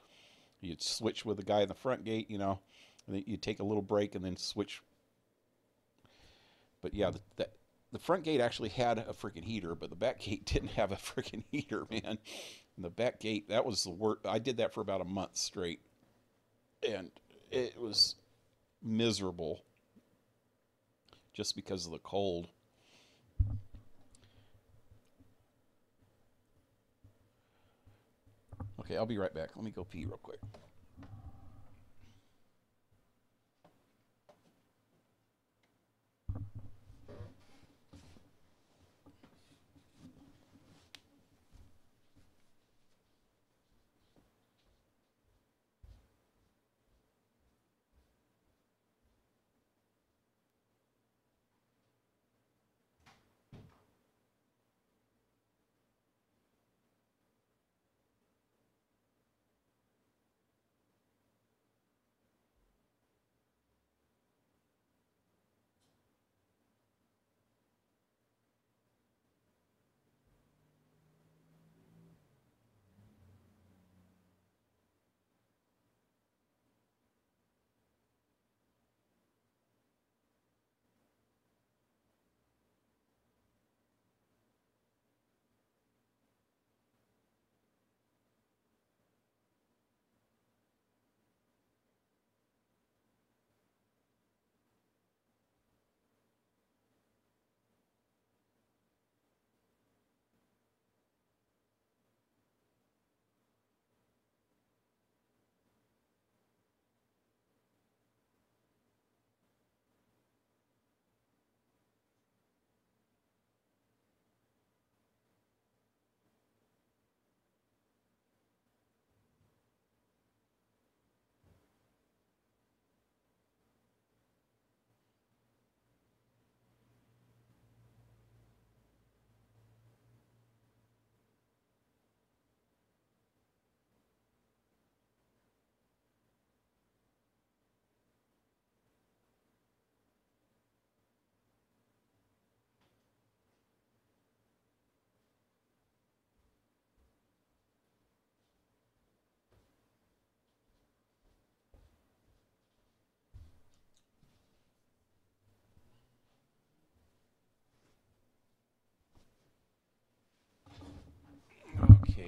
You'd switch with the guy in the front gate, you know, and then you'd take a little break and then switch. But yeah, the front gate actually had a freaking heater, but the back gate didn't have a freaking heater, man. And the back gate, that was the worst. I did that for about a month straight, and it was miserable just because of the cold. Okay, I'll be right back. Let me go pee real quick.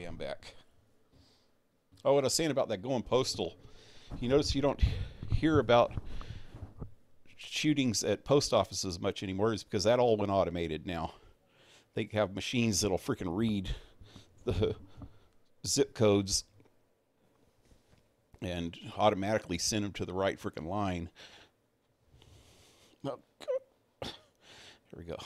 I'm back. Oh, what I was saying about that going postal. You notice you don't hear about shootings at post offices much anymore, is because that all went automated now. They have machines that'll freaking read the zip codes and automatically send them to the right freaking line. Oh, God. Here we go.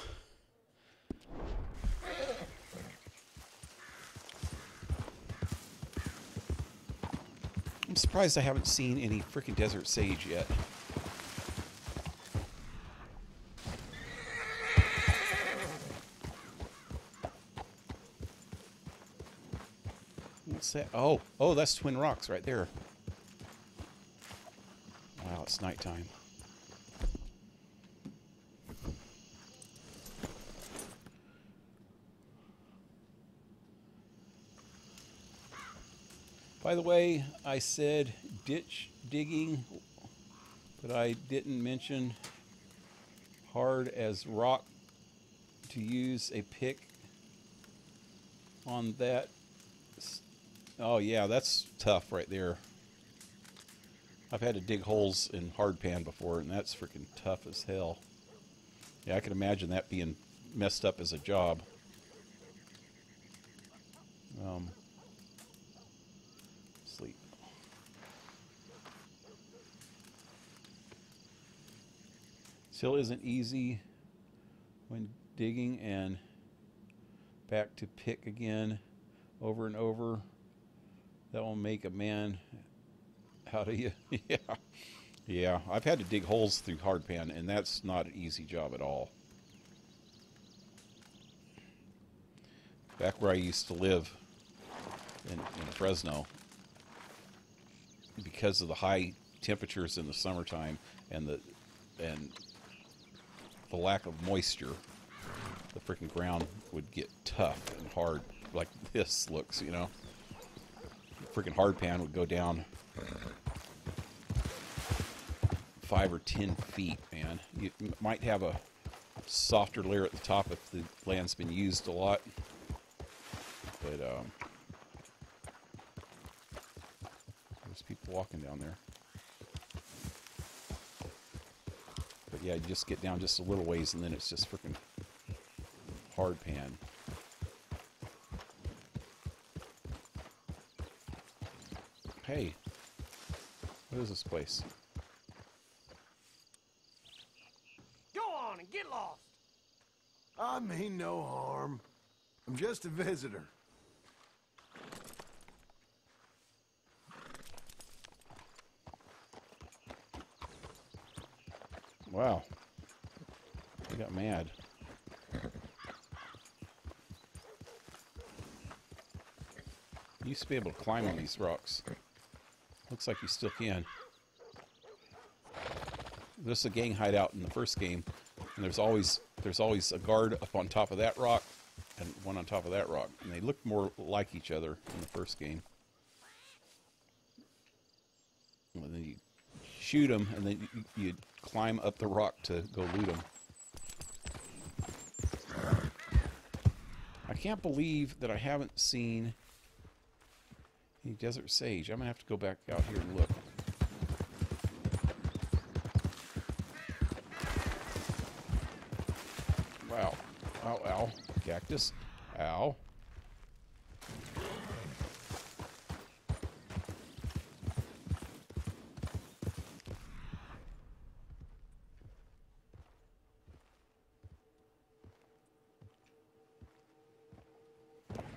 I'm surprised I haven't seen any freaking desert sage yet. What's that? Oh, that's Twin Rocks right there. Wow, it's nighttime. By the way, I said ditch digging, but I didn't mention hard as rock to use a pick on that. Oh yeah, that's tough right there. I've had to dig holes in hardpan before, and that's freaking tough as hell. Yeah, I can imagine that being messed up as a job. Sleep. Still isn't easy when digging and back to pick again over and over. That will make a man out of you. Yeah, I've had to dig holes through hardpan, and that's not an easy job at all. Back where I used to live in Fresno, because of the high temperatures in the summertime and the lack of moisture, the freaking ground would get tough and hard, like this looks, you know. Freaking hardpan would go down 5 or 10 feet, man. You might have a softer layer at the top if the land's been used a lot, but there's people walking down there. But yeah, you just get down just a little ways and then it's just freaking hardpan. Hey, what is this place? Go on and get lost. I mean no harm. I'm just a visitor. Wow. I got mad. You used to be able to climb on these rocks. Looks like you still can. There's a gang hideout in the first game, and there's always a guard up on top of that rock and one on top of that rock, and they look more like each other in the first game. And then you shoot them, and then you climb up the rock to go loot them. I can't believe that I haven't seen any desert sage. I'm gonna have to go back out here and look. Wow. Ow, ow. Cactus. Ow.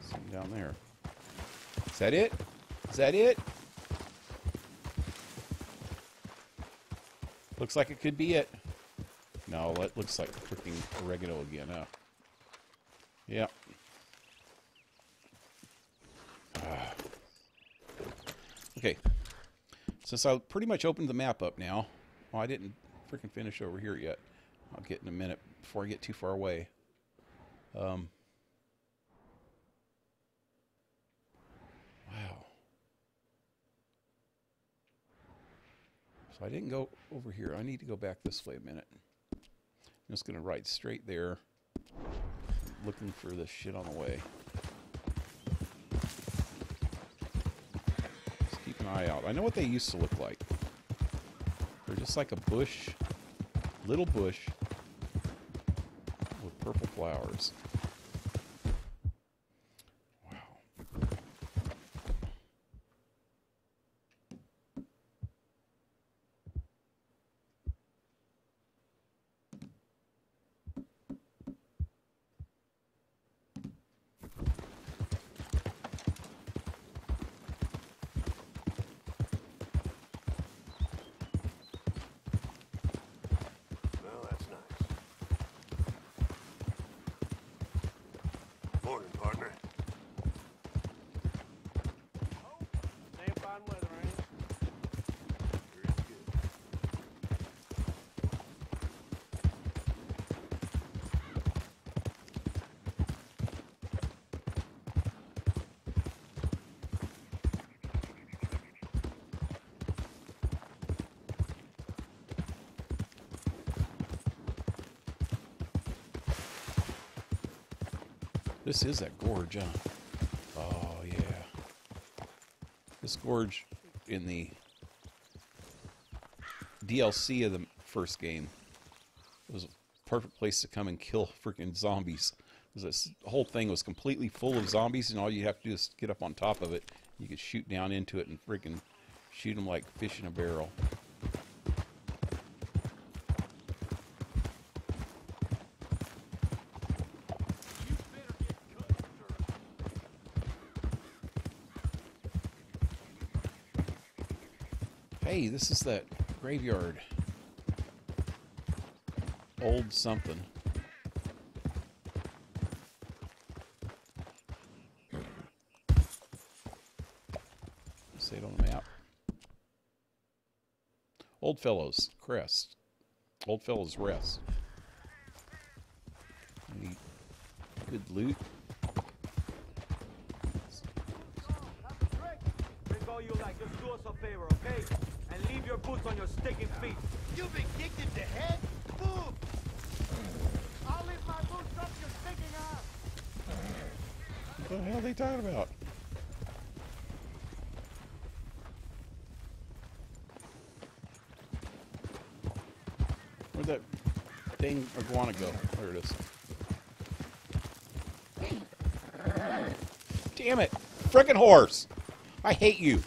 Something down there. Is that it? Is that it? Looks like it could be it. No, that looks like freaking oregano again, huh? Yep. Okay. Since I pretty much opened the map up now. Well, I didn't freaking finish over here yet. I'll get in a minute before I get too far away. Wow. So I didn't go over here. I need to go back this way a minute. I'm just going to ride straight there, looking for this shit on the way. eye out. I know what they used to look like. They're just like a bush, little bush with purple flowers. Well, that's nice. Morning, partner. Same fine weather, ain't it? Very good. This is that gorge, huh? Oh, yeah. This gorge in the DLC of the first game was a perfect place to come and kill freaking zombies. This whole thing was completely full of zombies, and all you have to do is get up on top of it. You could shoot down into it and freaking shoot them like fish in a barrel. Hey, this is that graveyard. Old something. Say it on the map. Old Fellows Crest. Old Fellows Rest. Any good loot? Just do us a favor, okay? And leave your boots on your stinking feet. You've been kicked in the head? Move! I'll leave my boots up your stinking ass! What the hell are they talking about? Where'd that dang iguana go? There it is. Damn it! Frickin' horse! I hate you!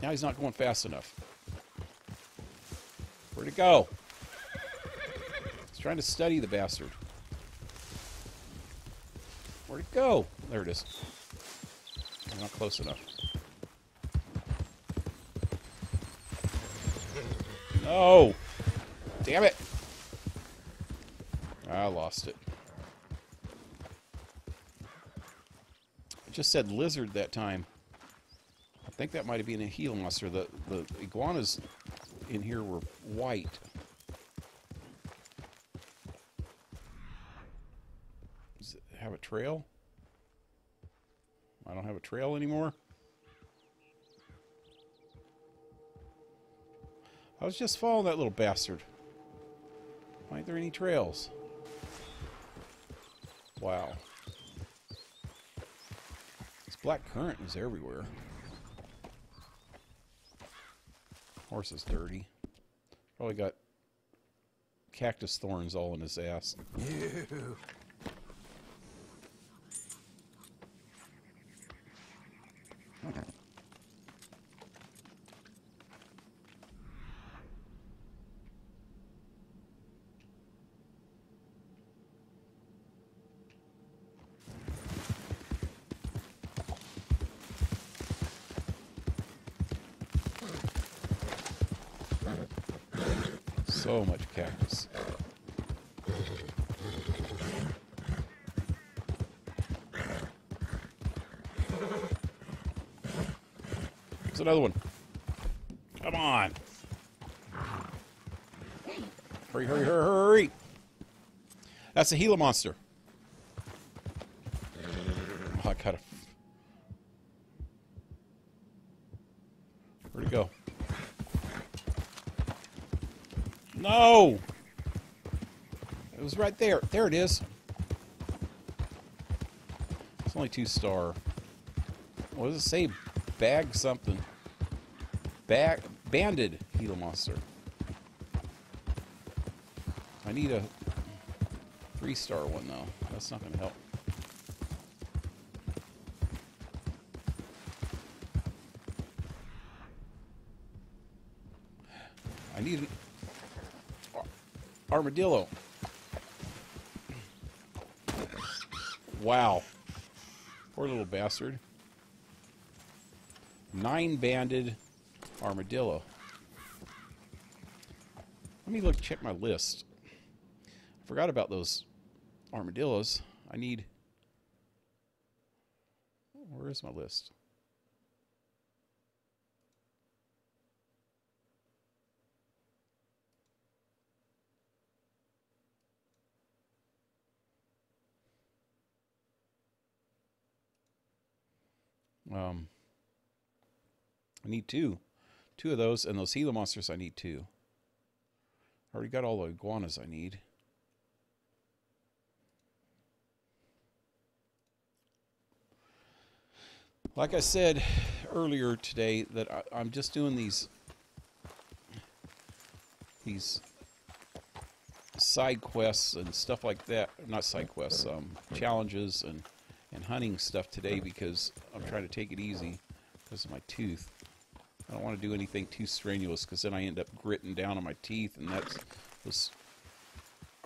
Now he's not going fast enough. Where'd it go? He's trying to study the bastard. Where'd it go? There it is. I'm not close enough. No! Damn it! I lost it. I just said lizard that time. I think that might have been a Gila monster. The iguanas in here were white. Does it have a trail? I don't have a trail anymore. I was just following that little bastard. Why aren't there any trails? Wow. This black currant is everywhere. Horse is dirty. Probably got cactus thorns all in his ass. Ew. So much cactus. There's another one. Come on. Hurry, hurry, hurry, hurry. That's a Gila monster. Oh, I gotta... Where'd it go? No! It was right there. There it is. It's only 2-star. What does it say? Bag something. Banded Gila monster. I need a 3-star one though. That's not going to help. I need an armadillo. Wow. Poor little bastard. 9-banded armadillo. Let me check my list. I forgot about those armadillos. I need... Where is my list? I need two of those, and those Gila monsters I need 2. I already got all the iguanas I need. Like I said earlier today, that I'm just doing these side quests and stuff like that. Not side quests, challenges and hunting stuff today because I'm trying to take it easy because of my tooth. I don't want to do anything too strenuous because then I end up gritting down on my teeth, and that was,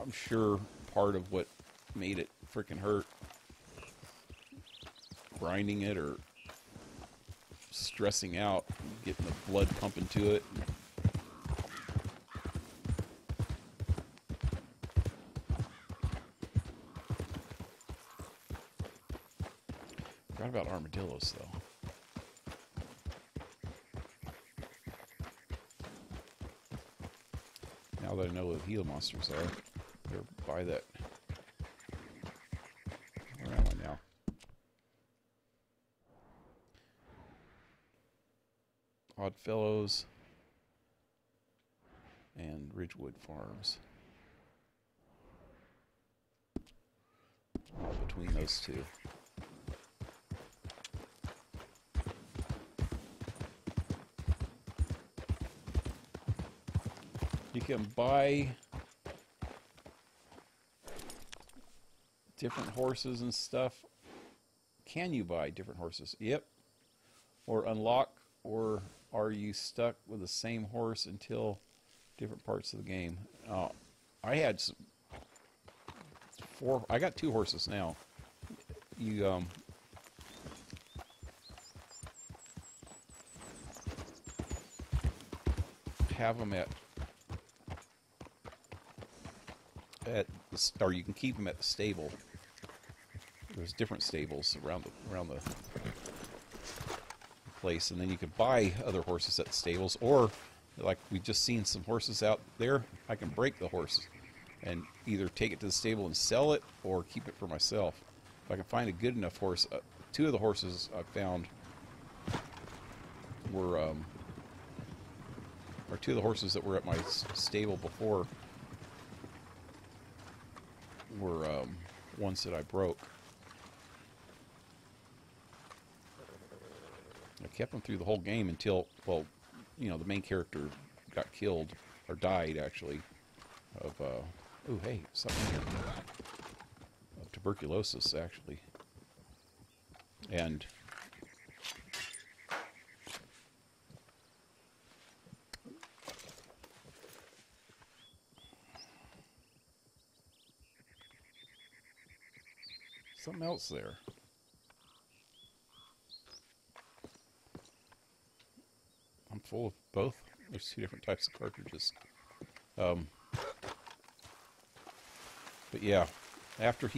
I'm sure, part of what made it freaking hurt. Grinding it or stressing out, getting the blood pumping to it. Forgot about armadillos, though. Now that I know what Gila monsters are, they're by that. Where am I now? Oddfellows and Ridgewood Farms. All between those two. You can buy different horses and stuff. Can you buy different horses? Yep. Or unlock, or are you stuck with the same horse until different parts of the game? I had I got 2 horses now. You have them or you can keep them at the stable. There's different stables around the place, and then you can buy other horses at the stables, or like we've just seen some horses out there, I can break the horse and either take it to the stable and sell it or keep it for myself. If I can find a good enough horse, 2 of the horses I found were or 2 of the horses that were at my stable before were ones that I broke. I kept them through the whole game until, well, you know, the main character got killed, or died actually, of, ooh, hey, something here. Of tuberculosis, actually. And something else there. I'm full of both. There's 2 different types of cartridges. But yeah, after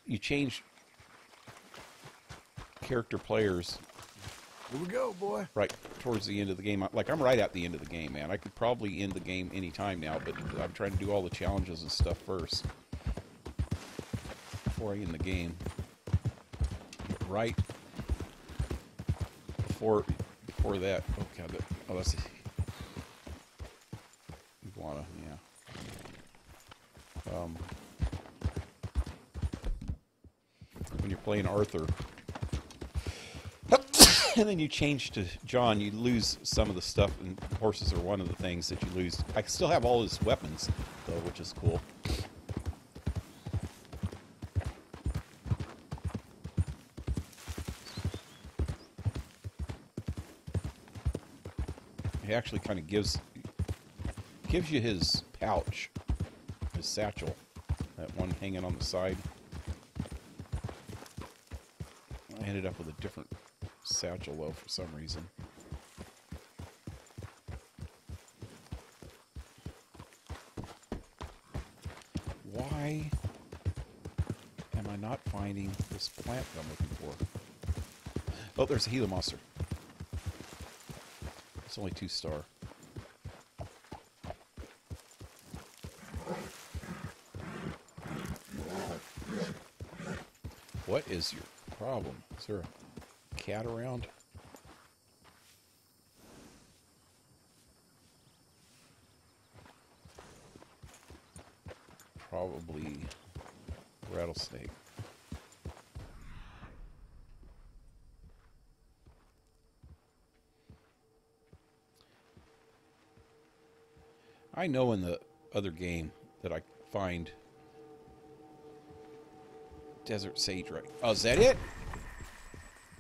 you change character players. Here we go, boy. Right towards the end of the game. Like, I'm right at the end of the game, man. I could probably end the game any time now, but I'm trying to do all the challenges and stuff first before I end the game. But right before that, oh god, that's iguana, yeah. When you're playing Arthur, And then you change to John, you lose some of the stuff, and horses are one of the things that you lose. I still have all his weapons, though, which is cool. He actually kind of gives you his pouch, his satchel, that one hanging on the side. I ended up with a different satchel, though, for some reason. Why am I not finding this plant that I'm looking for? Oh, there's a Gila monster. It's only 2-star. What is your problem? Is there a cat around? Probably rattlesnake. I know in the other game that I find desert sage right. Oh, is that it?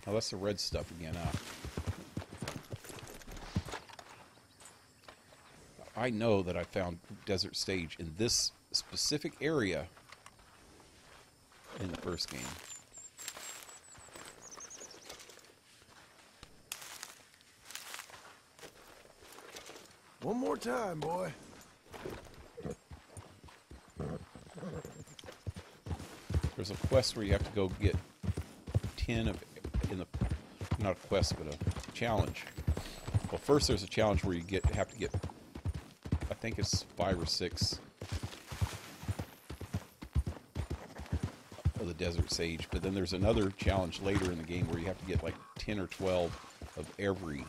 Oh, that's the red stuff again, huh? I know that I found desert sage in this specific area in the first game. One more time, boy. There's a quest where you have to go get 10 of in the not a quest but a challenge. Well, first there's a challenge where you have to get I think it's 5 or 6 of the desert sage, but then there's another challenge later in the game where you have to get like 10 or 12 of every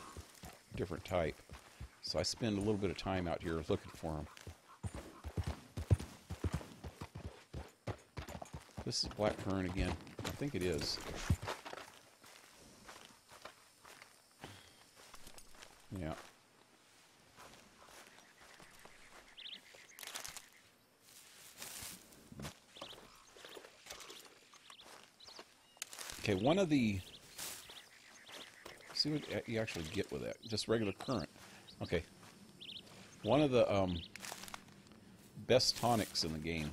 different type. So I spend a little bit of time out here looking for them. This is blackcurrant again. I think it is. Yeah. Okay, one of the... See what you actually get with that. Just regular currant. Okay. One of the best tonics in the game,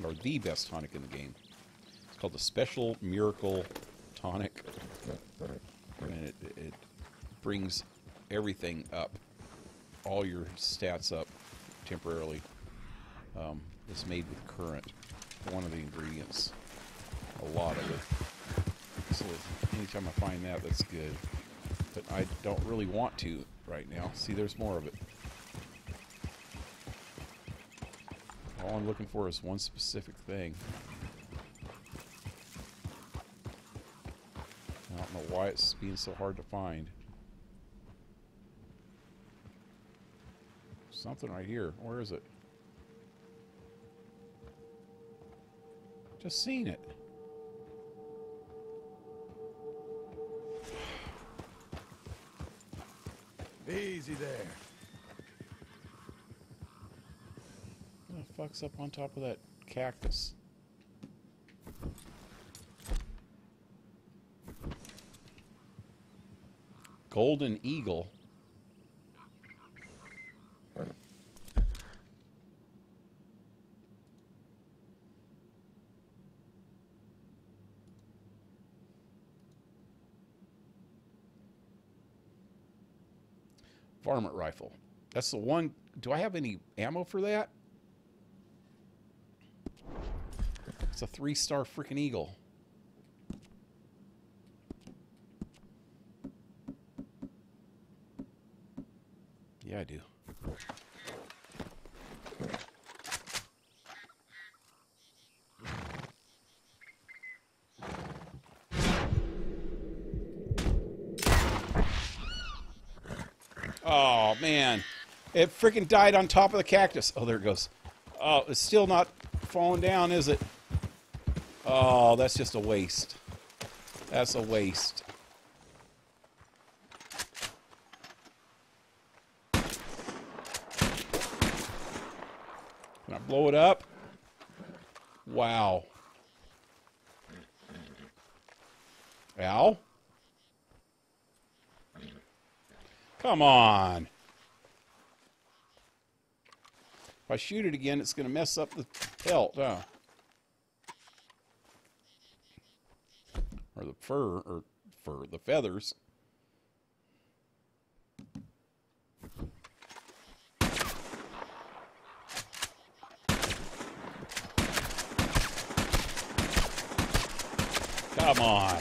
or the best tonic in the game, it's called the Special Miracle Tonic. And it brings everything up, all your stats up temporarily. It's made with currant, one of the ingredients. A lot of it. So anytime I find that, that's good. But I don't really want to right now. See, there's more of it. All I'm looking for is one specific thing. I don't know why it's being so hard to find. Something right here. Where is it? Just seen it. Easy there. What the fuck's up on top of that cactus? Golden eagle. Varmint rifle. That's the one. Do I have any ammo for that? It's a 3-star freaking eagle. Yeah, I do. Oh, man. It freaking died on top of the cactus. Oh, there it goes. Oh, it's still not falling down, is it? Oh, that's just a waste. That's a waste. Can I blow it up? Wow. Ow. Come on. If I shoot it again, it's going to mess up the pelt, huh? Or the the feathers. Come on.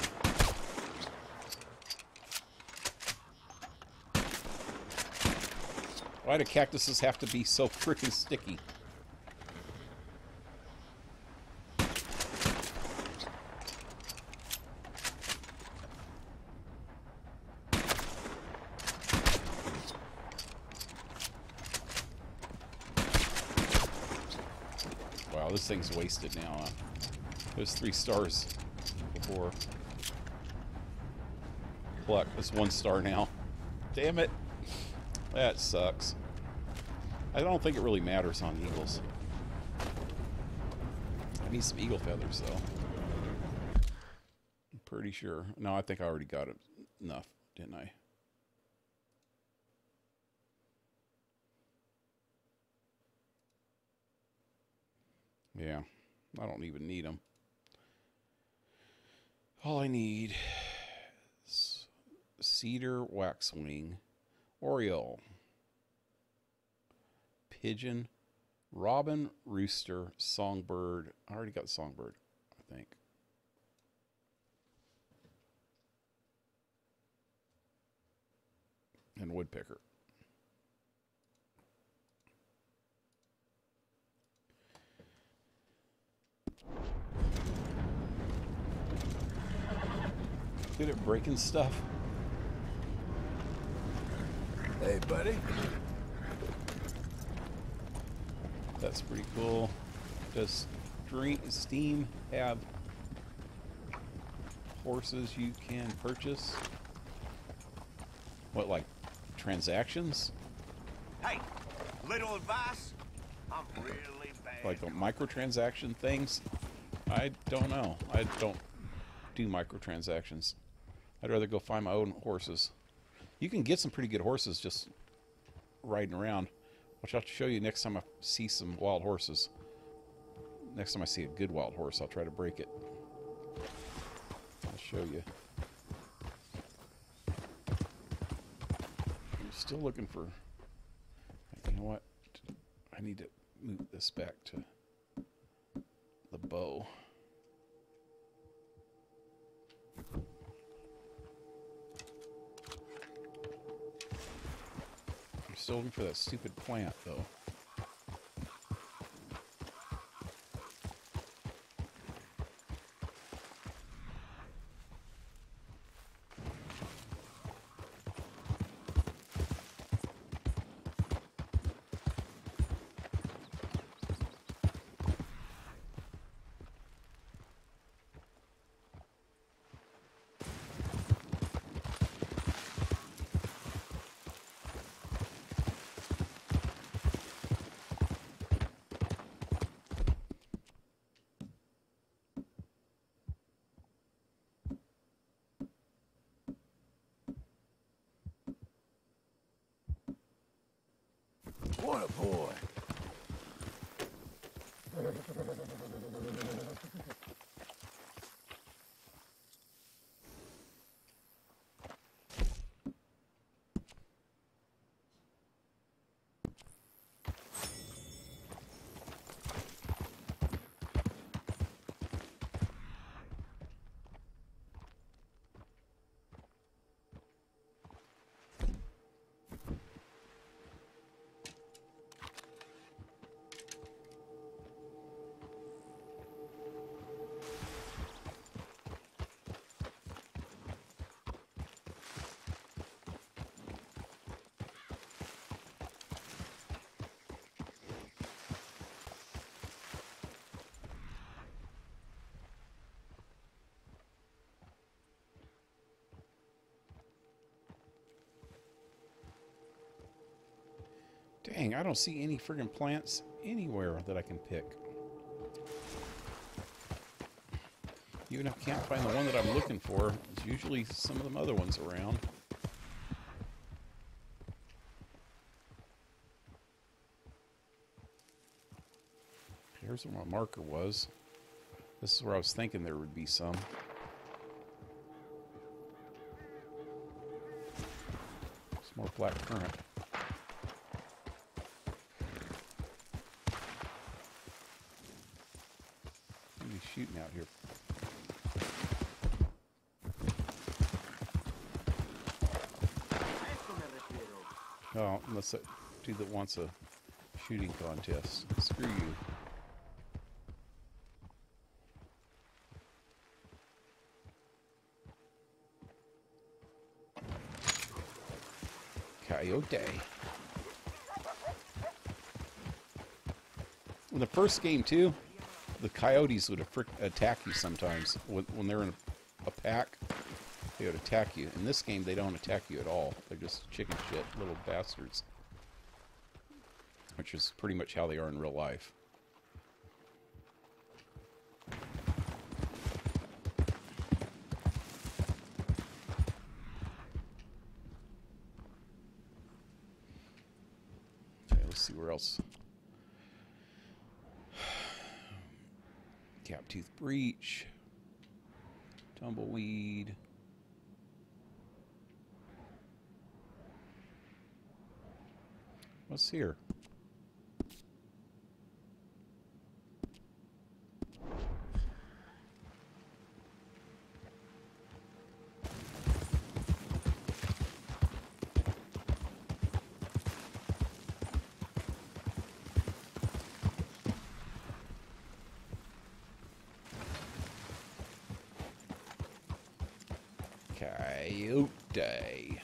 Why do cactuses have to be so freaking sticky? Wow, this thing's wasted now. It was 3 stars before. Pluck, it's 1 star now. Damn it. That sucks. I don't think it really matters on eagles. I need some eagle feathers, though. I'm pretty sure. No, I think I already got it enough, didn't I? Yeah, I don't even need them. All I need is cedar waxwing, oriole, pigeon, robin, rooster, songbird. I already got songbird, I think. And woodpecker. Good at breaking stuff. Hey, buddy. That's pretty cool. Does Steam have horses you can purchase? What, like transactions? Hey, little advice. I'm really bad. Like the microtransaction things? I don't know. I don't do microtransactions. I'd rather go find my own horses. You can get some pretty good horses just riding around. Which I'll show you next time I see some wild horses. Next time I see a good wild horse, I'll try to break it. I'll show you. I'm still looking for... You know what? I need to move this back to the bow. I'm still looking for that stupid plant, though. What a boy. Dang, I don't see any friggin' plants anywhere that I can pick. Even if I can't find the one that I'm looking for, there's usually some of them other ones around. Here's where my marker was. This is where I was thinking there would be some. Some more black currant. What are you shooting out here? Oh, unless that dude that wants a shooting contest. Screw you. Coyote. In the first game, too, the coyotes would attack you sometimes. When they're in a pack, they would attack you. In this game, they don't attack you at all. They're just chicken shit, little bastards. Which is pretty much how they are in real life. Okay, let's see where else. Cap-tooth breach. Tumbleweed. What's here? Coyote.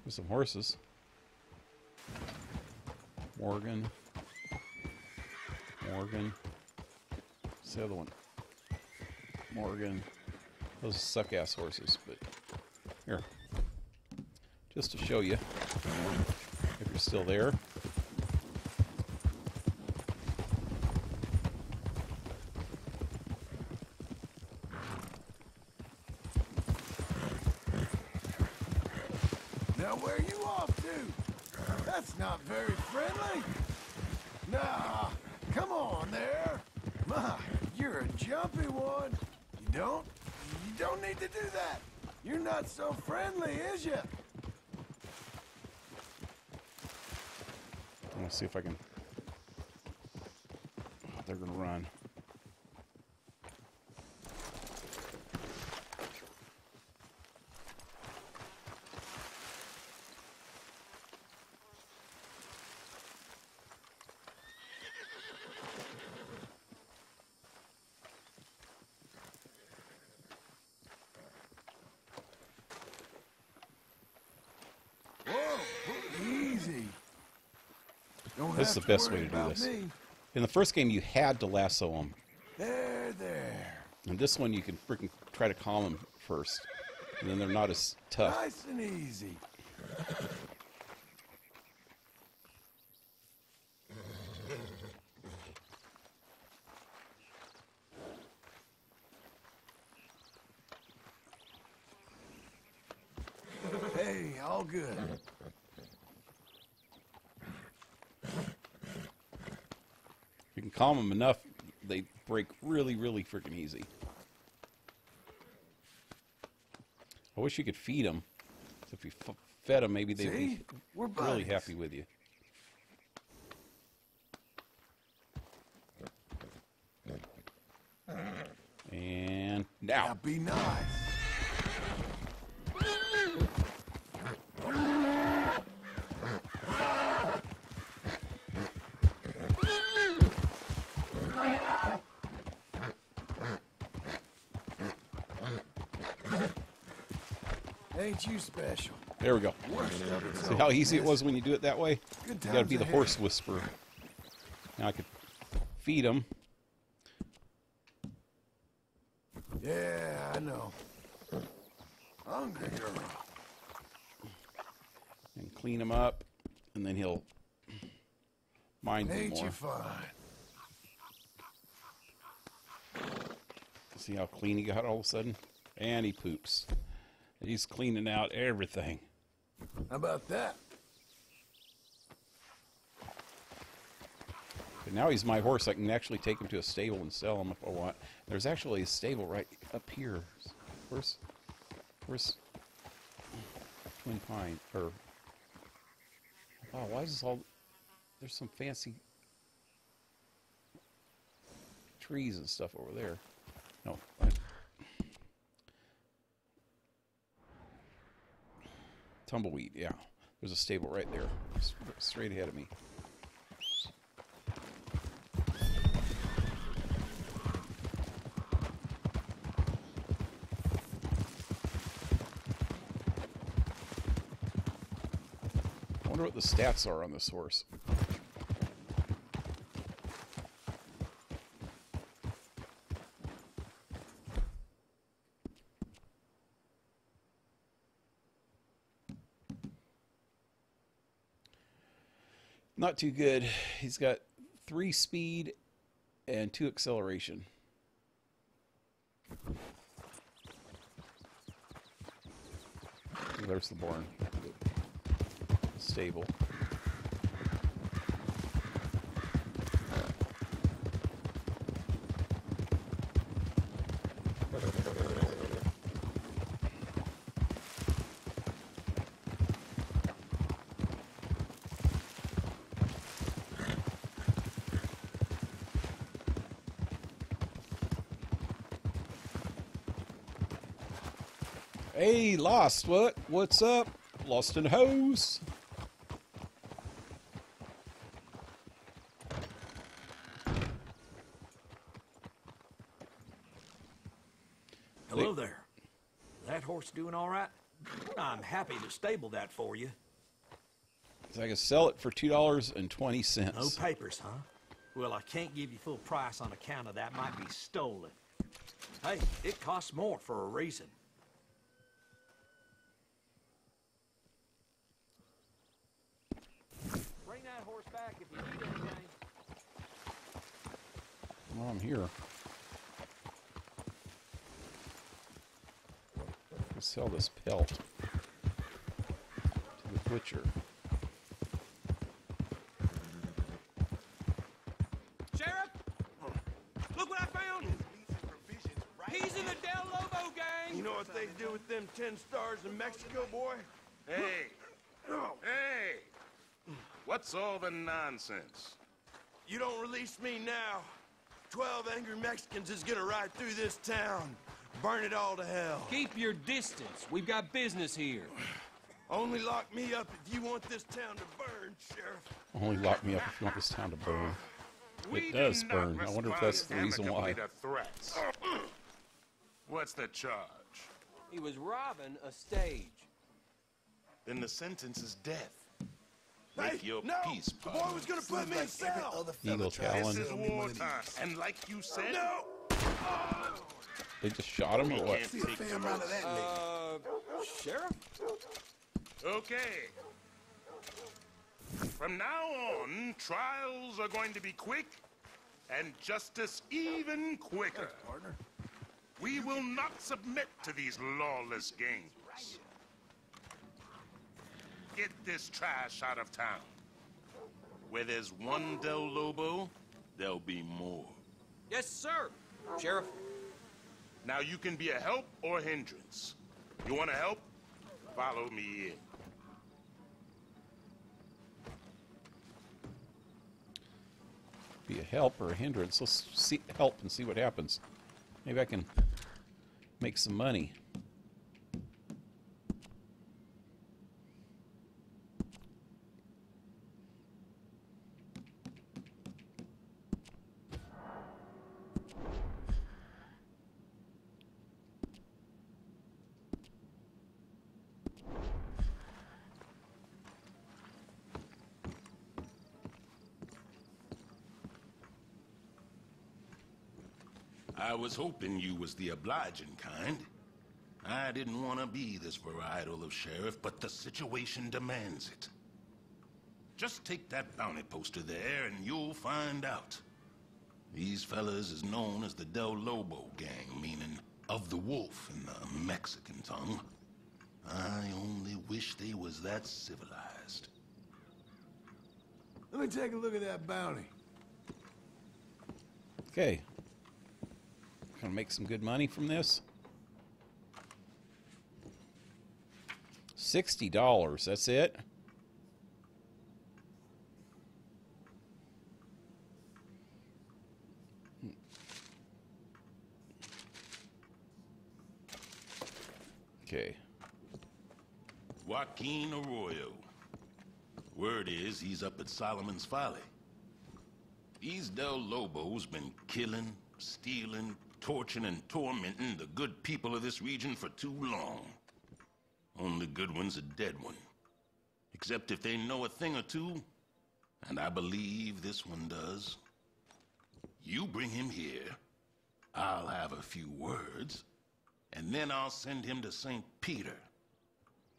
With some horses. Morgan. Morgan. What's the other one? Morgan. Those suck-ass horses, but here. Just to show you, if you're still there. Now where are you off to? That's not very friendly. Nah, come on there. My, you're a jumpy one. You don't need to do that. You're not so friendly, is you? I'm gonna see if I can. Oh, they're gonna run. This is the best way to do this. In the first game, you had to lasso them. There. And this one, you can freaking try to calm them first. And then they're not as tough. Nice and easy. Hey, all good. You can calm them enough, break really, really freaking easy. I wish you could feed them. If you fed them, maybe they'd be We're really buddies. happy with you. And now. Now be nice. Ain't you special? There we go. See how easy it was when you do it that way? You Good gotta be the times horse ahead. whisperer. Now I could feed them Yeah, I know. Hungry girl. and clean them up, and then he'll mind them Ain't more. you fine? See how clean he got all of a sudden? And he poops. He's cleaning out everything. How about that? But now he's my horse. I can actually take him to a stable and sell him if I want. There's actually a stable right up here. Where's Twin Pine? Or oh, why is this all? There's some fancy trees and stuff over there. No. Tumbleweed, yeah. There's a stable right there, straight ahead of me. I wonder what the stats are on this horse. Not too good. He's got 3 speed and 2 acceleration. There's the barn. Stable. Hey, Lost, what? What's up? Lost in the hose. Hello there. That horse doing all right? I'm happy to stable that for you. So I can sell it for $2.20. No papers, huh? Well, I can't give you full price on account of that might be stolen. Hey, it costs more for a reason. Bring that horse back if you need anything. Oh, I'm here. Let's sell this pelt to the butcher. Sheriff! Look what I found! He's in the Del Lobo gang! You know what they do with them 10 stars in Mexico, boy? Hey! Hey! What's all the nonsense? You don't release me now. 12 angry Mexicans is gonna ride through this town. Burn it all to hell. Keep your distance. We've got business here. Only lock me up if you want this town to burn, Sheriff. Only lock me up if you want this town to burn. We It does do not burn. I wonder if that's the reason respond why. amicably to threats. What's the charge? He was robbing a stage. Then the sentence is death. Hey, Make your no! peace, The boy was gonna put me in cell! Eagle Talon. This is wartime, and like you said, No! They just shot him or what? can't take the risk. Sheriff? Okay. From now on, trials are going to be quick, and justice even quicker. We will not submit to these lawless games. Get this trash out of town. Where there's one Del Lobo, there'll be more. Yes, sir. Sheriff. Now you can be a help or hindrance. You want to help? Follow me in. Be a help or a hindrance. Let's see, help and see what happens. Maybe I can make some money. I was hoping you was the obliging kind. I didn't want to be this varietal of sheriff, but the situation demands it. Just take that bounty poster there and you'll find out. These fellas is known as the Del Lobo gang, meaning of the wolf in the Mexican tongue. I only wish they was that civilized. Let me take a look at that bounty. Okay. Gonna make some good money from this. $60, that's it? Okay. Joaquin Arroyo. Word is he's up at Solomon's Folly. These Del Lobos been killing, stealing, torturing and tormenting the good people of this region for too long. Only good one's a dead one. Except if they know a thing or two, and I believe this one does. You bring him here, I'll have a few words, and then I'll send him to St. Peter.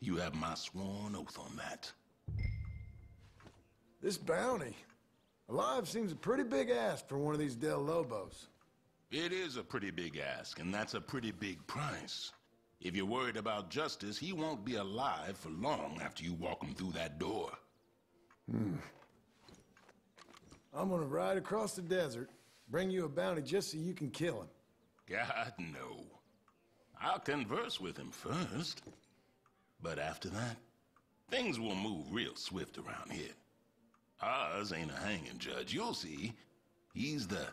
You have my sworn oath on that. This bounty. Alive seems a pretty big ask for one of these Del Lobos. It is a pretty big ask, and that's a pretty big price. If you're worried about justice, he won't be alive for long after you walk him through that door. I'm gonna ride across the desert, bring you a bounty just so you can kill him. God, no. I'll converse with him first. But after that, things will move real swift around here. Ours ain't a hanging judge, you'll see. He's the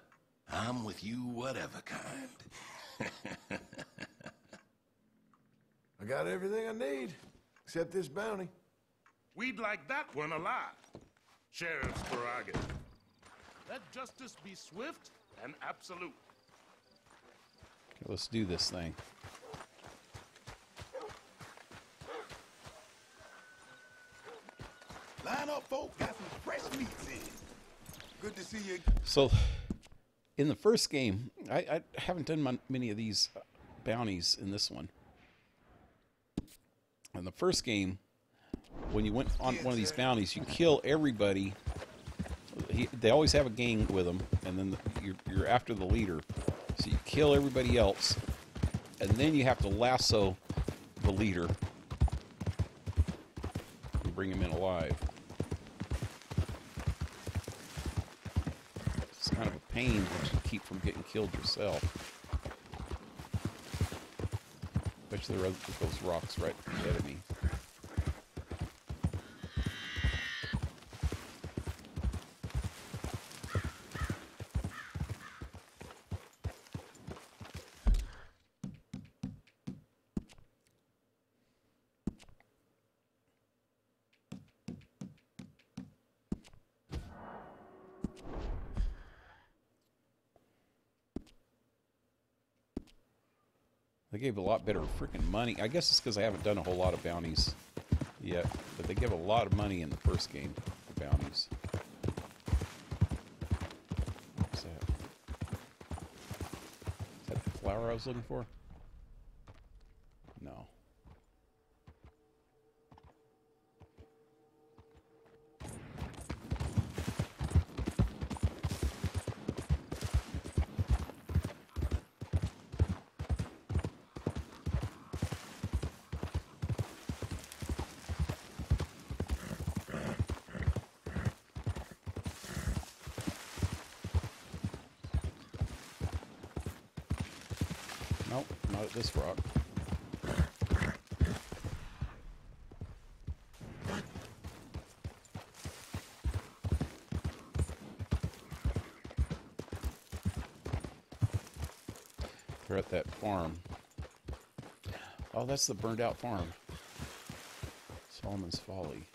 I'm with you whatever kind. I got everything I need, except this bounty. We'd like that one alive. Sheriff's prerogative. Let justice be swift and absolute. Okay, let's do this thing. Line up, folks. Got some fresh meats in. Good to see you. So, in the first game, I haven't done many of these bounties in this one. In the first game, when you went on one of these bounties, you kill everybody. They always have a gang with them, and then you're after the leader. So you kill everybody else, and then you have to lasso the leader and bring him in alive. It's kind of a pain to keep from getting killed yourself. Especially with those rocks right ahead of me. They gave a lot better freaking money. I guess it's because I haven't done a whole lot of bounties yet, but they give a lot of money in the first game for bounties. What's that? Is that the flower I was looking for? No. Not at this rock. They're at that farm. Oh, that's the burned out farm. Solomon's Folly.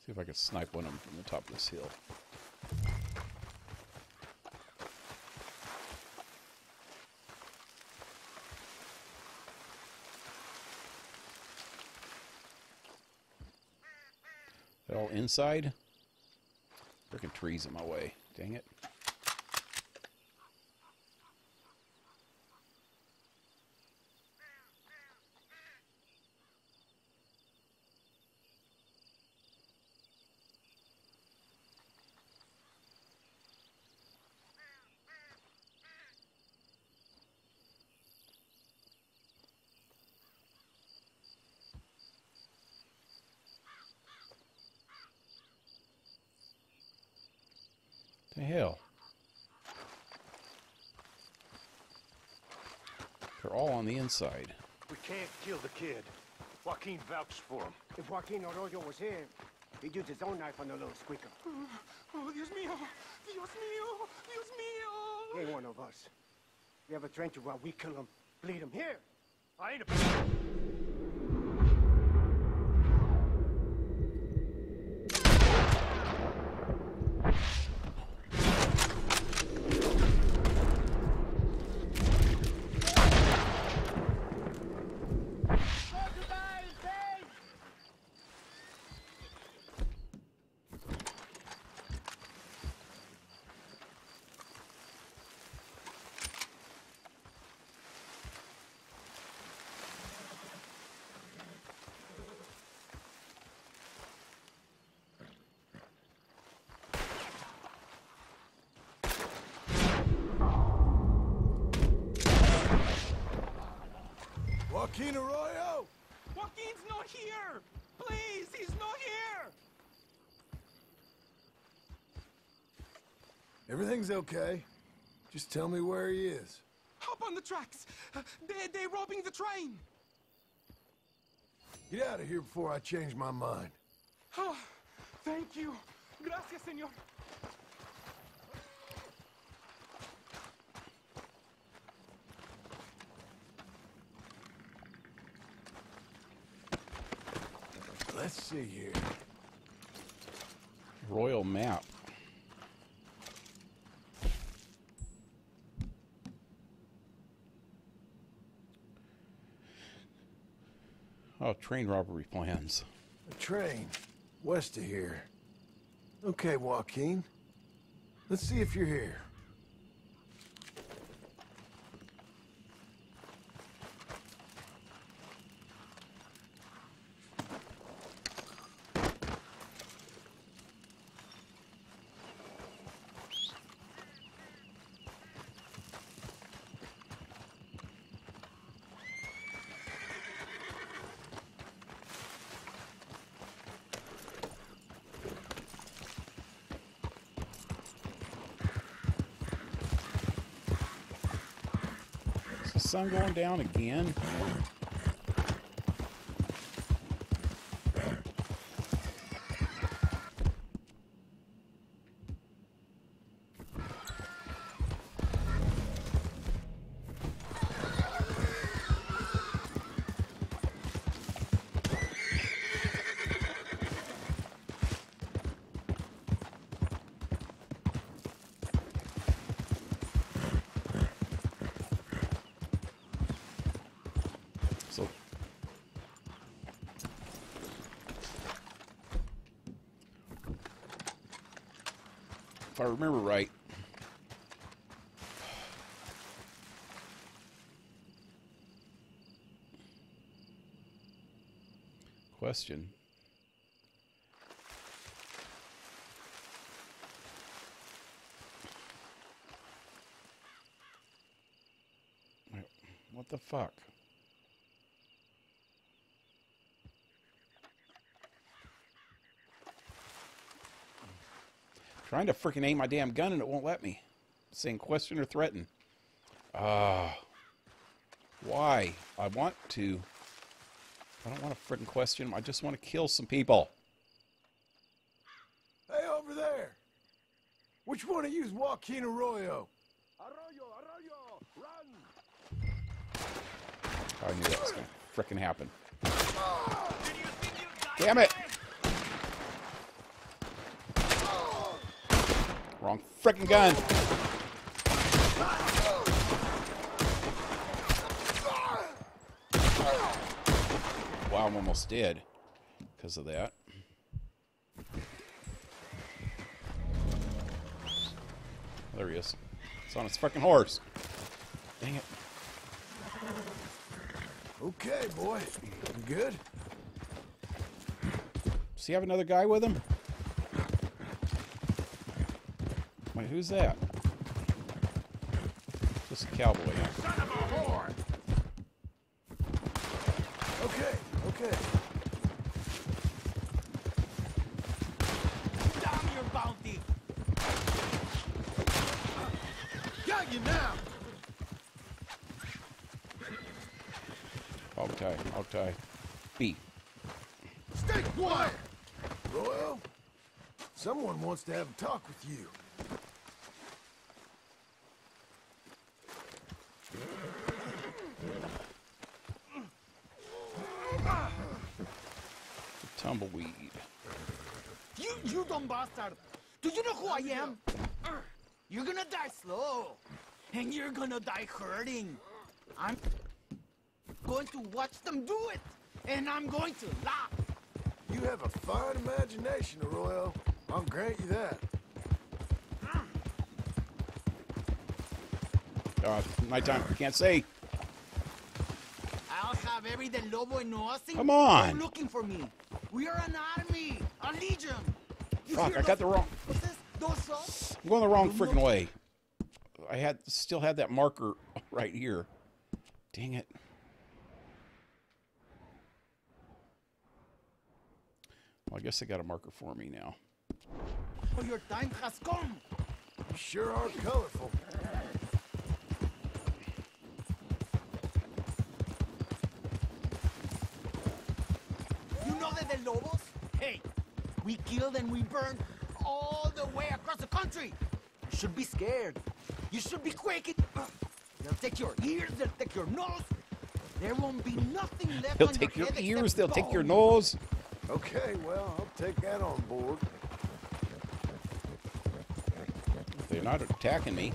See if I can snipe one of them from the top of this hill. They're all inside? Freaking trees in my way. Dang it. The hell? They're all on the inside. We can't kill the kid. Joaquin vouched for him. If Joaquin Arroyo was here, he'd use his own knife on the little squeaker. Oh, Dios mío! Dios mío! Dios mío! He ain't one of us. We have a trencher while we kill him. Bleed him. Here! I ain't a... Joaquin Arroyo! Joaquin's not here! Please, he's not here! Everything's okay. Just tell me where he is. Hop on the tracks! They're robbing the train! Get out of here before I change my mind. Oh, thank you. Gracias, señor. Let's see here. Royal map. Oh, train robbery plans. A train west of here. Okay, Joaquin. Let's see if you're here. Sun going down again. if I remember right. Question. What the fuck? Trying to freaking aim my damn gun and it won't let me. It's saying question or threaten. Why? I want to. I don't want to freaking question. I just want to kill some people. Hey, over there. Which one of you's Joaquin Arroyo? Arroyo, run! I knew that was going to frickin' happen. Damn it! Wrong frickin' gun. Wow, I'm almost dead because of that. There he is. It's on his frickin' horse. Dang it. Okay, boy. You good? Does he have another guy with him? Wait, who's that? Just a cowboy. Son of a whore! Okay, okay. Down your bounty! Got you now! Okay. B. Stay quiet! Royal, someone wants to have a talk with you. Tumbleweed. You dumb bastard! Do you know who I am? You're gonna die slow. And you're gonna die hurting. I'm going to watch them do it. And I'm going to laugh. You have a fine imagination, Arroyo. I'll grant you that. Nighttime. Can't see. I'll have every del lobo en Oasis. Come on. Go looking for me. We are an army, a legion. You Fuck, hear I got the wrong. What's this? Those shots? I'm going the wrong freaking way. I still had that marker right here. Dang it. Well, I guess they got a marker for me now. Oh, your time has come. You sure are colorful. You know that the Lobos? Hey, we killed and we burned all the way across the country. You should be scared. You should be quaking. They'll take your ears, they'll take your nose. There won't be nothing left They'll on take your head ears, except they'll take your bone. nose. Okay, well, I'll take that on board. They're not attacking me.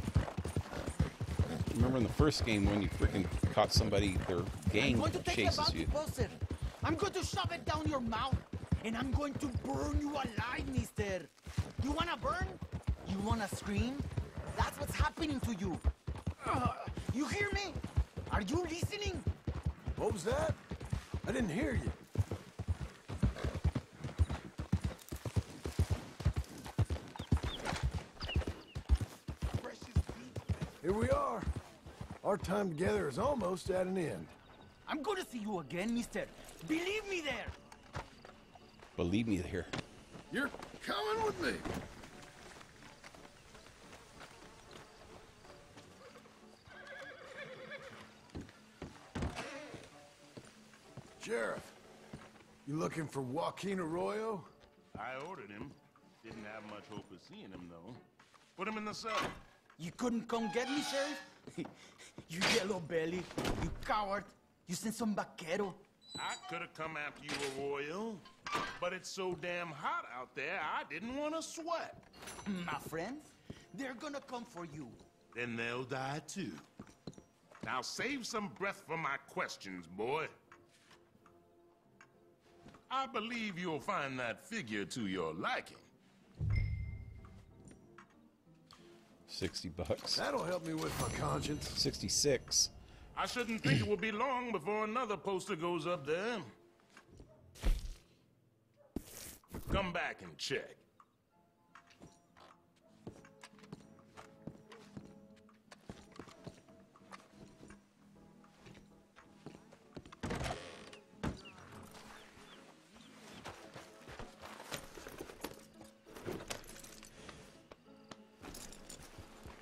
Remember in the first game when you freaking caught somebody, their gang I'm going to take the chases bounty you. poster. I'm going to shove it down your mouth. And I'm going to burn you alive, mister. You wanna burn? You wanna scream? That's what's happening to you. You hear me? Are you listening? What was that? I didn't hear you. Here we are. Our time together is almost at an end. I'm going to see you again, mister. Believe me there. Believe me there. You're coming with me. Sheriff, you looking for Joaquin Arroyo? I ordered him. Didn't have much hope of seeing him, though. Put him in the cell. You couldn't come get me, Sheriff? You yellow belly. You coward. You sent some vaquero. I could have come after you, Arroyo. But it's so damn hot out there, I didn't want to sweat. My friends, they're gonna come for you. Then they'll die too. Now save some breath for my questions, boy. I believe you'll find that figure to your liking. $60. That'll help me with my conscience. 66. I shouldn't think it will be long before another poster goes up there. Come back and check.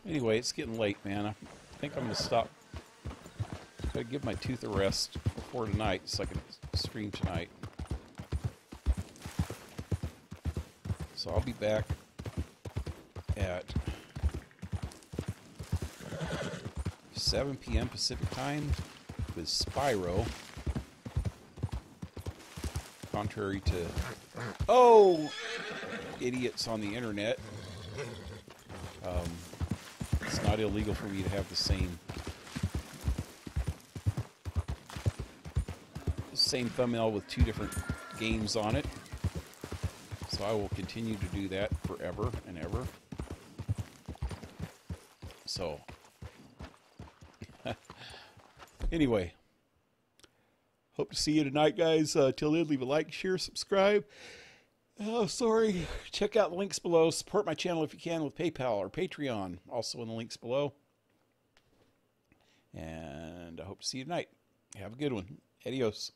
Anyway, it's getting late, man. I think I'm going to stop. Gotta give my tooth a rest before tonight so I can stream tonight. So I'll be back at 7 p.m. Pacific time with Spyro. Contrary to, idiots on the internet. It's not illegal for me to have the same thumbnail with 2 different games on it. So I will continue to do that forever and ever. So, anyway, hope to see you tonight, guys. Till then, leave a like, share, subscribe. Oh, sorry. Check out the links below. Support my channel if you can with PayPal or Patreon. Also in the links below. And I hope to see you tonight. Have a good one. Adios.